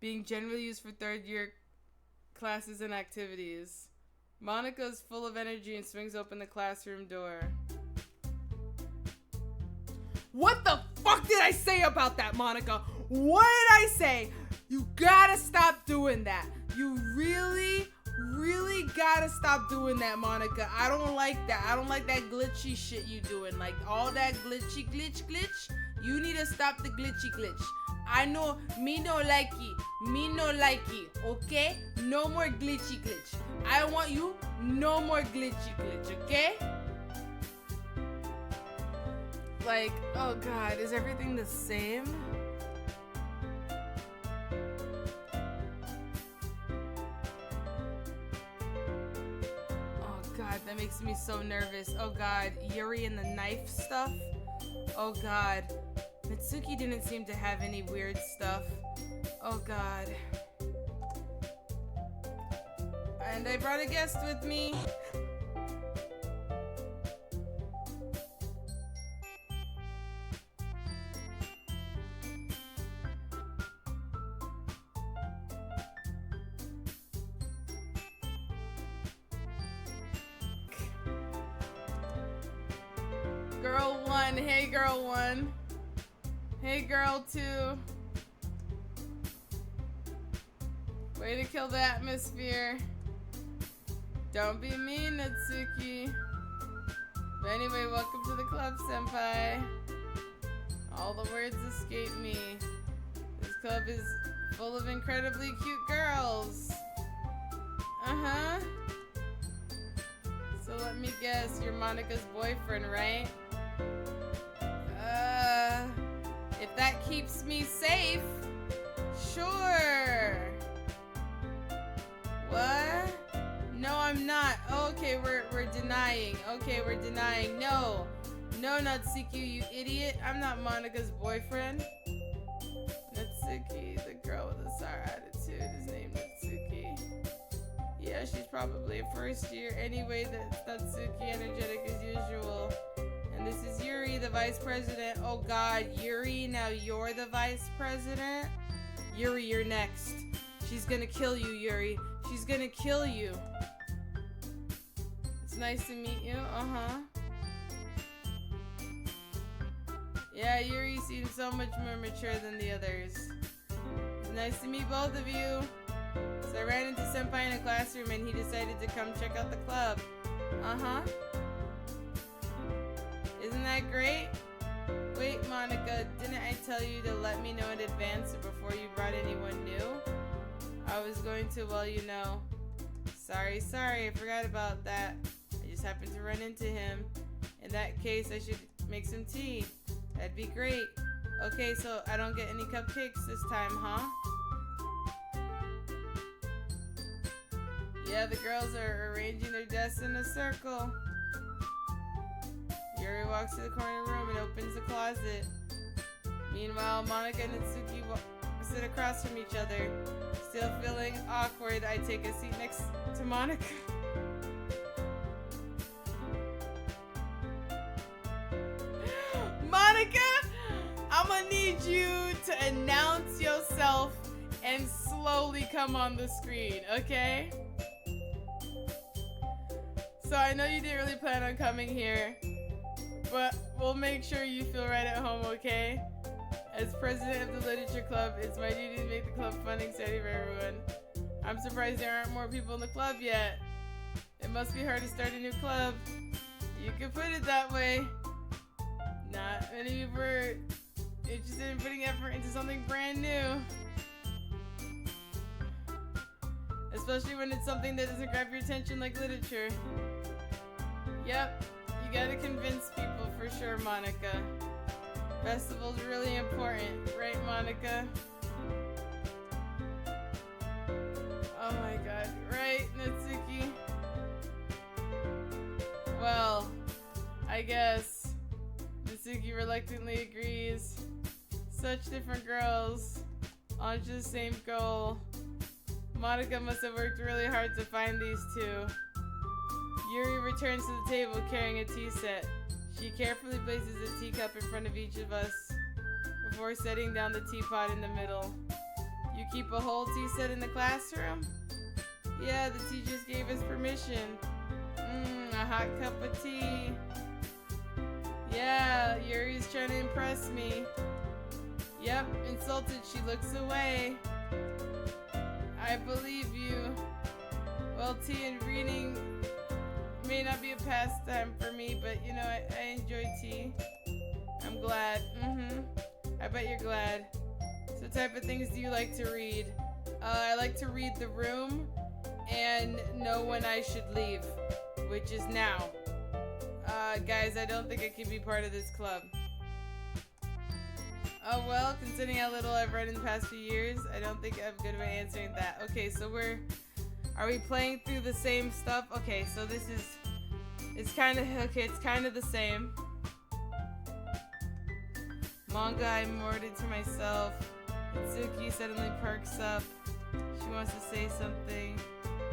being generally used for 3rd year classes and activities. Monica's full of energy and swings open the classroom door. What the fuck did I say about that, Monica? What did I say? You gotta stop doing that. You really gotta stop doing that, Monica. I don't like that. I don't like that glitchy shit you doing. Like, all that glitch. You need to stop the glitch. I know, me no like it, okay? No more glitch. I want you, no more glitch, okay? Like, oh god, is everything the same? God, that makes me so nervous. Oh god, Yuri and the knife stuff? Oh god. Mitsuki didn't seem to have any weird stuff. Oh god. And I brought a guest with me. 1, hey girl 1. Hey girl 2. Way to kill the atmosphere. Don't be mean, Natsuki. But anyway, welcome to the club, senpai. All the words escape me. This club is full of incredibly cute girls. Uh-huh. So let me guess, you're Monika's boyfriend, right? If that keeps me safe, sure. What? No, I'm not. Okay, we're denying. Okay, we're denying. No, Natsuki, you idiot. I'm not Monika's boyfriend. Natsuki, the girl with the sour attitude, is named Natsuki. Yeah, she's probably a first year. Anyway, that's Natsuki, energetic as usual. And this is Yuri, the vice president. Oh god, Yuri, now you're the vice president? Yuri, you're next. She's gonna kill you, Yuri. She's gonna kill you. It's nice to meet you. Uh-huh. Yeah, Yuri seems so much more mature than the others. It's nice to meet both of you. So I ran into Senpai in a classroom and he decided to come check out the club. Uh-huh. Isn't that great? Wait, Monika, didn't I tell you to let me know in advance or before you brought anyone new? I was going to, well, you know. Sorry, I forgot about that. I just happened to run into him. In that case, I should make some tea. That'd be great. Okay, so I don't get any cupcakes this time, huh? Yeah, the girls are arranging their desks in a circle. Yuri walks to the corner room and opens the closet. Meanwhile, Monika and Natsuki sit across from each other. Still feeling awkward, I take a seat next to Monika. Monika, I'm gonna need you to announce yourself and slowly come on the screen, okay? So I know you didn't really plan on coming here, but we'll make sure you feel right at home, okay? As president of the literature club, it's my duty to make the club fun and exciting for everyone. I'm surprised there aren't more people in the club yet. It must be hard to start a new club. You could put it that way. Not many people are interested in putting effort into something brand new. Especially when it's something that doesn't grab your attention like literature. Yep, you gotta convince people for sure, Monika. Festival's really important, right, Monika? Oh my god, right, Natsuki? Well, I guess Natsuki reluctantly agrees. Such different girls, on just the same goal. Monika must have worked really hard to find these two. Yuri returns to the table carrying a tea set. She carefully places a teacup in front of each of us before setting down the teapot in the middle. You keep a whole tea set in the classroom? Yeah, the teachers gave us permission. A hot cup of tea. Yeah, Yuri's trying to impress me. Yep, insulted, she looks away. I believe you. Well, tea and reading may not be a pastime for me, but you know, I enjoy tea. I'm glad. I bet you're glad. So what type of things do you like to read? I like to read The Room and Know When I Should Leave, which is now. Guys, I don't think I can be part of this club. Oh well, considering how little I've read in the past few years, I don't think I have a good way of answering that. Okay, so are we playing through the same stuff? Okay, so it's kind of the same. Manga, I'm worded to myself. Itsuki suddenly perks up. She wants to say something.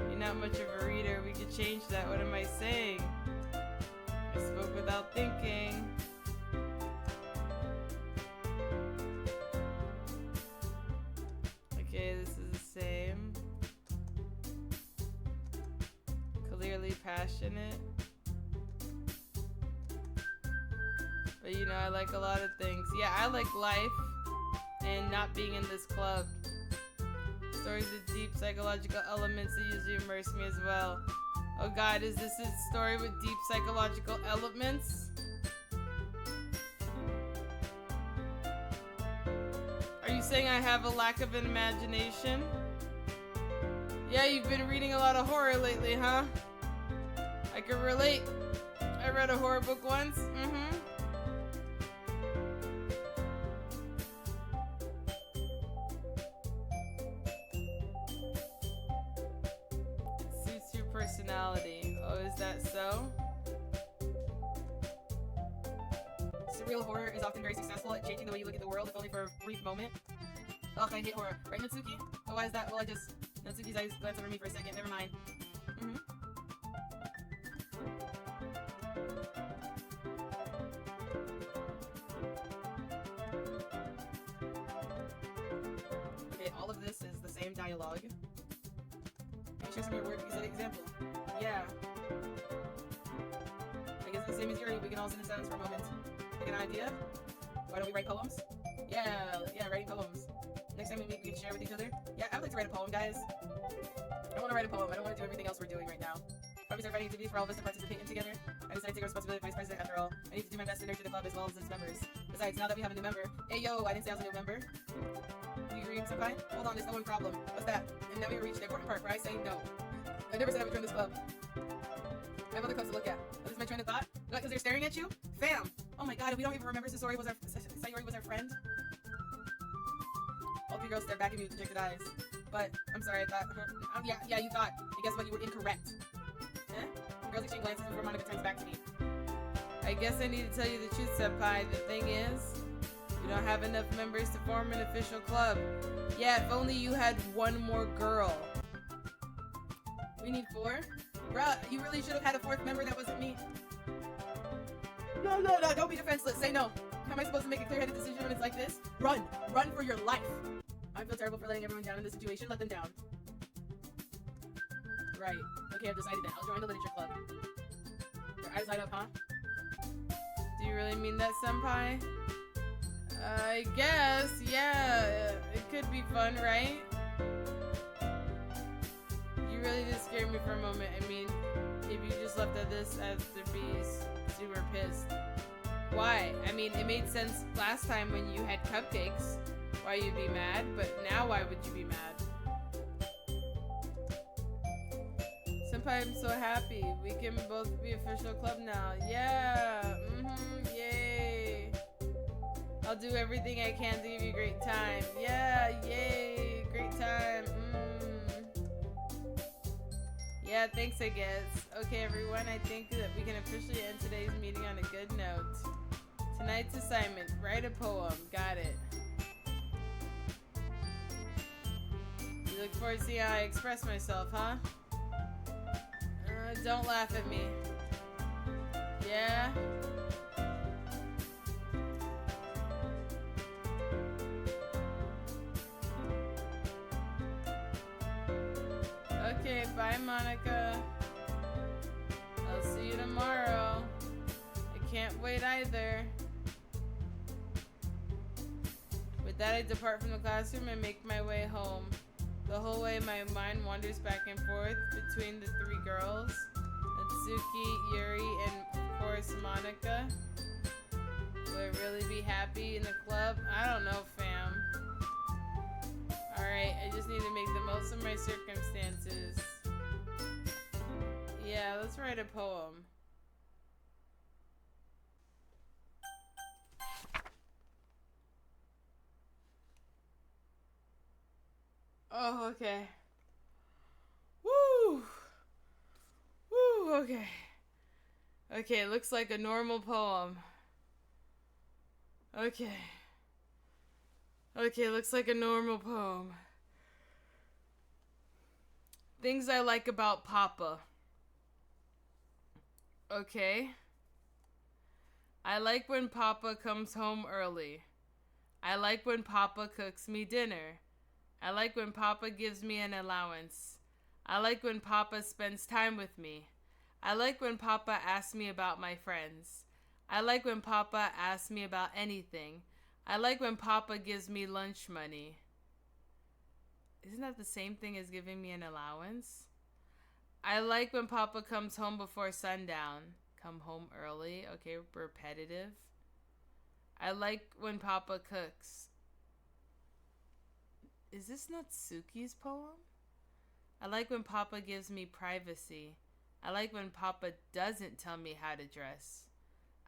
You're not much of a reader. We could change that. What am I saying? I spoke without thinking. Okay, this is the same. Clearly passionate. But You know, I like a lot of things. Yeah, I like life and not being in this club. Stories with deep psychological elements that usually immerse me as well. Oh god, is this a story with deep psychological elements? Are you saying I have a lack of an imagination? Yeah, you've been reading a lot of horror lately, huh? I can relate. I read a horror book once. It suits your personality. Oh, is that so? Surreal horror is often very successful at changing the way you look at the world, if only for a brief moment. Ugh, I hate horror. Right, Natsuki? Oh, why is that? Well, Natsuki's eyes glanced over me for a second. Never mind. Okay, all of this is the same dialogue. Can you share some of your work? Is an example? Yeah. I guess it's the same as Yuri. We can all sit in silence for a moment. Like an idea? Why don't we write poems? Yeah, writing poems. Next time we meet, we can share with each other. Yeah, I would like to write a poem, guys. I want to write a poem. I don't want to do everything else we're doing right now. Probably start writing activities for all of us to participate in together. I decided to take responsibility of vice president after all. I need to do my best to nurture the club as well as its members. Besides, now that we have a new member. Hey yo, I didn't say I was a new member. Do you agree, Senpai? Hold on, there's no one problem. What's that? And now we reached the important part where I say no. I never said I would join this club. I have other clubs to look at. What is my train of thought? What, because they're staring at you? Fam! Oh my god, we don't even remember Sayori was our friend. All three girls stared back at me with dejected eyes. But, I'm sorry, I thought... yeah, you thought. And guess what? You were incorrect. Eh? The girls exchange glances before Monica turns back to me. I guess I need to tell you the truth, Senpai. The thing is, we don't have enough members to form an official club. Yeah, if only you had one more girl. We need 4? Bruh, you really should have had a 4th member that wasn't me. No, don't be defenseless. Say no. How am I supposed to make a clear-headed decision when it's like this? Run for your life. I feel terrible for letting everyone down in this situation. Let them down. Right. Okay, I've decided then. I'll join the literature club. Your eyes light up, huh? Do you really mean that, Senpai? I guess, yeah. It could be fun, right? You really did scare me for a moment. I mean, if you just left at this as the bees, you were pissed. Why? I mean, it made sense last time when you had cupcakes. Why you'd be mad, but now why would you be mad? Senpai, I'm so happy. We can both be official club now. Yeah, yay. I'll do everything I can to give you a great time. Yeah, yay, great time. Yeah, thanks, I guess. Okay, everyone, I think that we can officially end today's meeting on a good note. Tonight's assignment, write a poem. Got it. You look forward to seeing how I express myself, huh? Don't laugh at me. Yeah? Okay, bye, Monica. I'll see you tomorrow. I can't wait either. With that, I depart from the classroom and make my way home. The whole way, my mind wanders back and forth between the 3 girls, Natsuki, Yuri, and of course Monica. Will I really be happy in the club? I don't know, fam. Alright, I just need to make the most of my circumstances. Yeah, let's write a poem. Oh, okay. Woo! Woo, okay. Okay, it looks like a normal poem. Okay. Okay, looks like a normal poem. Things I like about Papa. Okay. I like when Papa comes home early. I like when Papa cooks me dinner. I like when Papa gives me an allowance. I like when Papa spends time with me. I like when Papa asks me about my friends. I like when Papa asks me about anything. I like when Papa gives me lunch money. Isn't that the same thing as giving me an allowance? I like when Papa comes home before sundown. Come home early. Okay, repetitive. I like when Papa cooks. Is this Natsuki's poem? I like when Papa gives me privacy. I like when Papa doesn't tell me how to dress.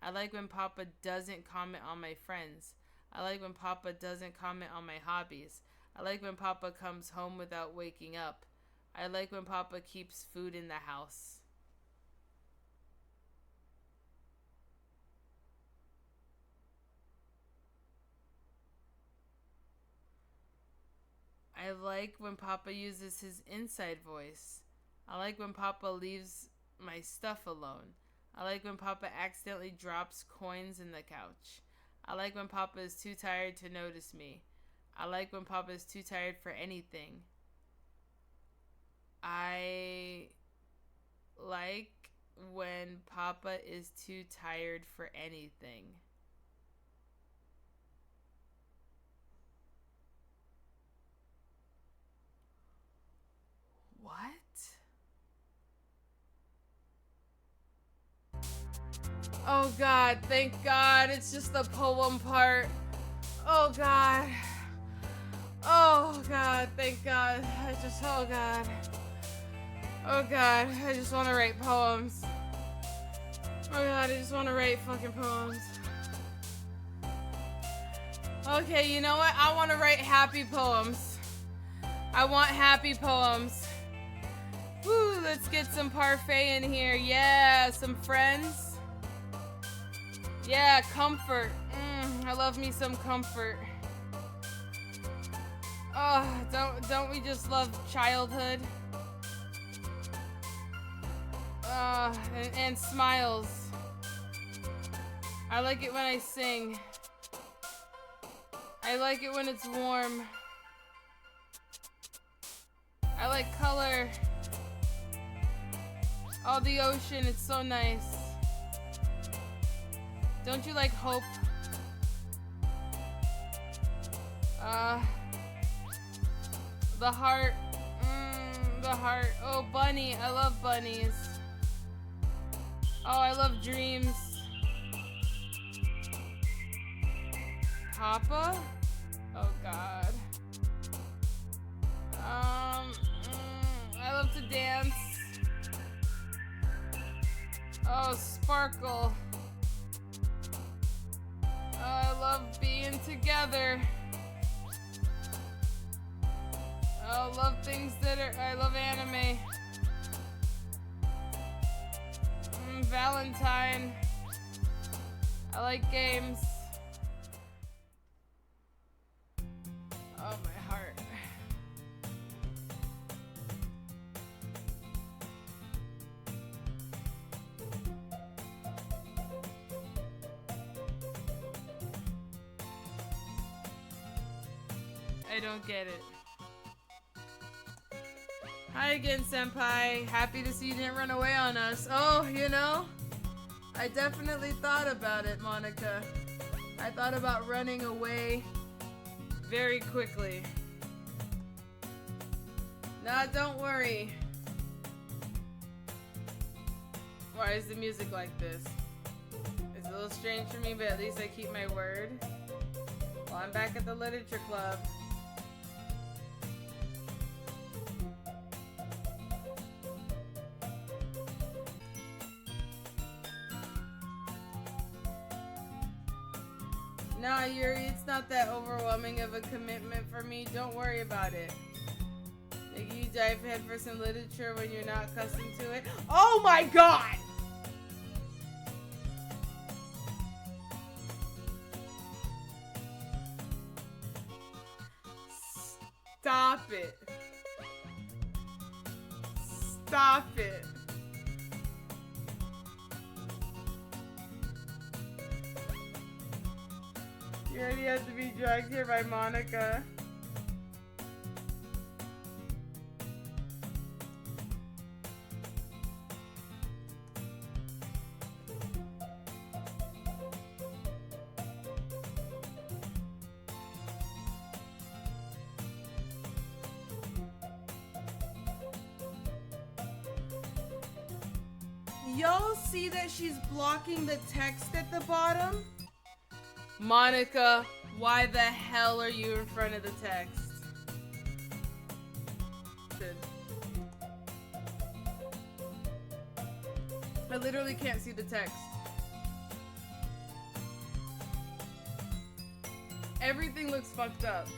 I like when Papa doesn't comment on my friends. I like when Papa doesn't comment on my hobbies. I like when Papa comes home without waking up. I like when Papa keeps food in the house. I like when Papa uses his inside voice. I like when Papa leaves my stuff alone. I like when Papa accidentally drops coins in the couch. I like when Papa is too tired to notice me. I like when Papa is too tired for anything. I like when Papa is too tired for anything. What? Oh God, thank God, it's just the poem part. Oh God. Oh God, thank God. Oh God. Oh God, I just want to write poems. Oh God, I just want to write fucking poems. Okay, you know what? I want to write happy poems. I want happy poems. Woo, let's get some parfait in here. Yeah, some friends. Yeah, comfort. I love me some comfort. Oh, don't we just love childhood? And smiles. I like it when I sing. I like it when it's warm. I like color. Oh, the ocean, it's so nice. Don't you like hope? The heart. The heart. Oh, bunny. I love bunnies. Oh, I love dreams. Papa? Oh, God. I love to dance. Oh, sparkle. Oh, I love being together. Oh, love things that are. I love anime. Valentine. I like games. Oh, my heart. I don't get it. Hi again, Senpai. Happy to see you didn't run away on us. Oh, you know, I definitely thought about it, Monica. I thought about running away very quickly. Nah, don't worry. Why is the music like this? It's a little strange for me, but at least I keep my word. Well, I'm back at the literature club. Nah, Yuri, it's not that overwhelming of a commitment for me. Don't worry about it. Like, you dive head for some literature when you're not accustomed to it. Oh my God! Stop it. Stop it. You already have to be dragged here by Monica. y'all see that she's blocking the text at the bottom? Monica, why the hell are you in front of the text? I literally can't see the text. Everything looks fucked up.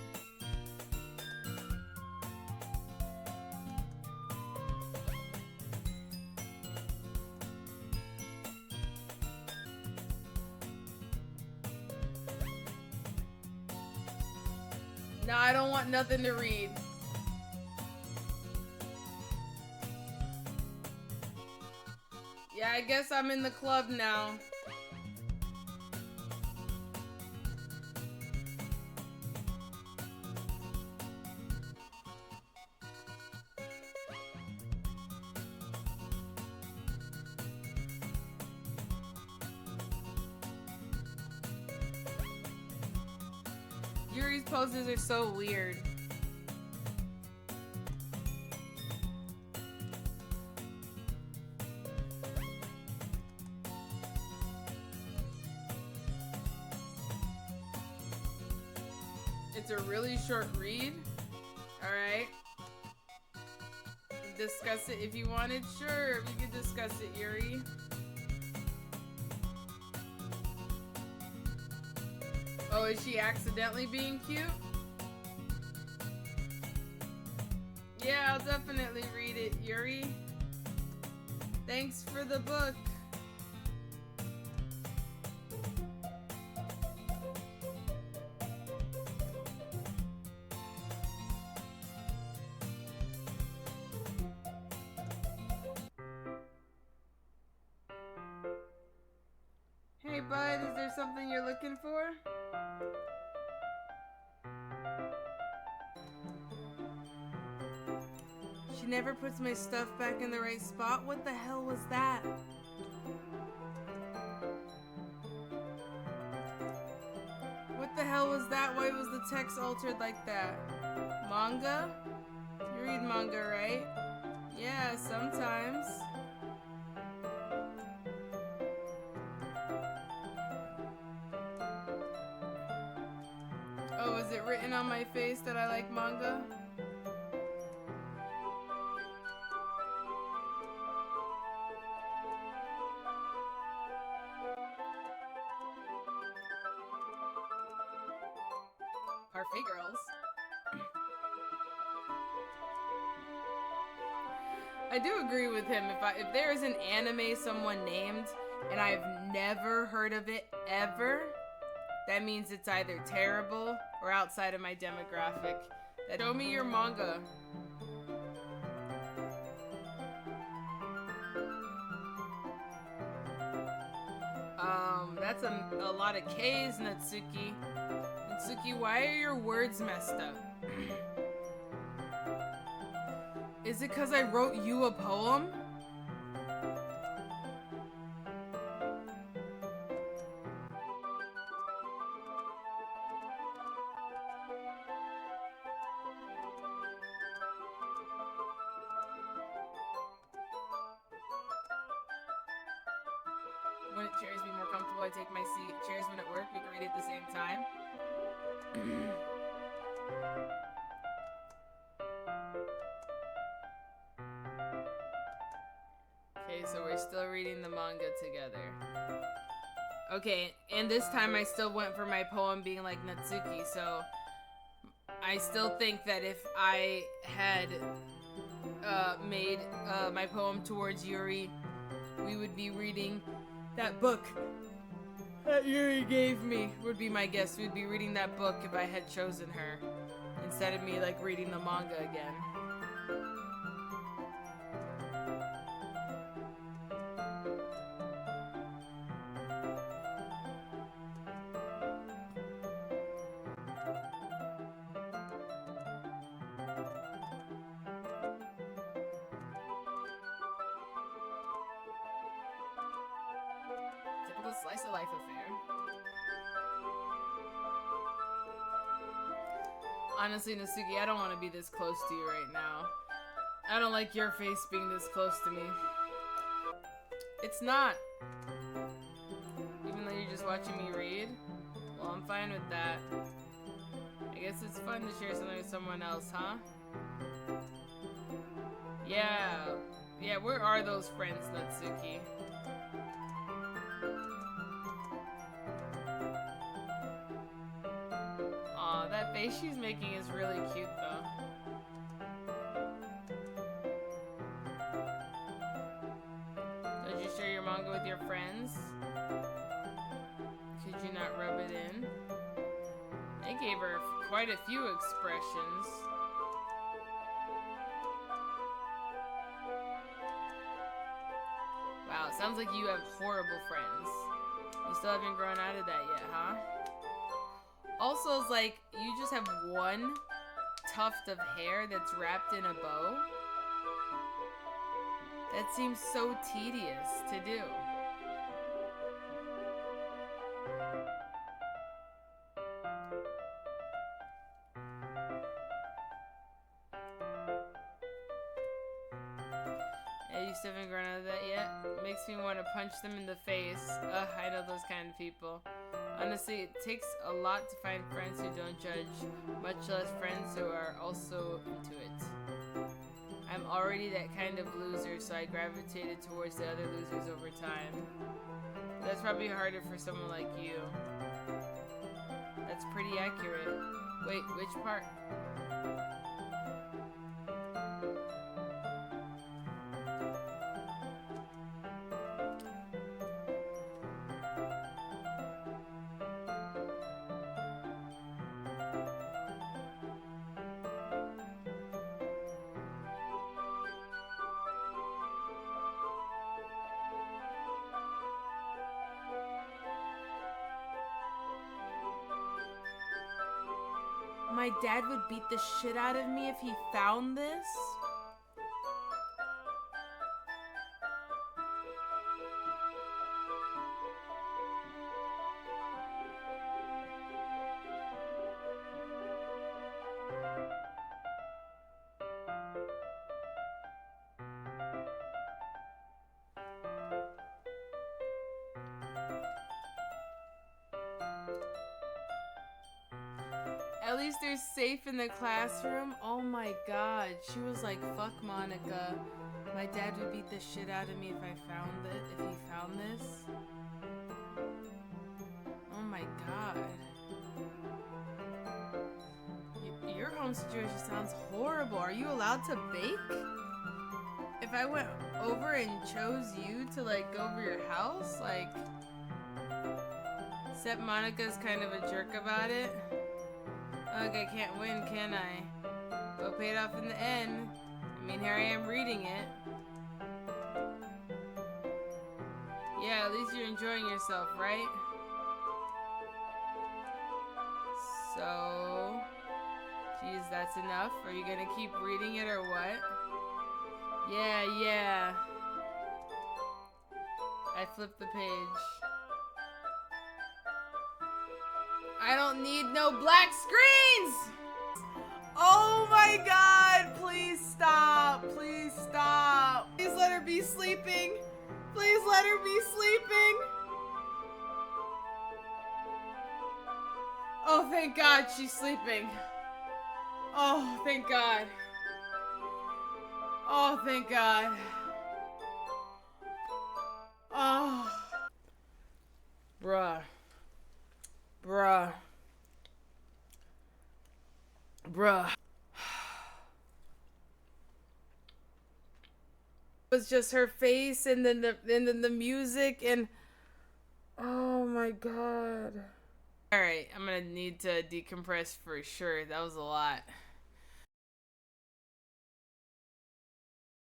Now I don't want nothing to read. Yeah, I guess I'm in the club now. Yuri's poses are so weird. It's a really short read. Alright. Discuss it if you wanted. Sure, we could discuss it, Yuri. Oh, is she accidentally being cute? Yeah, I'll definitely read it, Yuri. Thanks for the book. Hey bud, is there something you're looking for? She never puts my stuff back in the right spot. What the hell was that? What the hell was that? Why was the text altered like that? Manga? You read manga, right? Yeah, sometimes. Oh, is it written on my face that I like manga? Parfait girls. I do agree with him. If there is an anime someone named and I've never heard of it ever, that means it's either terrible or outside of my demographic. Show me your manga. That's a lot of K's, Natsuki. Natsuki, why are your words messed up? Is it because I wrote you a poem? Wouldn't chairs be more comfortable? I take my seat. Chairs wouldn't work. We can read it at the same time. Okay, so we're still reading the manga together. Okay, and this time I still went for my poem being like Natsuki, so I still think that if I had made my poem towards Yuri, we would be reading that book that Yuri gave me, would be my guess. We'd be reading that book if I had chosen her, instead of me like reading the manga again. Typical slice of life affair. Honestly, Natsuki, I don't want to be this close to you right now. I don't like your face being this close to me. It's not. Even though you're just watching me read? Well, I'm fine with that. I guess it's fun to share something with someone else, huh? Yeah. Yeah, where are those friends, Natsuki? Aw, that face she's making is really cute, though. Don't you share your manga with your friends? Could you not rub it in? I gave her quite a few expressions. Wow, sounds like you have horrible friends. You still haven't grown out of that yet, huh? Also, it's like, you just have one tuft of hair that's wrapped in a bow? That seems so tedious to do. Yeah, you still haven't grown out of that yet? Makes me want to punch them in the face. Ugh, I know those kind of people. Honestly, it takes a lot to find friends who don't judge, much less friends who are also into it. I'm already that kind of loser, so I gravitated towards the other losers over time. But that's probably harder for someone like you. That's pretty accurate. Wait, which part? My dad would beat the shit out of me if he found this? At least they're safe in the classroom. Oh my god. She was like, fuck Monica. My dad would beat the shit out of me if I found it. If he found this. Oh my god. Your home situation sounds horrible. Are you allowed to bake? If I went over and chose you to like go over your house, like, except Monica's kind of a jerk about it. Ugh, I can't win, can I? But paid off in the end. I mean, here I am reading it. Yeah, at least you're enjoying yourself, right? So, geez, that's enough? Are you gonna keep reading it or what? Yeah. I flipped the page. I don't need no black screens! Oh my god, please stop. Please stop. Please let her be sleeping. Please let her be sleeping. Oh, thank God she's sleeping. Oh, thank God. Oh, thank God. Oh. Bruh. It was just her face and then the music and oh my god. Alright, I'm gonna need to decompress for sure. That was a lot.